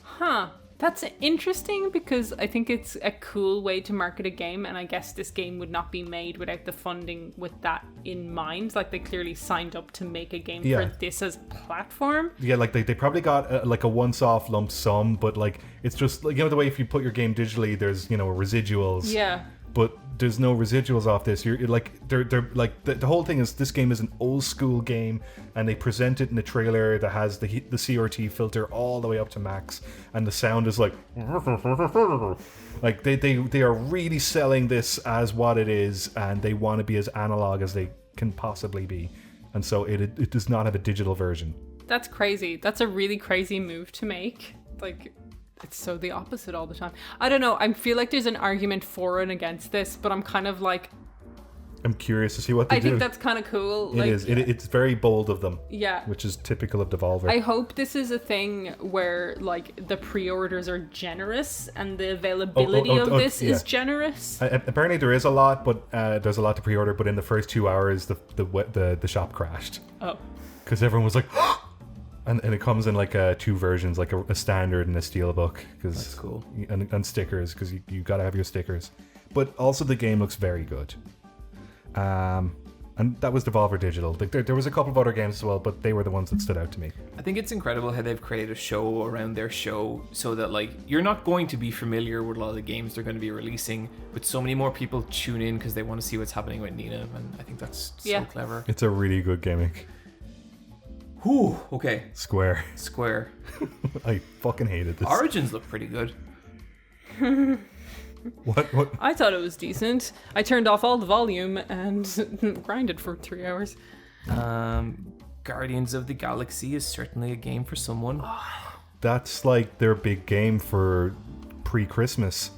C: Huh. That's interesting because I think it's a cool way to market a game, and I guess this game would not be made without the funding with that in mind. Like they clearly signed up to make a game
A: Yeah.
C: for this as platform.
A: Yeah, like they probably got like a once-off lump sum, but like it's just like, you know, the way if you put your game digitally, there's, you know, residuals.
C: Yeah.
A: But there's no residuals off this. You're like they're like the whole thing is this game is an old school game, and they present it in a trailer that has the CRT filter all the way up to max, and the sound is like they are really selling this as what it is, and they want to be as analog as they can possibly be, and so it does not have a digital version.
C: That's crazy. That's a really crazy move to make. Like, it's so the opposite all the time. I don't know. I feel like there's an argument for and against this, but I'm kind of like,
A: I'm curious to see what they do.
C: I think that's kind of cool.
A: It is. It's very bold of them.
C: Yeah.
A: Which is typical of Devolver.
C: I hope this is a thing where like the pre-orders are generous and the availability of this is generous.
A: Apparently there is a lot, but there's a lot to pre-order. But in the first 2 hours, the shop crashed.
C: Oh.
A: Because everyone was like, and it comes in like two versions, like a standard and a steelbook.
E: That's cool.
A: And stickers, because you got to have your stickers. But also the game looks very good. And that was Devolver Digital. Like there was a couple of other games as well, but they were the ones that stood out to me.
E: I think it's incredible how they've created a show around their show so that like you're not going to be familiar with a lot of the games they're going to be releasing, but so many more people tune in because they want to see what's happening with Niamh, and I think that's so clever.
A: It's a really good gimmick.
E: Whew, okay.
A: Square. I fucking hated this.
E: Origins look pretty good.
A: What?
C: I thought it was decent. I turned off all the volume and grinded for 3 hours.
E: Guardians of the Galaxy is certainly a game for someone.
A: That's like their big game for pre-Christmas.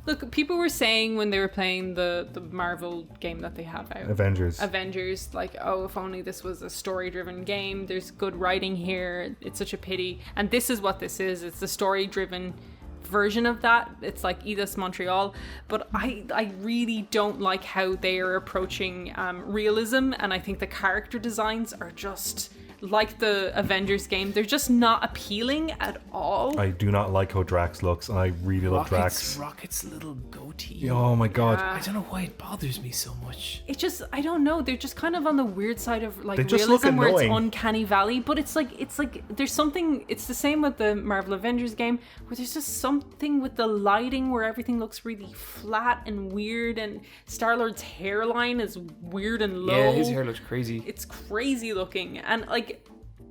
C: Look, people were saying when they were playing the Marvel game that they have out, Avengers, like, oh, if only this was a story-driven game. There's good writing here. It's such a pity. And this is what this is. It's a story-driven version of that. It's like Eidos Montreal, but I really don't like how they are approaching realism, and I think the character designs are just like the Avengers game. They're just not appealing at all.
A: I do not like how Drax looks, and I really love Drax.
E: Rocket's little goatee.
A: Oh my god.
E: I don't know why it bothers me so much.
C: It just, I don't know, they're just kind of on the weird side of like
A: they just look
C: realism, where it's
A: annoying.
C: uncanny valley, but it's like there's something, it's the same with the Marvel Avengers game, where there's just something with the lighting where everything looks really flat and weird, and Star-Lord's hairline is weird and low.
E: Yeah, his hair looks crazy.
C: It's crazy looking, and like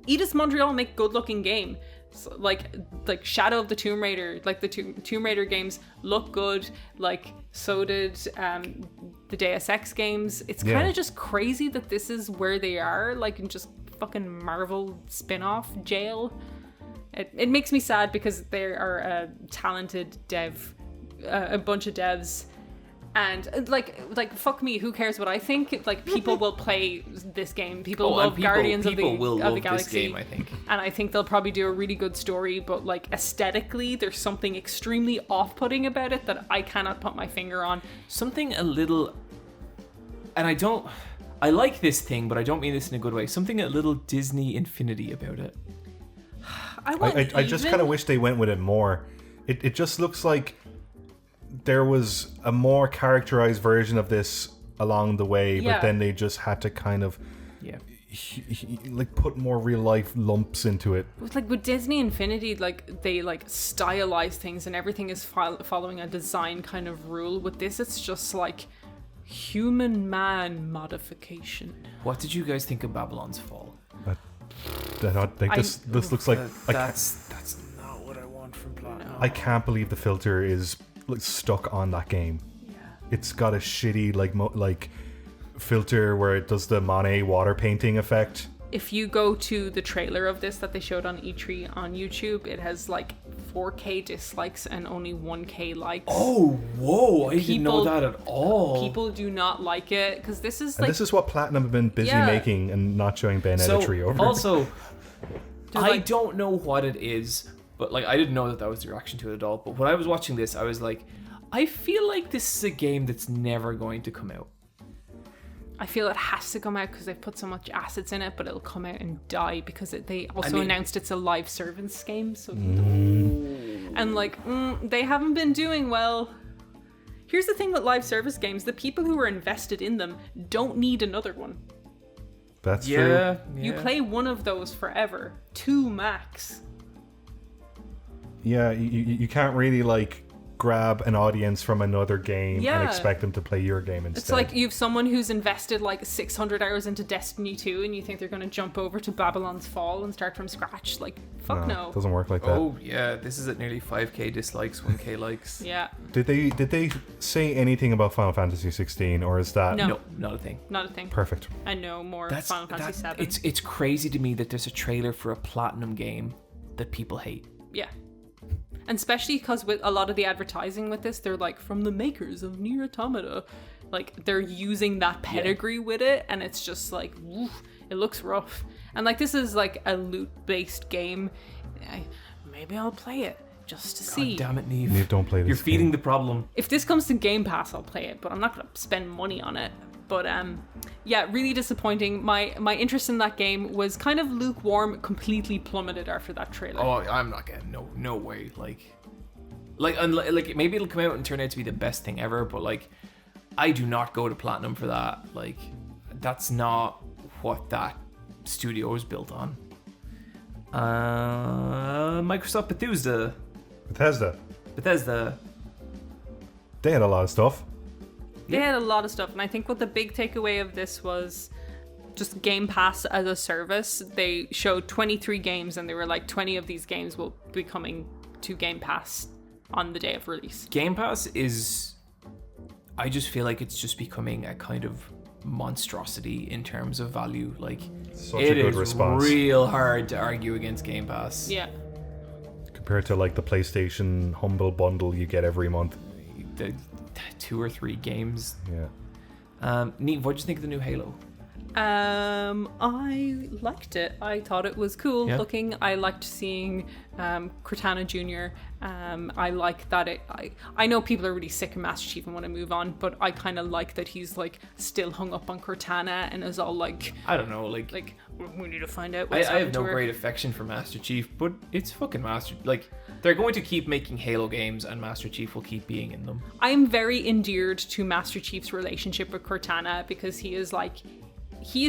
C: Eidos Montreal make good looking game. So, like Shadow of the Tomb Raider, like the Tomb Raider games look good. Like so did the Deus Ex games. It's kind of just crazy that this is where they are, like in just fucking Marvel spin-off jail. It makes me sad because they are a talented a bunch of devs. And like fuck me, who cares what I think? Like people will play this game. People love Guardians of the Galaxy. This game,
E: I think.
C: And I think they'll probably do a really good story, but like aesthetically, there's something extremely off-putting about it that I cannot put my finger on.
E: Something a little, and I like this thing, but I don't mean this in a good way. Something a little Disney Infinity about it.
A: I just kind of wish they went with it more. It just looks like there was a more characterized version of this along the way, but then they just had to kind of like put more real life lumps into it.
C: With Disney Infinity, like they like stylize things and everything is following a design kind of rule. With this, it's just like human man modification.
E: What did you guys think of Babylon's Fall?
A: This looks like
E: that's not what I want from Platinum.
A: I can't believe the filter is like stuck on that game. It's got a shitty like filter where it does the Monet water painting effect.
C: If you go to the trailer of this that they showed on E3 on YouTube, it has like 4K dislikes and only 1K likes.
E: Oh, whoa! I didn't know that at all.
C: People do not like it because this is like,
A: and this is what Platinum have been busy making and not showing Bayonetta 3 over.
E: Also, I don't know what it is. But like, I didn't know that was the reaction to it at all. But when I was watching this, I was like, I feel like this is a game that's never going to come out.
C: I feel it has to come out because they've put so much assets in it, but it'll come out and die because they also announced it's a live service game. So and like they haven't been doing well. Here's the thing with live service games: the people who are invested in them don't need another one.
A: That's true.
C: You play one of those forever, 2 max.
A: Yeah, you can't really like grab an audience from another game and expect them to play your game instead.
C: It's like you have someone who's invested like 600 hours into Destiny 2 and you think they're going to jump over to Babylon's Fall and start from scratch. Like, fuck no.
A: It doesn't work like that.
E: Oh yeah, this is at nearly 5k dislikes, 1k likes.
C: Yeah.
A: Did they say anything about Final Fantasy 16 or is that...
C: No,
E: not a thing.
C: Not a thing.
A: Perfect.
C: I know more Final Fantasy 7.
E: It's crazy to me that there's a trailer for a Platinum game that people hate.
C: Yeah. And especially because with a lot of the advertising with this, they're like, from the makers of Nier Automata. Like, they're using that pedigree with it, and it's just like, woof, it looks rough. And like, this is like a loot-based game. Maybe I'll play it just to see.
E: God damn it, Niamh.
A: Niamh, don't play this
E: You're feeding
A: game.
E: the problem.
C: If this comes to Game Pass, I'll play it, but I'm not going to spend money on it. But yeah, really disappointing. My interest in that game was kind of lukewarm, completely plummeted after that trailer.
E: Oh, I'm not getting no way. Like maybe it'll come out and turn out to be the best thing ever, but like, I do not go to platinum for that. Like, that's not what that studio is built on. Microsoft Bethesda.
A: They had a lot of stuff.
C: They had a lot of stuff, and I think what the big takeaway of this was just Game Pass as a service. They showed 23 games, and they were like, 20 of these games will be coming to Game Pass on the day of release.
E: Game Pass is, I just feel like it's just becoming a kind of monstrosity in terms of value. Like,
A: Such a good response.
E: Real hard to argue against Game Pass.
C: Yeah.
A: Compared to like the PlayStation Humble Bundle you get every month.
E: The 2 or 3 games.
A: Yeah.
E: Niamh, what'd you think of the new Halo?
C: I liked it. I thought it was cool looking. I liked seeing Cortana Jr. I like that I know people are really sick of Master Chief and want to move on, but I kind of like that he's like still hung up on Cortana and is all like,
E: I don't know, like
C: we need to find out
E: I
C: what's
E: have
C: happened
E: no
C: to her.
E: great affection for Master Chief, but it's fucking Master. Like, they're going to keep making Halo games, and Master Chief will keep being in them.
C: I'm very endeared to Master Chief's relationship with Cortana because he is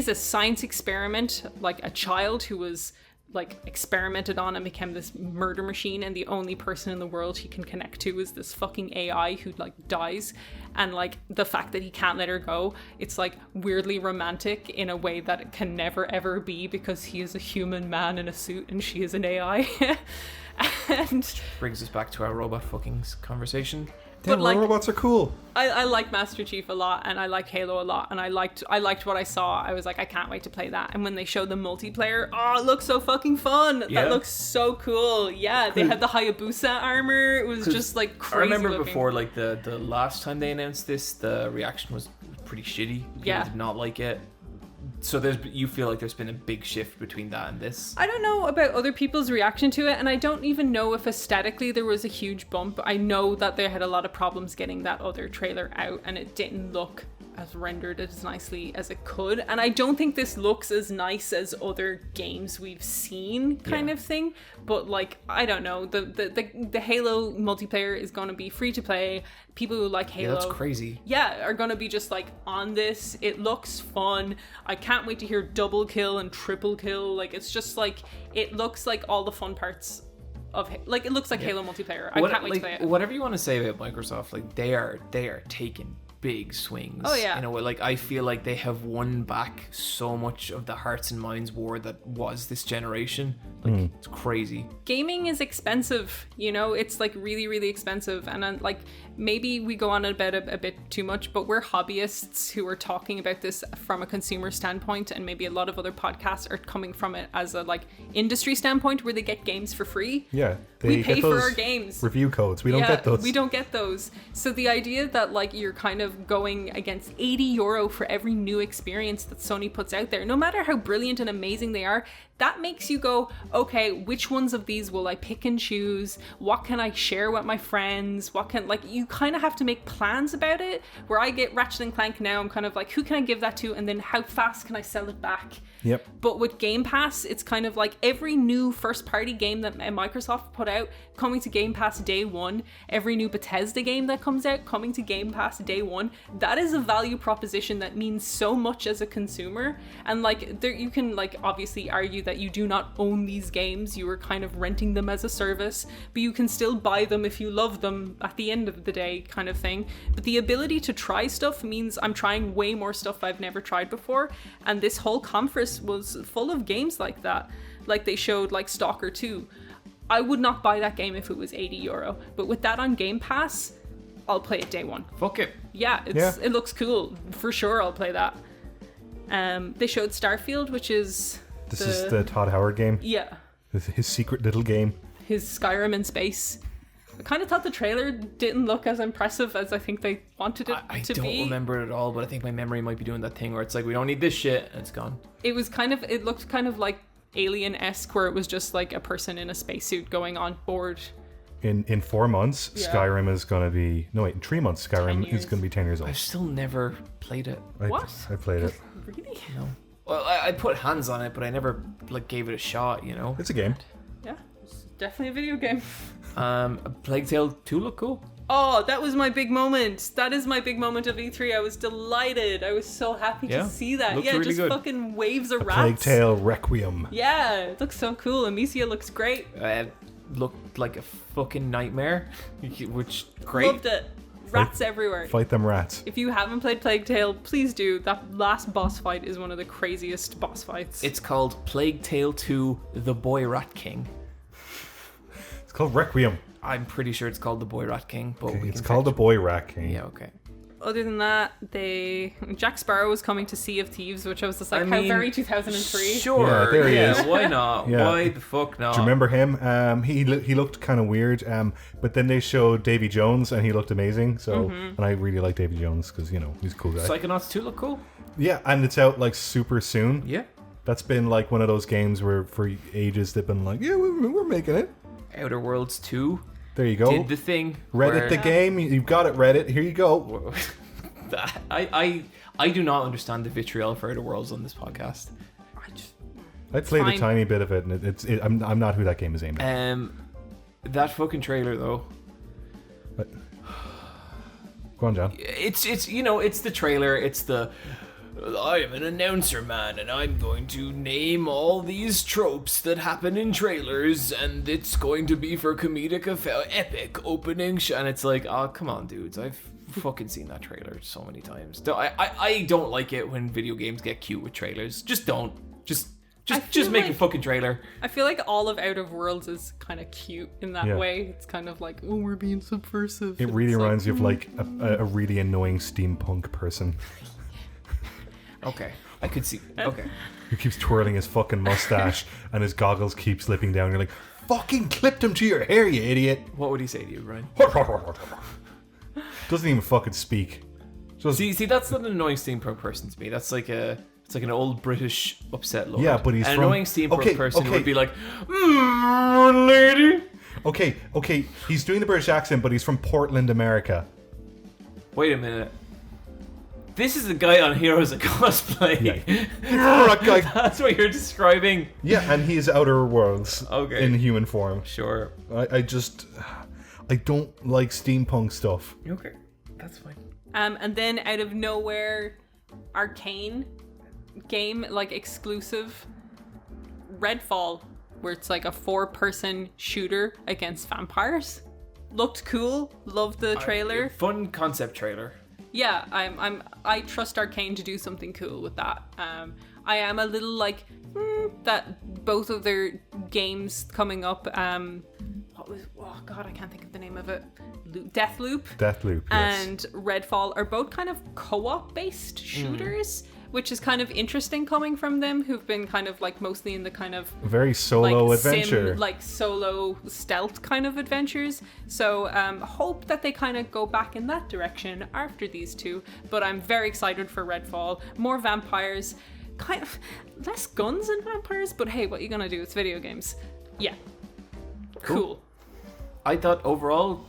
C: a science experiment, like a child who was like experimented on and became this murder machine, and the only person in the world he can connect to is this fucking AI who like dies. And like the fact that he can't let her go, it's like weirdly romantic in a way that it can never ever be, because he is a human man in a suit and she is an AI. And
E: Brings us back to our robot fuckings conversation.
C: But like,
A: robots are cool.
C: I like Master Chief a lot, and I like Halo a lot, and I liked what I saw. I was like, I can't wait to play that. And when they showed the multiplayer, oh, it looks so fucking fun.
E: Yeah.
C: That looks so cool. Yeah, they had the Hayabusa armor. It was just like crazy.
E: I remember
C: looking.
E: before, like the last time they announced this, the reaction was pretty shitty. People did not like it. So you feel like there's been a big shift between that and this?
C: I don't know about other people's reaction to it, and I don't even know if aesthetically there was a huge bump. I know that they had a lot of problems getting that other trailer out, and it didn't look as rendered as nicely as it could. And I don't think this looks as nice as other games we've seen, kind of thing. But like, I don't know. The Halo multiplayer is going to be free to play. People who like Halo,
E: that's crazy.
C: Yeah, are going to be just like on this. It looks fun. I can't wait to hear double kill and triple kill. Like, it's just like, it looks like all the fun parts of like, it looks like Halo multiplayer. I can't wait to play it.
E: Whatever you want to say about Microsoft, like they are taking big swings.
C: Oh yeah.
E: In a way, like I feel like they have won back so much of the hearts and minds war that was this generation. Like it's crazy.
C: Gaming is expensive, you know, it's like really, really expensive. And like, maybe we go on about it a bit too much, but we're hobbyists who are talking about this from a consumer standpoint, and maybe a lot of other podcasts are coming from it as a like industry standpoint where they get games for free.
A: Yeah,
C: we pay for our games.
A: Review codes. We don't get those.
C: We don't get those. So the idea that like you're kind of going against €80 for every new experience that Sony puts out there, no matter how brilliant and amazing they are, that makes you go, okay, which ones of these will I pick and choose? What can I share with my friends? What can, like, you kind of have to make plans about it. Where I get Ratchet and Clank now, I'm kind of like, who can I give that to? And then how fast can I sell it back?
A: Yep.
C: But with Game Pass, it's kind of like every new first-party game that Microsoft put out coming to Game Pass day one, every new Bethesda game that comes out coming to Game Pass day one. That is a value proposition that means so much as a consumer. And like, there, you can like obviously argue that you do not own these games, you are kind of renting them as a service, but you can still buy them if you love them at the end of the day, kind of thing. But the ability to try stuff means I'm trying way more stuff I've never tried before, and this whole conference was full of games like that. Like they showed like Stalker 2. I would not buy that game if it was €80, but with that on Game Pass, I'll play it day one.
E: Fuck it.
C: Yeah, it looks cool. For sure I'll play that. They showed Starfield, which is
A: This is the Todd Howard game.
C: Yeah.
A: His secret little game.
C: His Skyrim in space. I kind of thought the trailer didn't look as impressive as I think they wanted it
E: I
C: to
E: don't
C: be.
E: remember it at all, but I think my memory might be doing that thing where it's like, we don't need this shit, and it's gone.
C: It looked kind of like Alien-esque, where it was just like a person in a spacesuit going on board.
A: In 4 months,
C: Yeah.
A: Skyrim is going to be... No, wait, in 3 months,
C: 10
A: Skyrim
C: years.
A: is going to be 10 years old.
E: I've still never played it.
C: What?
A: I played it.
C: Really?
E: No. Well, I put hands on it, but I never like gave it a shot, you know?
A: It's a game.
C: Yeah, it's definitely a video game.
E: Plague Tale 2 look cool.
C: Oh, that was my big moment. That is my big moment of E3. I was delighted. I was so happy
E: Yeah,
C: to see that.
E: looks
C: Yeah,
E: really
C: just
E: good.
C: fucking waves of rats.
A: Plague Tale Requiem.
C: Yeah, it looks so cool. Amicia looks great.
E: Looked like a fucking nightmare, which great.
C: Loved it. Rats everywhere.
A: Fight them rats.
C: If you haven't played Plague Tale, please do. That last boss fight is one of the craziest boss fights.
E: It's called Plague Tale 2: The Boy Rat King.
A: It's called Requiem.
E: I'm pretty sure it's called The Boy Rat King, but we
A: It's
E: can
A: called The Boy Rat King.
E: Yeah, okay.
C: Other than that, Jack Sparrow was coming to Sea of Thieves, which I was just like,
E: I
C: how
E: mean,
C: very 2003.
E: Sure.
A: Yeah, there he is.
E: Why not?
A: Yeah.
E: Why the fuck not?
A: Do you remember him? He looked kind of weird, but then they showed Davy Jones and he looked amazing. So, and I really like Davy Jones because, you know, he's a cool guy.
E: Psychonauts 2 look cool?
A: Yeah, and it's out like super soon.
E: Yeah.
A: That's been like one of those games where for ages they've been like, yeah, we're making it.
E: Outer Worlds 2
A: There you go.
E: did the thing.
A: Reddit the game. You've got it, Reddit. Here you go.
E: I do not understand the vitriol for Outer Worlds on this podcast.
A: I played a
C: fine.
A: tiny bit of it, and I'm not who that game is aimed at.
E: That fucking trailer though.
A: But... Go on, John.
E: It's you know, it's the trailer. It's the I'm an announcer man and I'm going to name all these tropes that happen in trailers and it's going to be for comedic epic opening and it's like, oh come on dudes, I've fucking seen that trailer so many times. I don't like it when video games get cute with trailers. Just don't. Just make a
C: like-
E: fucking trailer.
C: I feel like all of Out of Worlds is kind of cute in that
A: Yeah.
C: way. It's kind of like, oh, we're being subversive.
A: It really
C: It's like,
A: reminds you of like a really annoying steampunk person
E: Okay, I could see. Okay.
A: who keeps twirling his fucking mustache and his goggles keep slipping down. You're like, fucking clipped him to your hair, you idiot.
E: What would he say to you, Brian?
A: Doesn't even fucking speak. Just,
E: See, that's not an annoying steampunk person to me. That's like it's like an old British upset lord.
A: Yeah, but he's
E: an
A: from-
E: annoying steampunk person
A: okay.
E: would be like, lady.
A: okay, he's doing the British accent, but he's from Portland, America.
E: Wait a minute. This is the guy on Heroes of Cosplay.
A: That guy.
E: That's what you're describing.
A: Yeah, and he's Outer Worlds
E: Okay.
A: in human form.
E: Sure.
A: I don't like steampunk stuff.
E: Okay, that's fine.
C: And then out of nowhere, Arcane game, like exclusive, Redfall, where it's like a 4-person shooter against vampires. Looked cool. Loved the trailer.
E: Fun concept trailer.
C: Yeah, I trust Arcane to do something cool with that. I am a little like that both of their games coming up. What was? Oh God, I can't think of the name of it. Deathloop.
A: Deathloop, yes.
C: And Redfall are both kind of co-op based shooters, which is kind of interesting coming from them, who've been kind of like mostly in the kind of
A: Very solo
C: like
A: adventure.
C: sim, like solo stealth kind of adventures. So hope that they kind of go back in that direction after these two. But I'm very excited for Redfall. More vampires, kind of less guns and vampires. But hey, what are you gonna do? It's video games. Yeah, cool.
E: I thought overall,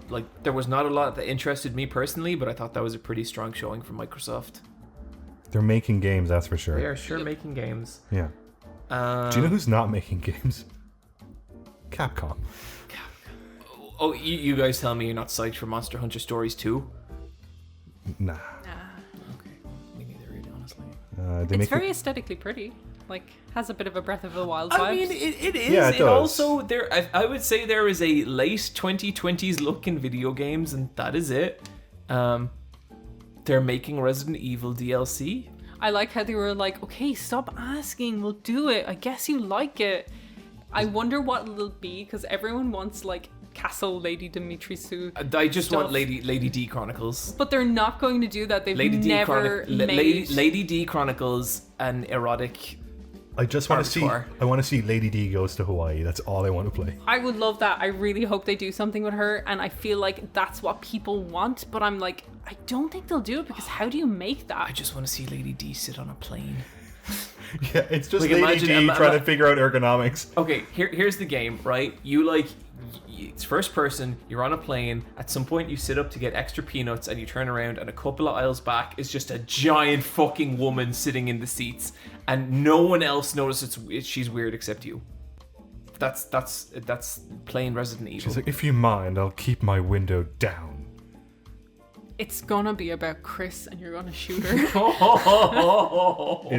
E: like there was not a lot that interested me personally, but I thought that was a pretty strong showing from Microsoft.
A: They're making games, that's for sure.
E: They are sure making games.
A: Yeah. Do you know who's not making games? Capcom.
E: Oh, you guys tell me you're not psyched for Monster Hunter Stories 2?
A: Nah.
E: Okay, me neither, really, honestly.
A: They
C: It's
A: make
C: very aesthetically pretty. Like has a bit of a Breath of the Wild vibes.
E: I mean, it is.
A: Yeah, it
E: it
A: does.
E: also there. I would say there is a late 2020s look in video games, and that is it. They're making Resident Evil DLC.
C: I like how they were like, okay, stop asking, we'll do it. I guess you like it. I wonder what it'll be, because everyone wants like Castle Lady Dimitrescu.
E: I just want
C: Stuff.
E: Lady D Chronicles.
C: But they're not going to do that. They've
E: Lady D
C: never made...
E: Lady D Chronicles, an erotic
A: I just want to see.
E: Arbitrary.
A: I want to see Lady D goes to Hawaii. That's all I want to play.
C: I would love that. I really hope they do something with her, and I feel like that's what people want. But I'm like, I don't think they'll do it because how do you make that?
E: I just want to see Lady D sit on a plane.
A: Yeah, it's just
E: Like,
A: Lady
E: imagine-
A: D trying to figure out ergonomics.
E: Okay, here's the game, right? It's first person, you're on a plane, at some point you sit up to get extra peanuts and you turn around and a couple of aisles back is just a giant fucking woman sitting in the seats and no one else notices she's weird except you. That's plain Resident Evil.
A: She's like, if you mind, I'll keep my window down.
C: It's gonna be about Chris, and you're gonna shoot her.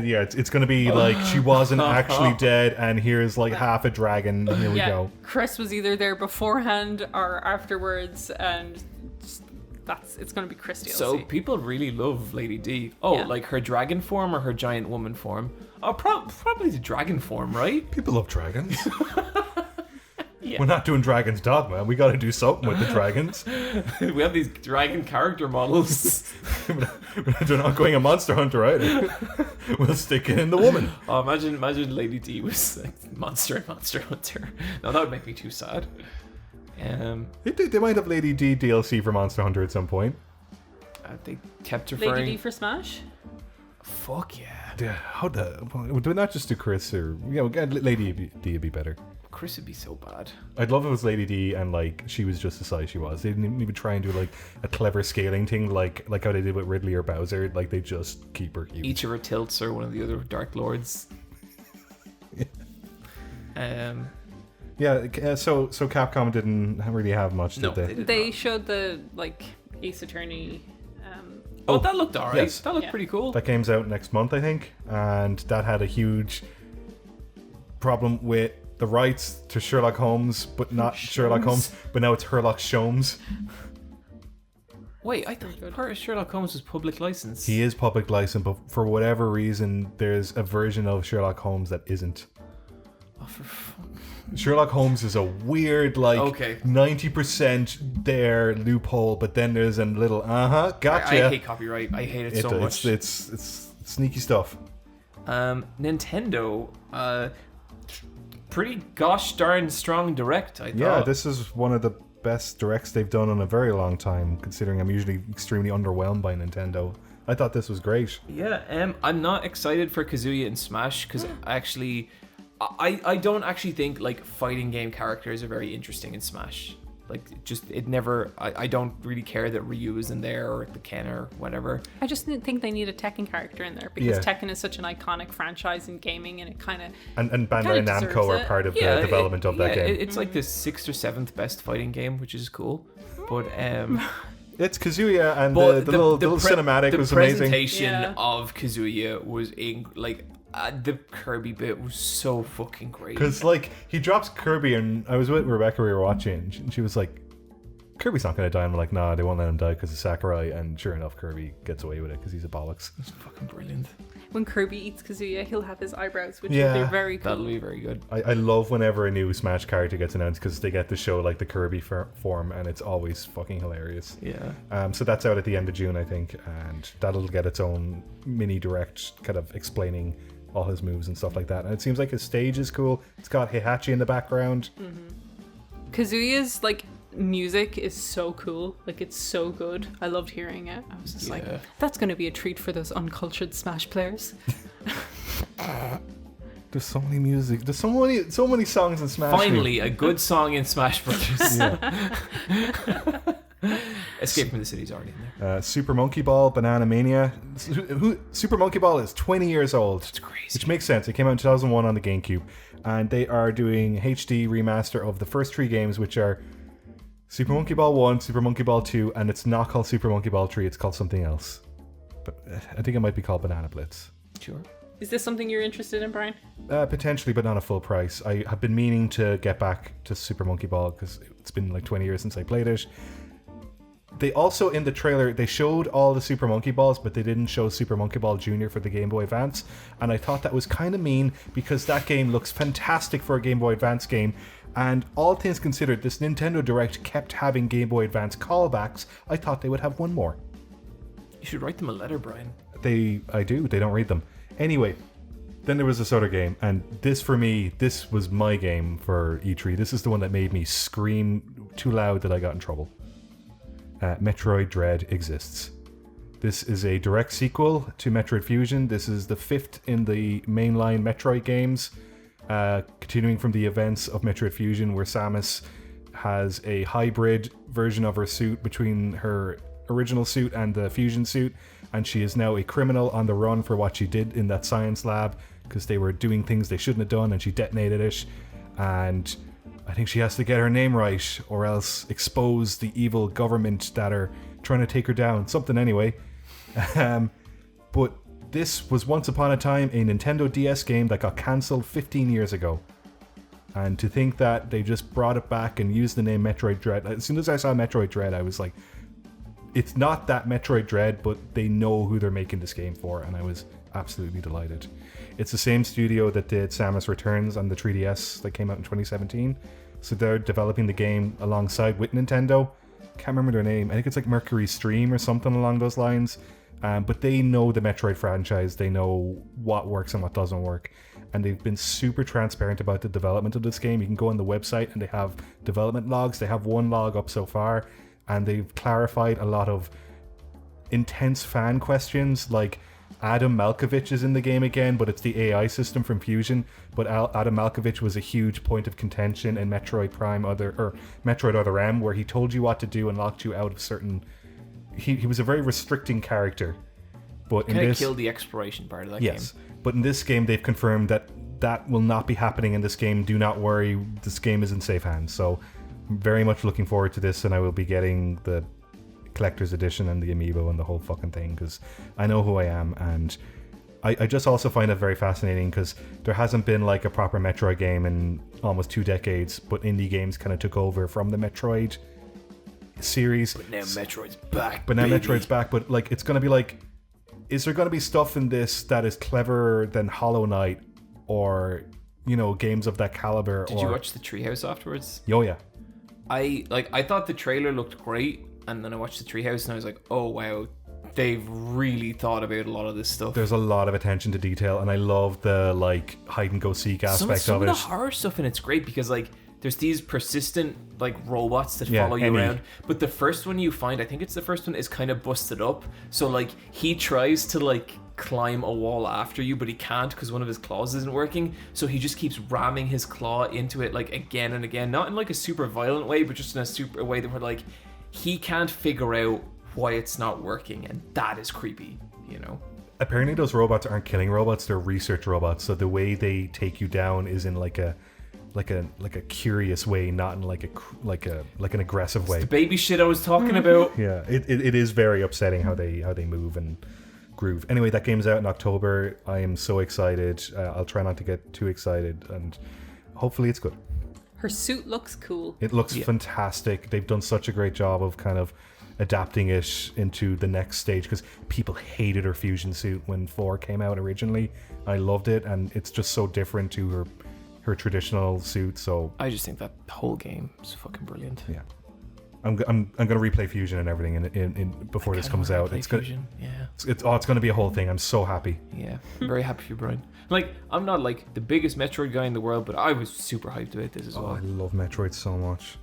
A: Yeah, it's going to be like she wasn't actually dead, and here's like half a dragon. And here we go.
C: Chris was either there beforehand or afterwards, and it's gonna be Chris DLC.
E: So people really love Lady D. Oh,
C: Yeah.
E: like her dragon form or her giant woman form? Oh, probably the dragon form, right?
A: People love dragons.
E: Yeah.
A: We're not doing Dragon's Dogma. We got to do something with the dragons.
E: We have these dragon character models.
A: They're not going a monster hunter either. We'll stick it in the woman.
E: Oh, imagine Lady D was like Monster Hunter. No, that would make me too sad.
A: They might have Lady D DLC for Monster Hunter at some point.
E: They kept referring.
C: Lady D for Smash.
E: Fuck yeah.
A: Yeah, how the? Do we not just do Chris or Lady D would be better.
E: Chris would be so bad.
A: I'd love if it was Lady D and like she was just the size she was. They didn't even try and do like a clever scaling thing like how they did with Ridley or Bowser. Like they just keep her huge.
E: Each of her tilts are one of the other Dark Lords.
A: Yeah. So Capcom didn't really have much,
E: No,
A: did
E: they
A: they?
E: did
C: They
E: not.
C: showed the Ace Attorney.
E: Oh, that looked alright.
A: yes.
E: That looked
C: Yeah.
E: pretty cool.
A: That game's out next month, I think, and that had a huge problem with the rights to Sherlock Holmes, but not Sherlock Holmes, but now it's Sherlock Sholmes.
E: Wait, I thought part of Sherlock Holmes was public license.
A: He is public license, but for whatever reason, there's a version of Sherlock Holmes that isn't.
E: Oh, for fuck.
A: Sherlock Holmes is a weird, like,
E: Okay.
A: 90% there loophole, but then there's a little, gotcha.
E: I hate copyright. I hate it so much.
A: It's sneaky stuff.
E: Nintendo, pretty gosh darn strong direct, I thought.
A: Yeah, this is one of the best directs they've done in a very long time, considering I'm usually extremely underwhelmed by Nintendo. I thought this was great.
E: Yeah, I'm not excited for Kazuya and Smash because I don't actually think like fighting game characters are very interesting in Smash. Like I don't really care that Ryu is in there or the Ken or whatever.
C: I just think they need a Tekken character in there because
A: Yeah.
C: Tekken is such an iconic franchise in gaming, and it kind of
A: And Bandai
C: Kinda
A: Namco
C: deserves
A: are
C: it.
A: part of the development of that game.
E: It's like the 6th or 7th best fighting game, which is cool. But
A: It's Kazuya, and
E: but
A: the little cinematic was amazing.
E: The presentation
C: Yeah.
E: of Kazuya was the Kirby bit was so fucking great.
A: Because, like, he drops Kirby, and I was with Rebecca, we were watching, and she was like, Kirby's not going to die. And I'm like, nah, they won't let him die because of Sakurai. And sure enough, Kirby gets away with it because he's a bollocks.
E: It's fucking brilliant.
C: when Kirby eats Kazuya, he'll have his eyebrows, which
A: Yeah.
C: will be very cool.
E: That'll be very good.
A: I love whenever a new Smash character gets announced because they get to show, like, the Kirby form, and it's always fucking hilarious.
E: Yeah.
A: So that's out at the end of June, I think, and that'll get its own mini direct kind of explaining all his moves and stuff like that. And it seems like his stage is cool. It's got Heihachi in the background.
C: Kazuya's like music is so cool. Like, it's so good. I loved hearing it. I was just like,
E: Yeah.
C: that's going to be a treat for those uncultured Smash players.
A: There's so many music. There's so many songs in Smash.
E: Finally, a good song in Smash Brothers. Escape from the City's already in there.
A: Super Monkey Ball, Banana Mania. Super Monkey Ball is 20 years old. That's
E: crazy.
A: Which makes sense. It came out in 2001 on the GameCube. And they are doing HD remaster of the first three games, which are Super Monkey Ball 1, Super Monkey Ball 2, and it's not called Super Monkey Ball 3, it's called something else. But I think it might be called Banana Blitz.
E: Sure.
C: Is this something you're interested in, Brian?
A: Potentially, but not a full price. I have been meaning to get back to Super Monkey Ball because it's been like 20 years since I played it. They also, in the trailer, they showed all the Super Monkey Balls, but they didn't show Super Monkey Ball Jr. for the Game Boy Advance. And I thought that was kind of mean because that game looks fantastic for a Game Boy Advance game. And all things considered, this Nintendo Direct kept having Game Boy Advance callbacks. I thought they would have one more.
E: You should write them a letter, Brian.
A: I do. They don't read them. Anyway, Then there was this other game, and this for me, this was my game for E3. This is the one that made me scream too loud that I got in trouble. Metroid Dread exists. This is a direct sequel to Metroid Fusion. This is the 5th in the mainline Metroid games, continuing from the events of Metroid Fusion, where Samus has a hybrid version of her suit between her original suit and the fusion suit, and she is now a criminal on the run for what she did in that science lab, because they were doing things they shouldn't have done, and she detonated it, and I think she has to get her name right or else expose the evil government that are trying to take her down. Something anyway. But this was once upon a time a Nintendo DS game that got cancelled 15 years ago. And to think that they just brought it back and used the name Metroid Dread. As soon as I saw Metroid Dread, I was like, it's not that Metroid Dread, but they know who they're making this game for, and I was absolutely delighted. It's the same studio that did Samus Returns on the 3DS that came out in 2017. So they're developing the game alongside with Nintendo. Can't remember their name. I think it's like Mercury Stream or something along those lines. But they know the Metroid franchise. They know what works and what doesn't work. And they've been super transparent about the development of this game. You can go on the website and they have development logs. They have one log up so far. And they've clarified a lot of intense fan questions, like Adam Malkovich is in the game again, but it's the AI system from Fusion. But Adam Malkovich was a huge point of contention in Metroid Metroid Other M, where he told you what to do and locked you out of certain... He was a very restricting character. But
E: kind of killed the exploration part of that game.
A: But in this game, they've confirmed that that will not be happening in this game. Do not worry, this game is in safe hands. So I'm very much looking forward to this, and I will be getting the collector's edition and the amiibo and the whole fucking thing, because I know who I am. And I just also find it very fascinating because there hasn't been like a proper Metroid game in almost 2 decades, but indie games kind of took over from the Metroid series.
E: But now Metroid's back.
A: Metroid's back, but like it's gonna be like, is there gonna be stuff in this that is cleverer than Hollow Knight or, you know, games of that caliber?
E: Did you watch the Treehouse afterwards?
A: Oh yeah.
E: I thought the trailer looked great, and then I watched the Treehouse and I was like, oh wow, they've really thought about a lot of this stuff.
A: There's a lot of attention to detail, and I love the like hide and go seek aspect
E: some
A: of
E: of
A: it.
E: the horror stuff, and it's great because like there's these persistent like robots that
A: Yeah,
E: follow you
A: Emmy.
E: around, but the first one you find, I think it's the first one, is kind of busted up. So like he tries to like climb a wall after you, but he can't because one of his claws isn't working, so he just keeps ramming his claw into it like again and again, not in like a super violent way, but just in a super way that where like he can't figure out why it's not working, and that is creepy, you know.
A: Apparently those robots aren't killing robots, they're research robots, so the way they take you down is in like a curious way, not in like an aggressive way.
E: The baby shit I was talking about.
A: Yeah, it is very upsetting how they move and groove. Anyway, that game's out in October. I am so excited. I'll try not to get too excited, and hopefully it's good.
C: Her suit looks cool.
A: It looks fantastic. They've done such a great job of kind of adapting it into the next stage, because people hated her fusion suit when 4 came out originally. I loved it, and it's just so different to her traditional suit. So
E: I just think that whole game is fucking brilliant.
A: yeah, I'm gonna replay Fusion and everything in before this comes out. It's
E: Fusion. Yeah.
A: It's gonna be a whole thing. I'm so happy.
E: Yeah, I'm very happy for you, Bryan. Like, I'm not like the biggest Metroid guy in the world, but I was super hyped about this as
A: Oh,
E: well.
A: I love Metroid so much.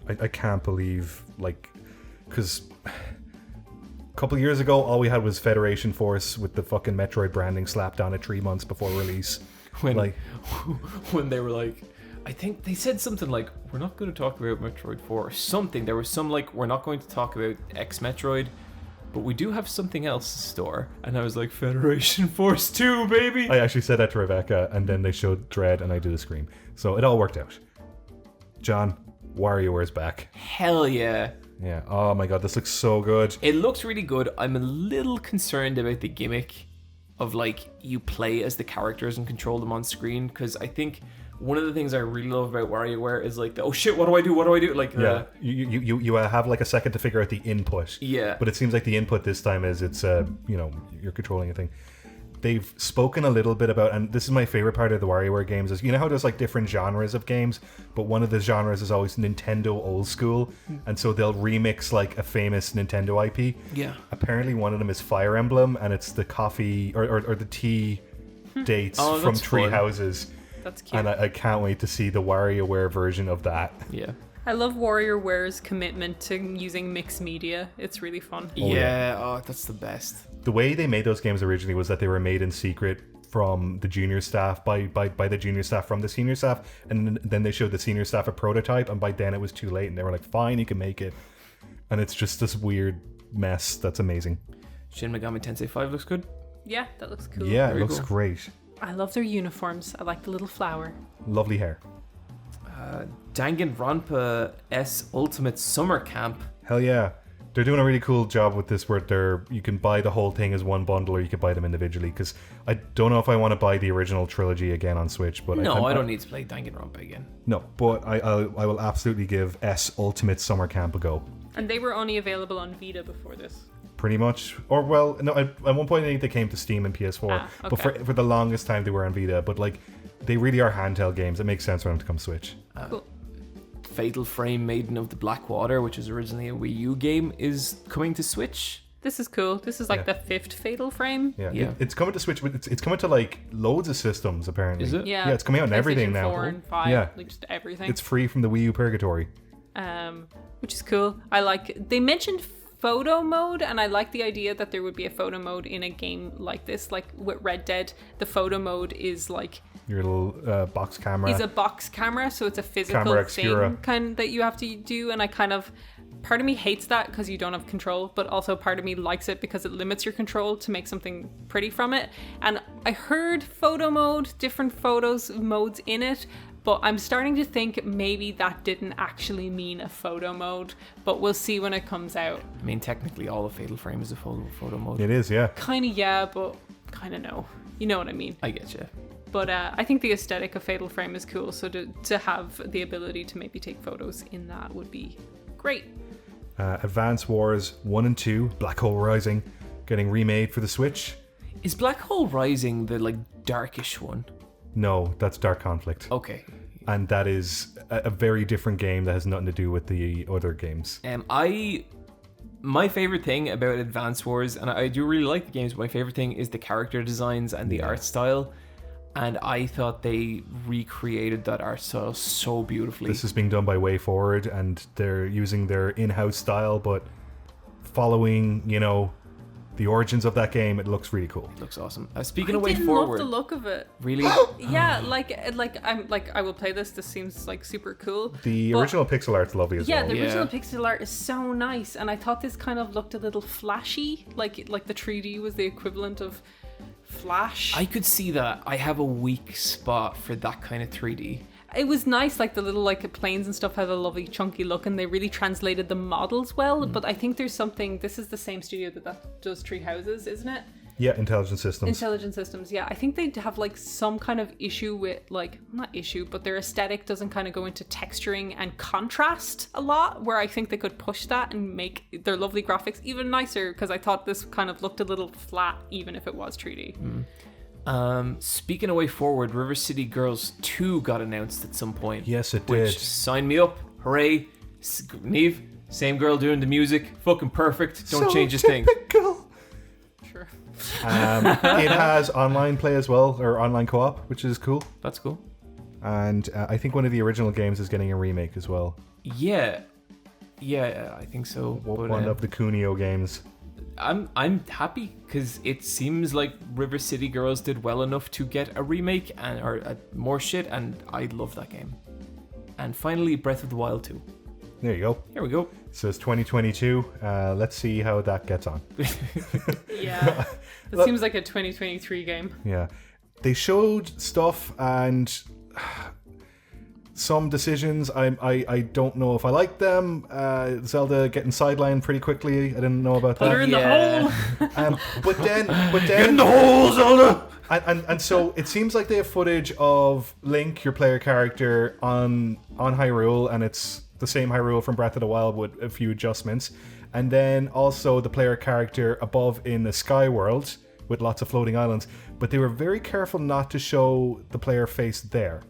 A: I can't believe, like, because a couple years ago, all we had was Federation Force with the fucking Metroid branding slapped on it 3 months before release.
E: When
A: like,
E: when they were like, I think they said something like, we're not going to talk about Metroid 4 or something. There was some like, we're not going to talk about X Metroid, but we do have something else in store. And I was like, Federation Force 2, baby.
A: I actually said that to Rebecca, and then they showed Dread, and I did a scream. So it all worked out. John, Warioware's back.
E: Hell yeah.
A: Yeah. Oh my god, this looks so good.
E: It looks really good. I'm a little concerned about the gimmick of like you play as the characters and control them on screen, because I think one of the things I really love about WarioWare is like the, oh shit, what do I do? Like
A: Yeah, you have like a second to figure out the input.
E: Yeah.
A: But it seems like the input this time is it's you know, you're controlling a thing. They've spoken a little bit about, and this is my favorite part of the WarioWare games, is you know how there's like different genres of games, but one of the genres is always Nintendo old school, and so they'll remix like a famous Nintendo IP.
E: Yeah.
A: Apparently one of them is Fire Emblem, and it's the coffee or the tea updates
E: Oh,
A: from
E: that's
A: Tree
E: fun.
A: Houses,
C: That's cute.
A: and I can't wait to see the WarioWare version of that.
E: Yeah.
C: I love Wariowware's commitment to using mixed media. It's really fun.
E: Yeah. Oh, that's the best.
A: The way they made those games originally was that they were made in secret from the junior staff by the junior staff from the senior staff, and then they showed the senior staff a prototype, and by then it was too late, and they were like, fine, you can make it. And it's just this weird mess that's amazing.
E: Shin Megami Tensei 5 looks good.
C: Yeah, that looks cool.
A: Yeah, it
E: Very
A: looks
E: cool.
A: great.
C: I love their uniforms. I like the little flower.
A: Lovely hair.
E: Danganronpa S Ultimate Summer Camp.
A: Hell yeah. They're doing a really cool job with this where you can buy the whole thing as one bundle, or you can buy them individually, because I don't know if I want to buy the original trilogy again on Switch. But
E: No, I don't need to play Danganronpa again.
A: No, but I will absolutely give S Ultimate Summer Camp a go.
C: And they were only available on Vita before this.
A: Pretty much. Or, well, no, at one point I think they came to Steam and PS4. But for the longest time they were on Vita. But, like, they really are handheld games. It makes sense for them to come Switch.
C: Cool.
E: Fatal Frame Maiden of the Black Water, which is originally a Wii U game, is coming to Switch.
C: This is cool. This is like the 5th Fatal Frame.
A: Yeah.
E: Yeah.
A: It's coming to Switch, but it's coming to, like, loads of systems, apparently.
E: Is it?
C: Yeah.
A: Yeah, it's coming out on everything
C: PlayStation
A: now.
C: 4 and 5,
A: Yeah.
C: like just everything.
A: It's free from the Wii U purgatory.
C: Which is cool. They mentioned photo mode, and I like the idea that there would be a photo mode in a game like this. Like with Red Dead, the photo mode is like
A: Your little box camera.
C: is a box camera, so it's a physical
A: Camera obscura.
C: thing kind that you have to do. And I kind of, part of me hates that because you don't have control, but also part of me likes it because it limits your control to make something pretty from it. And I heard photo mode, different modes in it, but I'm starting to think maybe that didn't actually mean a photo mode, but we'll see when it comes out.
E: I mean, technically, all of Fatal Frame is a photo mode.
A: It is, yeah.
C: Kind of yeah, but kind of no. You know what I mean?
E: I get you.
C: But I think the aesthetic of Fatal Frame is cool, so to have the ability to maybe take photos in that would be great.
A: Advance Wars 1 and 2, Black Hole Rising, getting remade for the Switch.
E: Is Black Hole Rising the, like, darkish one?
A: No, that's Dark Conflict.
E: Okay.
A: And that is a very different game that has nothing to do with the other games.
E: My favorite thing about Advance Wars, and I do really like the games, but my favorite thing is the character designs and the art style. And I thought they recreated that art style so beautifully.
A: This is being done by Way Forward, and they're using their in-house style, but following, the origins of that game. It looks really cool.
E: It looks awesome. Speaking
C: I
E: of Way
C: didn't
E: Forward,
C: love the look of it.
E: really?
C: Yeah, I will play this. This seems like super cool.
A: The
C: But-
A: original pixel art's lovely as
C: Yeah,
A: well.
C: the original
E: Yeah.
C: pixel art is so nice, and I thought this kind of looked a little flashy, like the 3D was the equivalent of Flash.
E: I could see that. I have a weak spot for that kind of 3D.
C: It was nice, like the little planes and stuff had a lovely chunky look, and they really translated the models well. But I think there's something. This is the same studio that does Tree Houses, isn't it?
A: Yeah, Intelligent Systems.
C: Intelligent Systems, yeah. I think they have some kind of issue with not issue, but their aesthetic doesn't kind of go into texturing and contrast a lot, where I think they could push that and make their lovely graphics even nicer, because I thought this kind of looked a little flat even if it was 3D.
E: Speaking of Way Forward, River City Girls 2 got announced at some point.
A: Yes, it
E: Which,
A: did.
E: sign me up. Hooray. Niamh, same girl doing the music. Fucking perfect. Don't change a thing.
A: Typical.
C: Sure.
A: It has online play as well, or online co-op, which is cool.
E: That's cool.
A: And I think one of the original games is getting a remake as well.
E: Yeah. Yeah, I think so. But,
A: One of the Kunio games.
E: I'm happy because it seems like River City Girls did well enough to get a remake or more shit, and I love that game. And finally, Breath of the Wild 2.
A: There you go.
E: Here we go.
A: So it's 2022. Let's see how that gets on.
C: Yeah. It seems like a 2023 game.
A: Yeah. They showed stuff and some decisions. I don't know if I like them. Zelda getting sidelined pretty quickly. I didn't know about
C: Put her
A: that.
C: in the hole.
A: But then get in the hole, Zelda. And so it seems like they have footage of Link, your player character, on Hyrule, and it's the same Hyrule from Breath of the Wild with a few adjustments. And then also the player character above in the Sky World with lots of floating islands. But they were very careful not to show the player face there.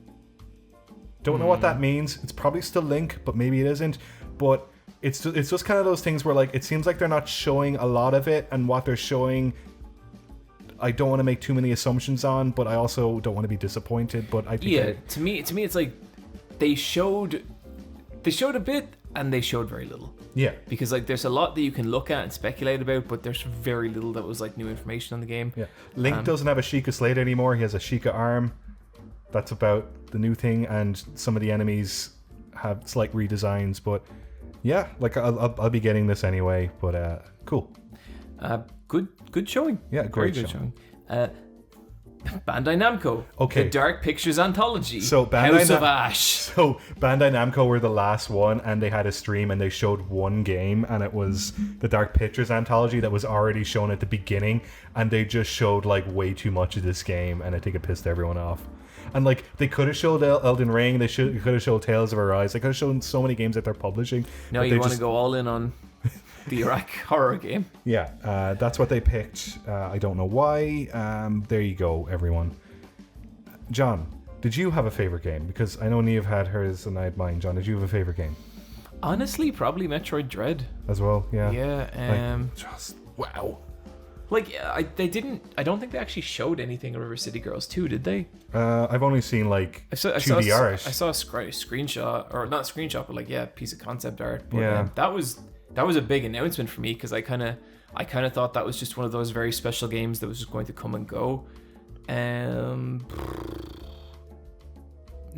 A: Don't know what that means. It's probably still Link, but maybe it isn't. But it's just kind of those things where it seems like they're not showing a lot of it, and what they're showing, I don't want to make too many assumptions on, but I also don't want to be disappointed. But I think
E: to me, it's like they showed a bit and they showed very little.
A: Yeah.
E: Because like there's a lot that you can look at and speculate about, but there's very little that was like new information on the game.
A: Yeah. Link doesn't have a Sheikah Slate anymore. He has a Sheikah arm. That's about the new thing, and some of the enemies have slight redesigns, but yeah, like I'll be getting this anyway. But cool.
E: Good showing.
A: Yeah,
E: Very
A: great
E: good
A: showing.
E: Bandai Namco.
A: Okay.
E: The Dark Pictures Anthology.
A: So Bandai
E: House of Ash.
A: So Bandai Namco were the last one, and they had a stream, and they showed one game, and it was the Dark Pictures Anthology that was already shown at the beginning, and they just showed like way too much of this game, and I think it pissed everyone off. And like they could have showed Elden Ring, they could have showed Tales of Arise, they could have shown so many games that they're publishing.
E: No, you want to go all in on the Iraq horror game.
A: Yeah, that's what they picked. I don't know why. There you go, everyone. John, did you have a favorite game? Because I know Niamh had hers and I had mine. John, did you have a favorite game?
E: Honestly, probably Metroid Dread.
A: As well, yeah.
E: Yeah.
A: Just wow.
E: Like I don't think they actually showed anything of River City Girls 2, did they?
A: I've only seen like
E: I saw
A: 2D art.
E: I saw a screenshot, or not screenshot, but like piece of concept art. But,
A: Yeah.
E: that was a big announcement for me, because I kind of thought that was just one of those very special games that was just going to come and go.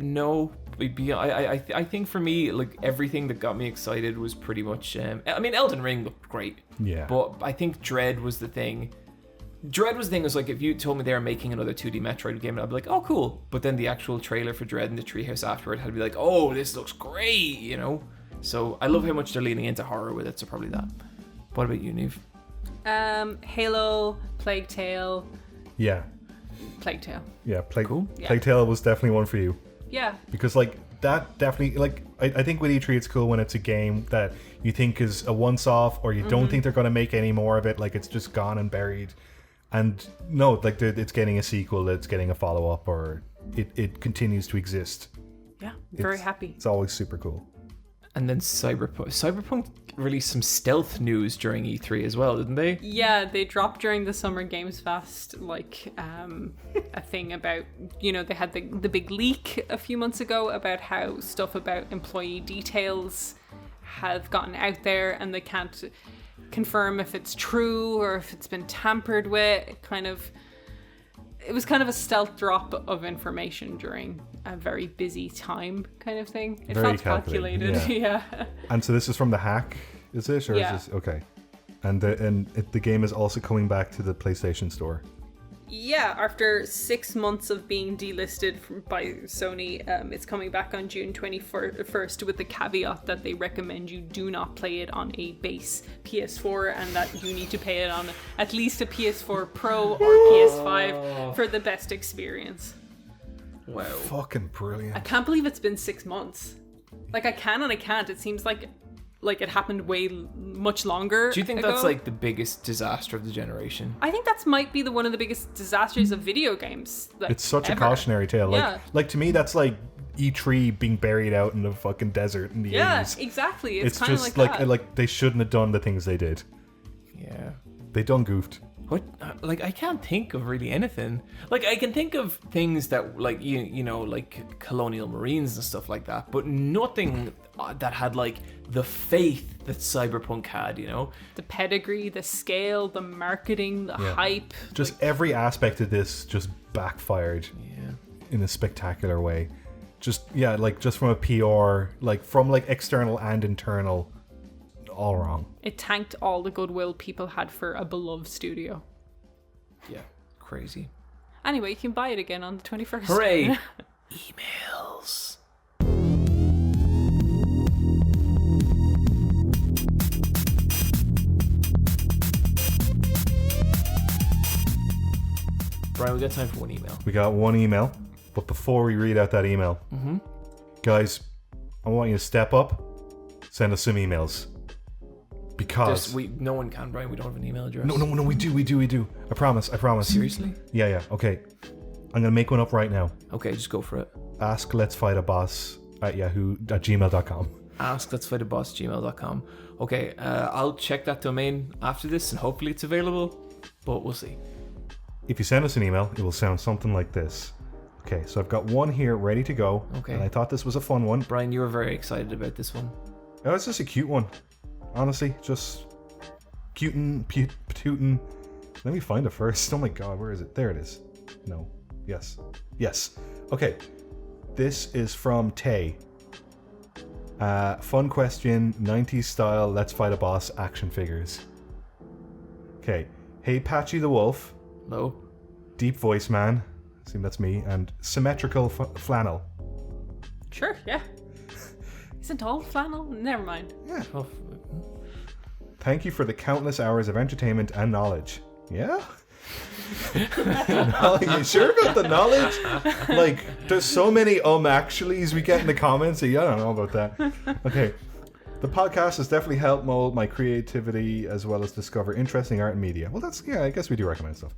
E: No, I think for me, like everything that got me excited was pretty much. I mean, Elden Ring looked great.
A: Yeah.
E: But I think Dread was the thing. Dread was the thing. It was like if you told me they were making another 2D Metroid game, I'd be like, oh, cool. But then the actual trailer for Dread and the treehouse afterward had to be like, oh, this looks great, you know. So I love how much they're leaning into horror with it. So probably that. What about you, Niamh?
C: Halo, Plague Tale.
A: Yeah.
C: Plague Tale.
A: Yeah,
E: Cool.
A: Plague Tale was definitely one for you.
C: Yeah.
A: Because like that definitely, like I think with E3 it's cool when it's a game that you think is a once off, or you don't think they're going to make any more of it, like it's just gone and buried. And no, like it's getting a sequel, it's getting a follow up, or it continues to exist.
C: Yeah. Very happy.
A: It's always super cool.
E: And then Cyberpunk released some stealth news during E3 as well, didn't they?
C: Yeah, they dropped during the Summer Games Fest, like a thing about, they had the big leak a few months ago about how stuff about employee details have gotten out there and they can't confirm if it's true or if it's been tampered with. It was kind of a stealth drop of information during a very busy time kind of thing. It
A: Very
C: felt calculated.
A: yeah. And so this is from the hack, is it? Or
C: Yeah.
A: is this okay? And the game is also coming back to the PlayStation Store.
C: Yeah, after 6 months of being delisted by Sony, it's coming back on June 21st with the caveat that they recommend you do not play it on a base PS4 and that you need to play it on at least a PS4 Pro or PS5 for the best experience.
E: Wow.
A: Fucking brilliant.
C: I can't believe it's been 6 months. Like, I can and I can't. It seems like it happened much longer.
E: Do you think
C: ago.
E: that's like the biggest disaster of the generation?
C: I think that's might be one of the biggest disasters of video games.
A: It's such
C: ever.
A: a cautionary tale.
C: Yeah.
A: Like to me, that's like E3 being buried out in the fucking desert in the 80s.
C: Yeah, exactly. It's kind of
A: just
C: like that.
A: like they shouldn't have done the things they did.
E: Yeah.
A: They done goofed.
E: What? Like, I can't think of really anything. Like, I can think of things that, like, you know, like Colonial Marines and stuff like that, but nothing that had, like, the faith that Cyberpunk had, you know?
C: The pedigree, the scale, the marketing, the hype.
A: Just every aspect of this just backfired
E: Yeah.
A: in a spectacular way. Just from a PR, like from like external and internal, all wrong.
C: It tanked all the goodwill people had for a beloved studio.
E: Yeah. Crazy.
C: Anyway, you can buy it again on the 21st.
E: Hooray! Emails. Brian, we got time for one email.
A: We got one email, but before we read out that email, guys, I want you to step up, send us some emails. Because
E: No one can, Brian. We don't have an email address.
A: no, we do. I promise.
E: Seriously?
A: Yeah. Okay, I'm gonna make one up right now.
E: Okay, just go for it.
A: Ask Let's Fight a Boss at gmail.com.
E: Ask let's fight a boss gmail.com. Okay, I'll check that domain after this and hopefully it's available, but we'll see.
A: If you send us an email, it will sound something like this. Okay, so I've got one here ready to go.
E: Okay.
A: And I thought this was a fun one.
E: Bryan, you were very excited about this one.
A: Oh, it's just a cute one. Honestly, just tootin'. Let me find it first. Oh my god, where is it? There it is. No. Yes. Okay. This is from Tay. Fun question, 90s style, let's fight a boss action figures. Okay. Hey, Patchy the Wolf.
E: Hello?
A: Deep Voice Man. I assume that's me. And Symmetrical Flannel.
C: Sure, yeah. Isn't all flannel? Never mind.
A: Yeah.
E: Oh,
A: Thank you for the countless hours of entertainment and knowledge. Yeah? You sure about the knowledge? Like, there's so many actuallys we get in the comments. I don't know about that. Okay. The podcast has definitely helped mold my creativity as well as discover interesting art and media. Well, I guess we do recommend stuff.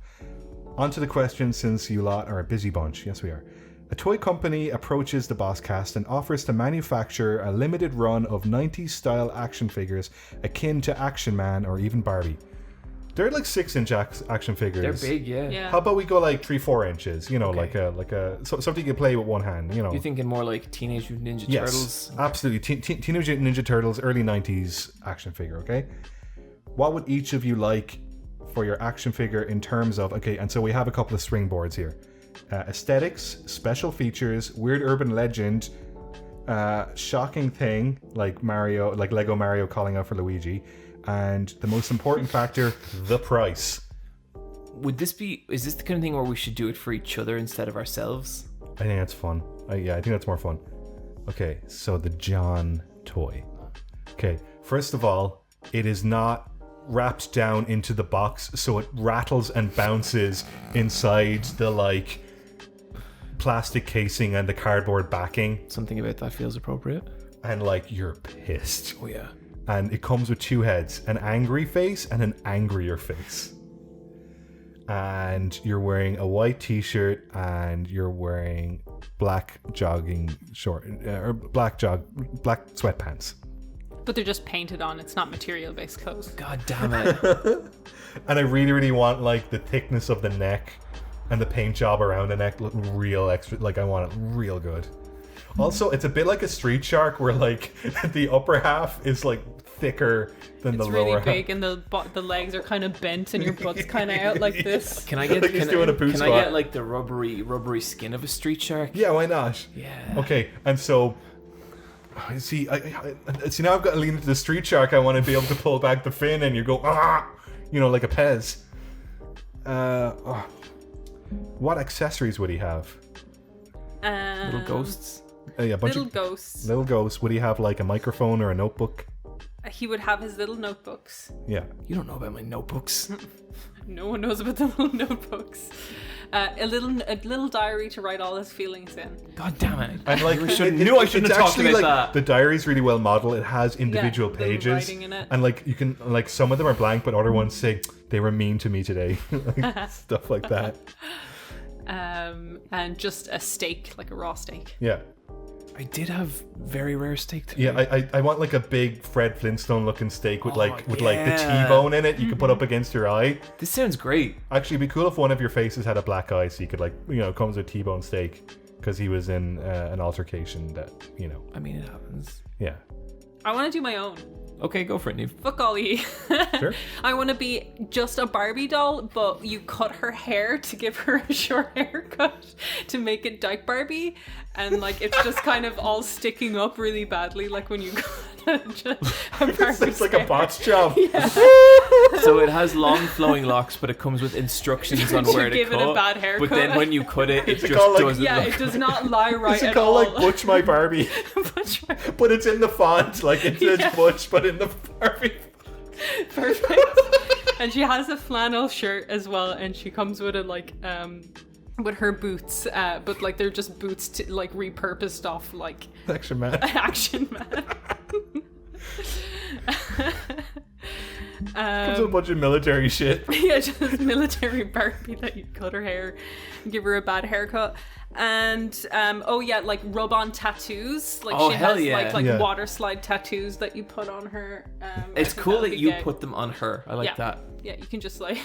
A: On to the question, since you lot are a busy bunch. Yes, we are. A toy company approaches the Bosscast and offers to manufacture a limited run of 90s style action figures akin to Action Man or even Barbie. They're like 6-inch action figures.
E: they're big, yeah.
C: Yeah.
A: How about we go like 3-4 inches? You know,
E: Okay.
A: something you can play with one hand. You know.
E: You're thinking more like Teenage Mutant Ninja
A: Yes,
E: Turtles?
A: absolutely. Teenage Mutant Ninja Turtles, early 90s action figure. Okay. What would each of you like for your action figure in terms of? Okay, and so we have a couple of springboards here. Aesthetics, special features, weird urban legend, shocking thing like Mario, like Lego Mario calling out for Luigi, and the most important factor, the price.
E: Is this the kind of thing where we should do it for each other instead of ourselves?
A: I think that's fun. Yeah, I think that's more fun. Okay, so the John toy. Okay, first of all, it is not wrapped down into the box, so it rattles and bounces inside the like plastic casing and the cardboard backing,
E: Something about that feels appropriate.
A: and like you're pissed.
E: Oh yeah.
A: And it comes with two heads, an angry face and an angrier face. And you're wearing a white t-shirt and you're wearing black jogging short or black sweatpants.
C: But they're just painted on. It's not material-based clothes.
E: God damn it.
A: And I really, really want like the thickness of the neck and the paint job around the neck look real extra. Like I want it real good. Also, it's a bit like a Street Shark where like the upper half is like thicker than
C: It's
A: the
C: really
A: lower
C: big,
A: half.
C: and the legs are kind of bent, and your butt's kind of out like this.
E: Can I get
A: Like he's doing a boot
E: can I
A: squat.
E: get like the rubbery skin of a street shark?
A: Yeah, why not?
E: Yeah.
A: Okay, and so see, I see now I've got to lean into the Street Shark. I want to be able to pull back the fin, and you go like a Pez. What accessories would he have?
E: Little ghosts.
A: Yeah, a bunch
C: Little
A: of
C: ghosts.
A: little ghosts. Would he have like a microphone or a notebook?
C: He would have his little notebooks.
A: Yeah.
E: You don't know about my notebooks.
C: No one knows about the little notebooks. A little diary to write all his feelings in.
E: God damn it.
A: And like,
E: I shouldn't have
A: it's
E: talked
A: actually
E: about
A: like
E: that.
A: the diary's really well modeled. It has individual
C: little
A: pages,
C: writing in it.
A: and like you can like some of them are blank, but other ones say they were mean to me today, like, stuff like that.
C: And just a steak, like a raw steak.
A: Yeah,
E: I did have very rare steak today.
A: yeah. I want like a big Fred Flintstone looking steak with like the
E: yeah.
A: T-bone in it. You could put up against your eye.
E: This sounds great.
A: Actually, it'd be cool if one of your faces had a black eye, so you could like comes with T-bone steak because he was in an altercation that
E: I mean, it happens.
A: yeah.
C: I want to do my own.
E: Okay, go for it, Niamh.
C: Fuck all you.
A: Sure.
C: I want to be just a Barbie doll, but you cut her hair to give her a short haircut to make it Dyke Barbie, and like it's just kind of all sticking up really badly, like when you cut a Barbie's
A: It's like a
C: hair.
A: bot's job.
E: So it has long flowing locks, but it comes with instructions on
C: To
E: where to
C: give it
E: cut.
C: a bad haircut.
E: But then when you cut it, it just
A: called, like-
E: doesn't
C: Yeah,
E: look.
C: it does not lie right
A: Is it
C: at
A: called
C: all.
A: like Butch My Barbie? But it's in the font, like it says
C: Yeah.
A: Butch, but in the Barbie.
C: Perfect. And she has a flannel shirt as well, and she comes with a like with her boots, but like they're just boots to like repurposed off like
A: Action Man.
C: Action Man.
A: Comes with a bunch of military shit.
C: Yeah, just military Barbie that you cut her hair, give her a bad haircut. And like rub on tattoos. Like
E: Oh,
C: she
E: hell
C: has
E: yeah.
C: like
A: Yeah.
C: water slide tattoos that you put on her.
E: It's
C: I think
E: cool
C: would
E: that
C: be
E: you
C: gay.
E: put them on her. I like
C: Yeah.
E: that.
C: Yeah, you can just like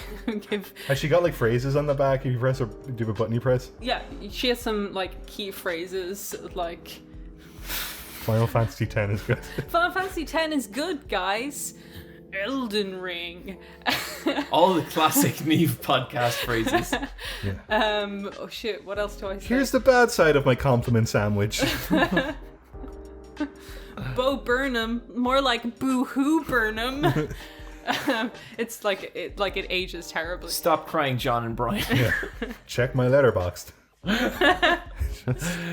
C: give.
A: Has she got like phrases on the back? If you press or do you have a button you press?
C: Yeah, she has some like key phrases like.
A: Final Fantasy X is good.
C: Final Fantasy X is good, guys. Elden Ring.
E: All the classic Niamh podcast phrases.
C: Oh shit, what else do I say?
A: Here's the bad side of my compliment sandwich.
C: Bo Burnham, more like boo-hoo Burnham. It's like it ages terribly.
E: Stop crying, John and Bryan.
A: Yeah. Check my letterboxd.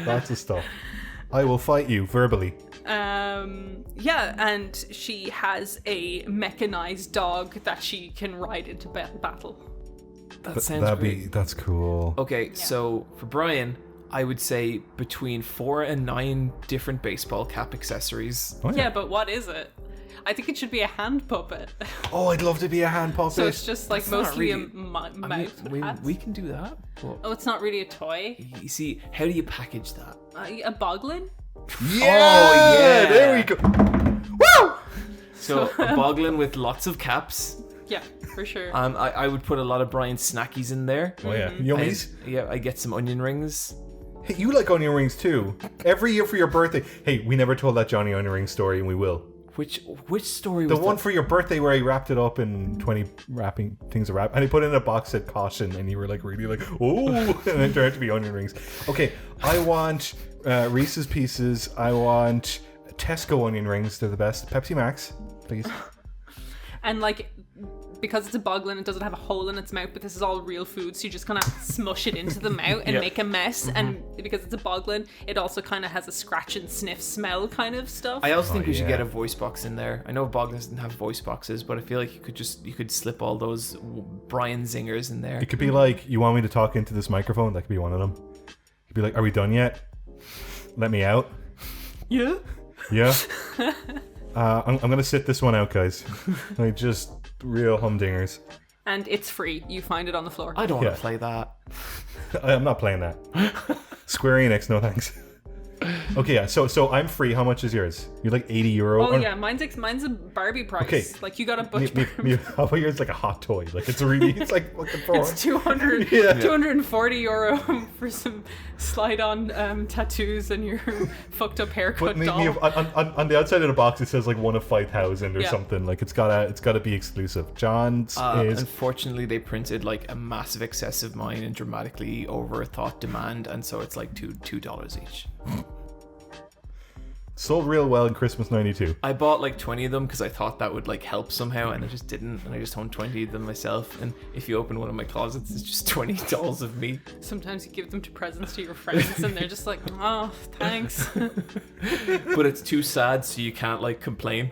A: Lots of stuff. I will fight you verbally.
C: Yeah, and she has a mechanized dog that she can ride into battle.
E: That sounds great.
A: That's cool.
E: Okay, so for Bryan, I would say between 4 and 9 different baseball cap accessories.
A: Oh,
C: Yeah, but what is it? I think it should be a hand puppet.
A: Oh, I'd love to be a hand puppet.
C: So it's just like
E: That's not
C: mostly
E: really-
C: a mouth.
E: We can do that. But
C: Oh, it's not really a toy.
E: you see, how do you package that?
C: A boglin?
A: yeah, there we go. Woo!
E: So a boglin with lots of caps.
C: Yeah, for sure.
E: I would put a lot of Bryan's snackies in there.
A: Oh yeah, yummies.
E: I get some onion rings.
A: Hey, you like onion rings too. Every year for your birthday. Hey, we never told that Johnny onion ring story, and we will.
E: Which story
A: The
E: was
A: one
E: that?
A: for your birthday where he wrapped it up in 20 wrapping things to wrap, and he put it in a box that caution, and you were like really like, oh, and it turned out to be onion rings. Okay, I want Reese's Pieces. I want Tesco onion rings. They're the best. Pepsi Max, please.
C: And like, because it's a boglin, it doesn't have a hole in its mouth, but this is all real food, so you just kind of smush it into the mouth and make a mess. And because it's a boglin, it also kind of has a scratch and sniff smell kind of stuff.
E: I also think we should
A: yeah.
E: get a voice box in there. I know boglins didn't have voice boxes, but I feel like you could slip all those Bryan zingers in there.
A: It could be like, you want me to talk into this microphone? That could be one of them. You'd be like, are we done yet? Let me out.
C: Yeah.
A: Yeah. I'm gonna sit this one out, guys. Like just real humdingers.
C: And it's free. You find it on the floor.
E: I don't want
A: Yeah.
E: to play that.
A: I'm not playing that. Square Enix, no thanks. Okay, yeah. So I'm free. How much is yours? You're like €80.
C: Oh yeah, mine's a Barbie price.
A: Okay.
C: Like you got a Butch.
A: How about yours? Like a hot toy. Like it's like fucking porn.
C: It's 200,
A: Yeah.
C: €240 for some slide-on tattoos and your fucked up haircut
A: But
C: doll.
A: on the outside of the box it says like 1 of 5,000 or
C: Yeah.
A: something. Like it's gotta be exclusive. John's is
E: Unfortunately, they printed like a massive excess of mine and dramatically overthought demand, and so it's like $2 each.
A: sold real well in Christmas '92.
E: I bought like 20 of them because I thought that would like help somehow, and it just didn't. And I just owned 20 of them myself. And if you open one of my closets, it's just 20 dolls of me.
C: Sometimes you give them to presents to your friends and they're just like, oh, thanks.
E: But it's too sad, so you can't like complain.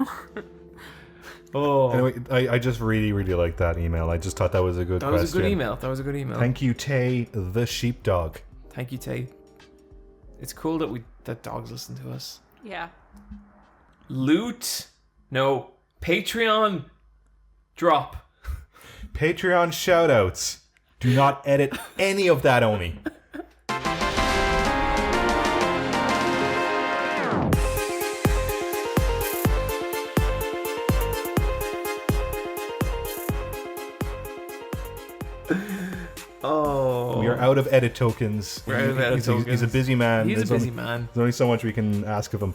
E: Oh,
A: Anyway, I just really like that email. I just thought that was a good
E: that
A: question.
E: was a good email.
A: Thank you, Tay the sheepdog.
E: Thank you, Tay. It's cool that dogs listen to us.
C: Yeah.
E: Patreon drop.
A: Patreon shoutouts. Do not edit any of that, Oni.
E: Oh,
A: We are out of edit tokens.
E: We're out of edit
A: He's
E: tokens.
A: a busy man.
E: He's a
A: There's
E: busy
A: only,
E: man.
A: There's only so much we can ask of him.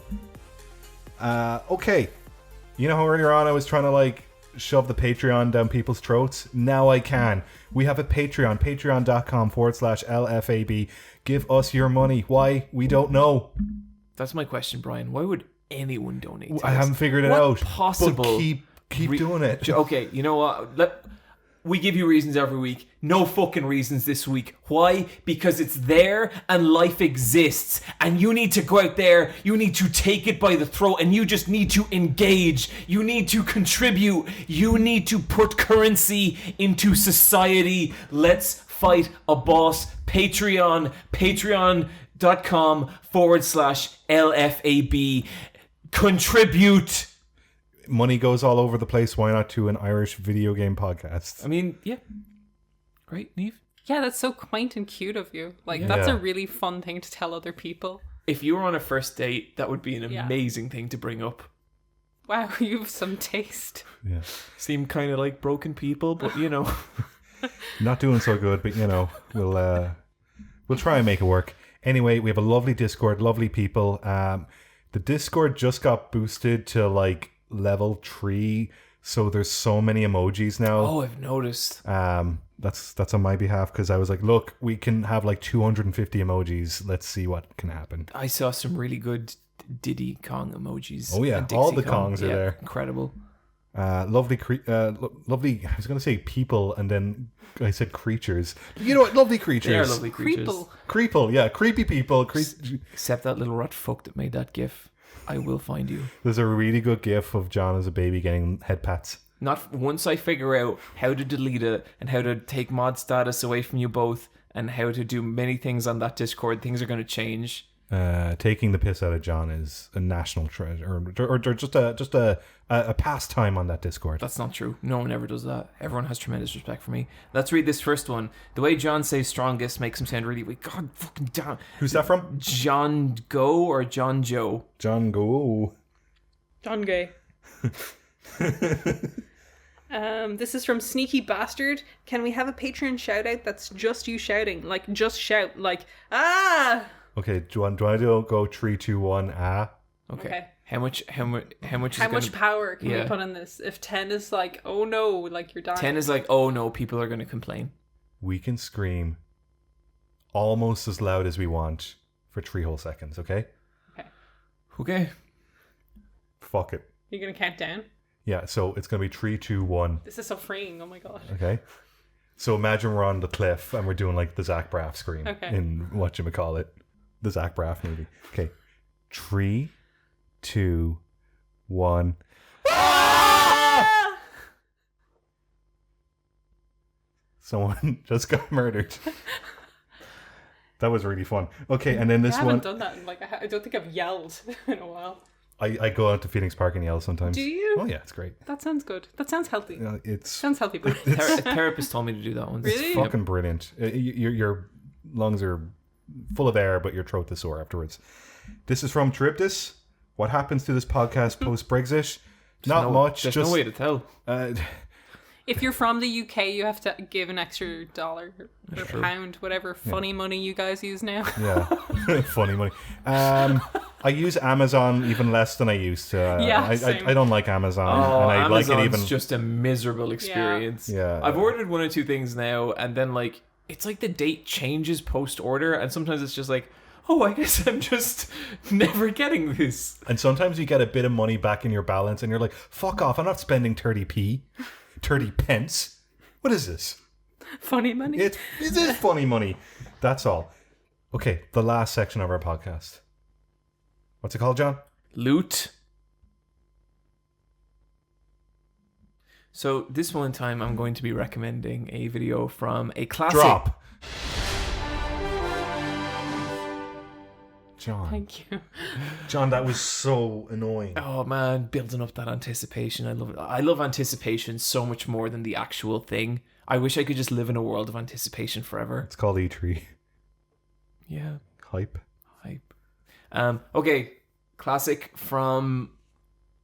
A: Okay. You know how earlier on I was trying to like shove the Patreon down people's throats? Now I can. We have a Patreon. Patreon.com/LFAB. Give us your money. Why? We don't know.
E: That's my question, Bryan. Why would anyone donate to
A: I
E: this?
A: haven't figured it
E: What
A: out.
E: possible
A: But keep doing it.
E: Okay, you know what? We give you reasons every week. No fucking reasons this week. Why? Because it's there and life exists. And you need to go out there. You need to take it by the throat. And you just need to engage. You need to contribute. You need to put currency into society. Let's fight a boss. Patreon. Patreon.com/LFAB. Contribute.
A: Money goes all over the place. Why not to an Irish video game podcast?
E: I mean, yeah. Right, Niamh?
C: Yeah, that's so quaint and cute of you. Like, that's
A: Yeah.
C: a really fun thing to tell other people.
E: If you were on a first date, that would be an
C: Yeah.
E: amazing thing to bring up.
C: Wow, you have some taste.
A: Yeah.
E: Seem kind of like broken people, but you know.
A: Not doing so good, but we'll try and make it work. Anyway, we have a lovely Discord, lovely people. The Discord just got boosted to like level 3, so there's so many emojis now.
E: Oh, I've noticed.
A: That's on my behalf because I was like, look, we can have like 250 emojis. Let's see what can happen.
E: I saw some really good Diddy Kong emojis.
A: Oh yeah,
E: and
A: all
E: Dixie
A: the
E: Kong.
A: Kongs are there.
E: Incredible.
A: Lovely. I was going to say people, and then I said creatures. You know what? Lovely creatures.
E: They are lovely creatures.
C: Creeple.
A: Yeah, creepy people.
E: Except that little rat fuck that made that gif. I will find you.
A: There's a really good gif of John as a baby getting head pats.
E: Not once I figure out how to delete it and how to take mod status away from you both and how to do many things on that Discord, things are going to change.
A: Taking the piss out of John is a national treasure, or just a pastime on that Discord.
E: That's not true. No one ever does that. Everyone has tremendous respect for me. Let's read this first one. The way John says strongest makes him sound really weak. God fucking damn.
A: Who's that from?
E: John Go or John Joe?
A: John Go.
C: John Gay. This is from Sneaky Bastard. Can we have a Patreon shout out that's just you shouting? Like, just shout. Like, ah!
A: Okay, do I do go 3, 2, 1, ah?
E: Okay. How much
C: Power can we put on this? If 10 is like, oh no, like you're dying.
E: 10 is like, oh no, people are going to complain.
A: We can scream almost as loud as we want for 3 whole seconds, okay?
E: Okay.
A: Fuck it.
C: You're going to count down?
A: Yeah, so it's going to be 3, 2, 1.
C: This is so freeing, oh my god.
A: Okay. So imagine we're on the cliff and we're doing like the Zach Braff scream
C: Okay.
A: in whatchamacallit, the Zach Braff movie. Okay. 3, 2, 1. Ah! Someone just got murdered. That was really fun. Okay, and then this
C: I haven't
A: one.
C: done that in like, I don't think I've yelled in a while.
A: I go out to Phoenix Park and yell sometimes.
C: Do you?
A: Oh yeah, it's great.
C: That sounds good. That sounds healthy.
A: It's
C: Sounds healthy, but
E: A therapist told me to do that once.
C: Really?
A: fucking brilliant. Your lungs are full of air, but your throat is sore afterwards. This is from Charybdis. What happens to this podcast post Brexit? Not much.
E: There's
A: Just
E: no way to tell.
C: if you're from the UK, you have to give an extra $1 or pound, whatever funny money you guys use now.
A: yeah, funny money. I use Amazon even less than I used to.
C: Yeah, same.
A: I don't like Amazon,
E: Oh,
A: and I
E: Amazon's
A: like it even.
E: just a miserable experience.
A: Yeah.
E: I've ordered 1 or 2 things now, and then like it's like the date changes post order, and sometimes it's just like, oh, I guess I'm just never getting this.
A: And sometimes you get a bit of money back in your balance, and you're like, "Fuck off! I'm not spending 30p, 30 pence. What is this?
C: Funny money.
A: It is funny money. That's all." Okay, the last section of our podcast. What's it called, John?
E: Loot. So this one time I'm going to be recommending a video from a classic.
A: Drop. John.
C: Thank you.
A: John, that was so annoying.
E: Oh man, building up that anticipation. I love it. I love anticipation so much more than the actual thing. I wish I could just live in a world of anticipation forever.
A: It's called E3.
E: Yeah.
A: Hype.
E: Okay, classic from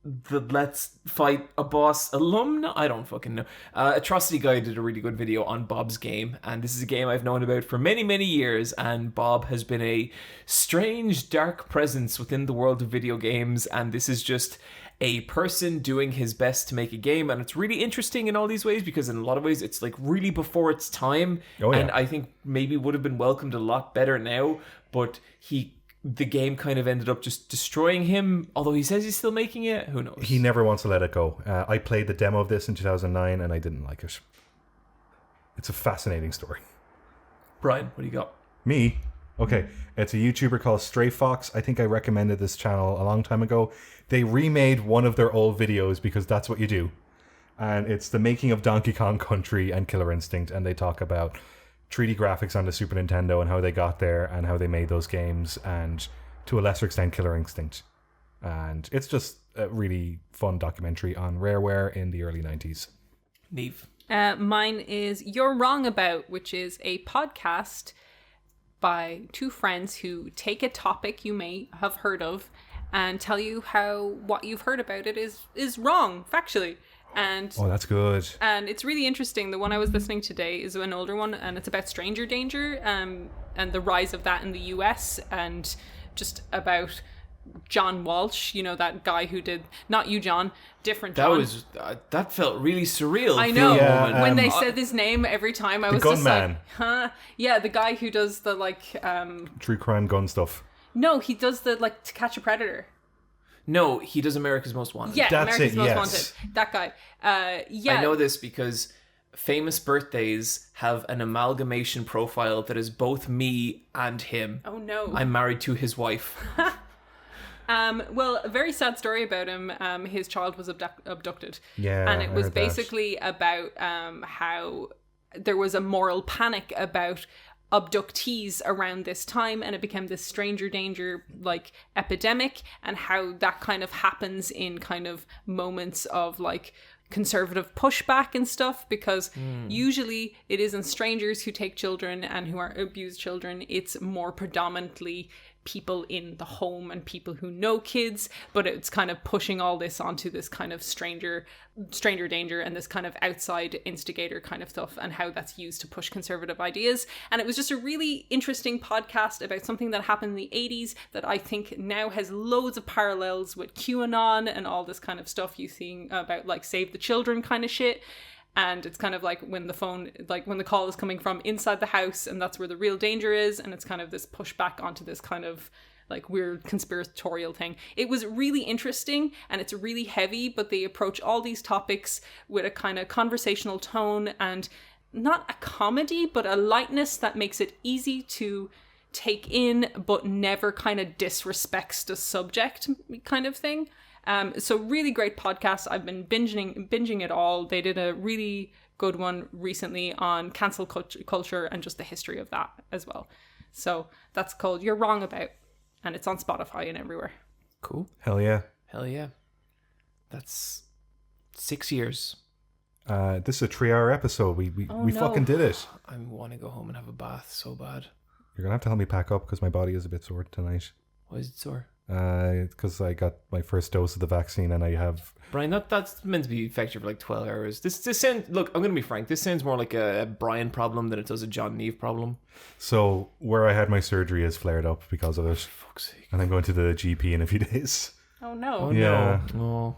E: the Let's Fight a Boss alumna. I don't fucking know. Atrocity Guy did a really good video on Bob's game, and this is a game I've known about for many, many years, and Bob has been a strange, dark presence within the world of video games, and this is just a person doing his best to make a game, and it's really interesting in all these ways because in a lot of ways it's like really before its time.
A: Oh, yeah.
E: And I think maybe would have been welcomed a lot better now, but the game kind of ended up just destroying him, although he says he's still making it. Who knows?
A: He never wants to let it go. I played the demo of this in 2009 and I didn't like it. It's a fascinating story.
E: Brian, what do you got?
A: Me? Okay, it's a YouTuber called Stray Fox. I think I recommended this channel a long time ago. They remade one of their old videos because that's what you do. And it's the making of Donkey Kong Country and Killer Instinct, and they talk about 3D graphics on the Super Nintendo and how they got there and how they made those games, and to a lesser extent Killer Instinct. And it's just a really fun documentary on Rareware in the early 90s.
E: Niamh.
C: Mine is You're Wrong About, which is a podcast by 2 friends who take a topic you may have heard of and tell you how what you've heard about it is wrong factually. And
A: Oh, that's good.
C: and it's really interesting. The one I was listening today is an older one, and it's about stranger danger, and the rise of that in the US, and just about John Walsh, that guy who did, not you, John, different John.
E: That felt really surreal.
C: I know.
E: for a
A: Yeah,
E: moment.
C: When they said his name every time, I was just
A: gunman.
C: like, huh? Yeah, the guy who does the
A: True crime gun stuff.
C: no, he does the To Catch a Predator.
E: No, he does America's Most Wanted.
C: Yeah,
A: That's
C: America's
A: it,
C: Most
A: yes.
C: Wanted. That guy. Yeah.
E: I know this because famous birthdays have an amalgamation profile that is both me and him.
C: Oh no.
E: I'm married to his wife.
C: Well, a very sad story about him. His child was abducted.
A: Yeah,
C: and it
A: I
C: was
A: heard that.
C: basically about how there was a moral panic about abductees around this time, and it became this stranger danger epidemic, and how that kind of happens in kind of moments of conservative pushback and stuff, because usually it isn't strangers who take children and who are abused children. It's more predominantly people in the home and people who know kids, but it's kind of pushing all this onto this kind of stranger danger and this kind of outside instigator kind of stuff, and how that's used to push conservative ideas. And it was just a really interesting podcast about something that happened in the 80s that I think now has loads of parallels with QAnon and all this kind of stuff you seeing about Save the Children kind of shit. And it's kind of when when the call is coming from inside the house, and that's where the real danger is, and it's kind of this pushback onto this kind of weird conspiratorial thing. It was really interesting, and it's really heavy, but they approach all these topics with a kind of conversational tone, and not a comedy, but a lightness that makes it easy to take in, but never kind of disrespects the subject kind of thing. So really great podcast. I've been binging it all. They did a really good one recently on cancel culture and just the history of that as well. So that's called You're Wrong About, and it's on Spotify and everywhere.
E: Cool.
A: Hell yeah.
E: Hell yeah. That's 6 years.
A: This is a 3-hour episode. We
C: no.
A: fucking did it.
E: I want to go home and have a bath so bad.
A: You're gonna have to help me pack up because my body is a bit sore tonight.
E: Why is it sore?
A: Because I got my first dose of the vaccine and I have...
E: Bryan, that's meant to be effective for 12 hours. This sounds... Look, I'm going to be frank. This sounds more like a Bryan problem than it does a John Niamh problem.
A: So, where I had my surgery has flared up because of it.
E: Fuck's sake.
A: And I'm going to the GP in a few days.
C: Oh no.
E: Oh,
A: Yeah.
E: no.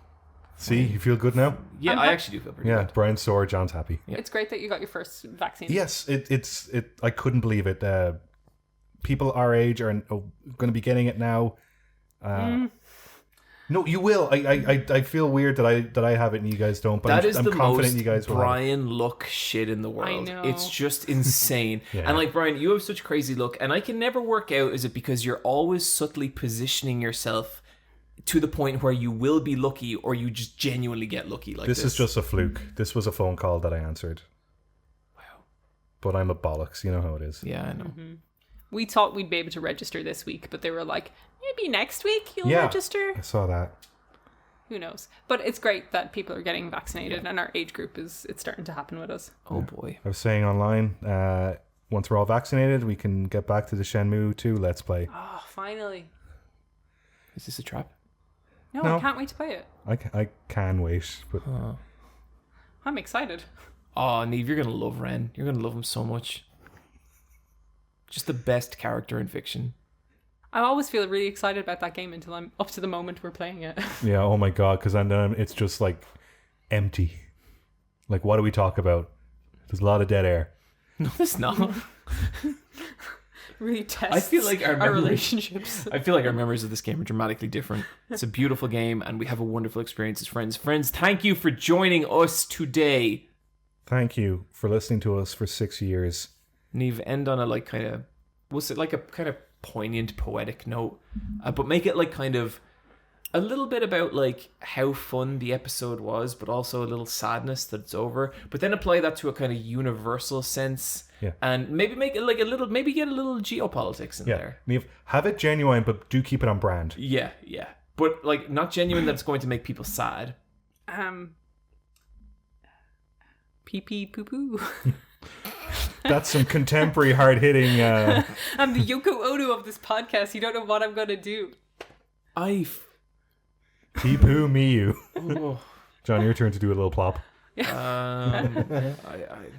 A: See, you feel good now?
E: Yeah, I actually do feel pretty
A: Yeah,
E: good.
A: Brian's sore, John's happy.
E: Yeah.
C: It's great that you got your first vaccine.
A: Yes, it's I couldn't believe it. People our age are going to be getting it now. No, you will. I feel weird that I have it and you guys don't. But I'm
E: the
A: confident
E: most
A: you guys will. have it.
E: Bryan look shit in the world.
C: I know.
E: It's just insane.
A: Yeah.
E: And Bryan, you have such crazy look, and I can never work out, is it because you're always subtly positioning yourself to the point where you will be lucky, or you just genuinely get lucky like this?
A: This is just a fluke. This was a phone call that I answered.
E: Wow.
A: But I'm a bollocks. You know how it is.
E: Yeah, I know.
C: Mm-hmm. We thought we'd be able to register this week, but they were like, maybe next week you'll
A: Yeah.
C: register.
A: I saw that.
C: Who knows? But it's great that people are getting vaccinated, and our age group it's starting to happen with us.
E: Oh boy.
A: I was saying online, once we're all vaccinated, we can get back to the Shenmue 2 Let's Play.
C: Oh, finally.
E: Is this a trap?
C: No,
A: No.
C: I can't wait to play it.
A: I can wait, but
C: I'm excited.
E: Oh, Niamh, you're gonna love Ren. You're gonna love him so much. Just the best character in fiction.
C: I always feel really excited about that game until I'm up to the moment we're playing it.
A: yeah, oh my god, because then it's just empty. What do we talk about? There's a lot of dead air.
E: No, it's not.
C: Really tests
E: I feel like our
C: relationships.
E: I feel like our memories of this game are dramatically different. It's a beautiful game, and we have a wonderful experience as friends. Friends, thank you for joining us today.
A: Thank you for listening to us for 6 years.
E: Niamh, end on a was it a kind of poignant, poetic note, but make it kind of a little bit about how fun the episode was, but also a little sadness that it's over. But then apply that to a kind of universal sense,
A: Yeah.
E: and maybe make it maybe get a little geopolitics in there.
A: Niamh, have it genuine, but do keep it on brand.
E: Yeah, but not genuine that it's going to make people sad.
C: Pee pee poo poo.
A: That's some contemporary hard-hitting...
C: I'm the Yoko Ono of this podcast. You don't know what I'm going to do.
E: I
A: Pee-poo me you.
E: Oh.
A: John, your turn to do a little plop.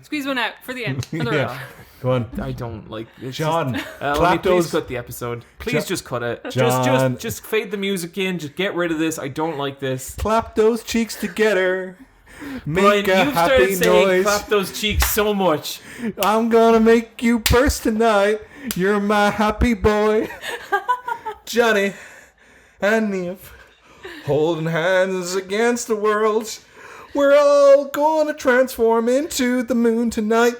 C: Squeeze one out for the end. For the
A: Yeah.
C: road.
A: Go on.
E: I don't like it's
A: John,
E: Just,
A: clap
E: please
A: those...
E: cut the episode. Please just cut it.
A: John.
E: Just fade the music in. Just get rid of this. I don't like this.
A: Clap those cheeks together.
E: Brian,
A: Make a
E: you've
A: happy
E: started saying
A: noise.
E: clap those cheeks so much.
A: I'm gonna make you burst tonight. You're my happy boy. Johnny and Niamh holding hands against the world. We're all gonna transform into the moon tonight.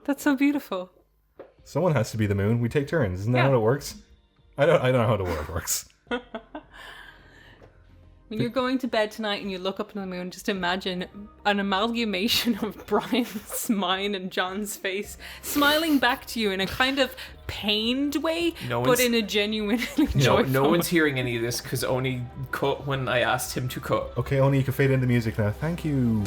C: That's so beautiful.
A: Someone has to be the moon. We take turns. Isn't that how it works? I don't know how the world works.
C: When you're going to bed tonight and you look up at the moon, just imagine an amalgamation of Brian's, mine, and John's face smiling back to you in a kind of pained way, but in a genuinely joyful
E: No one's hearing any of this because Oni cut when I asked him to cut.
A: Okay, Oni, you can fade in the music now. Thank you.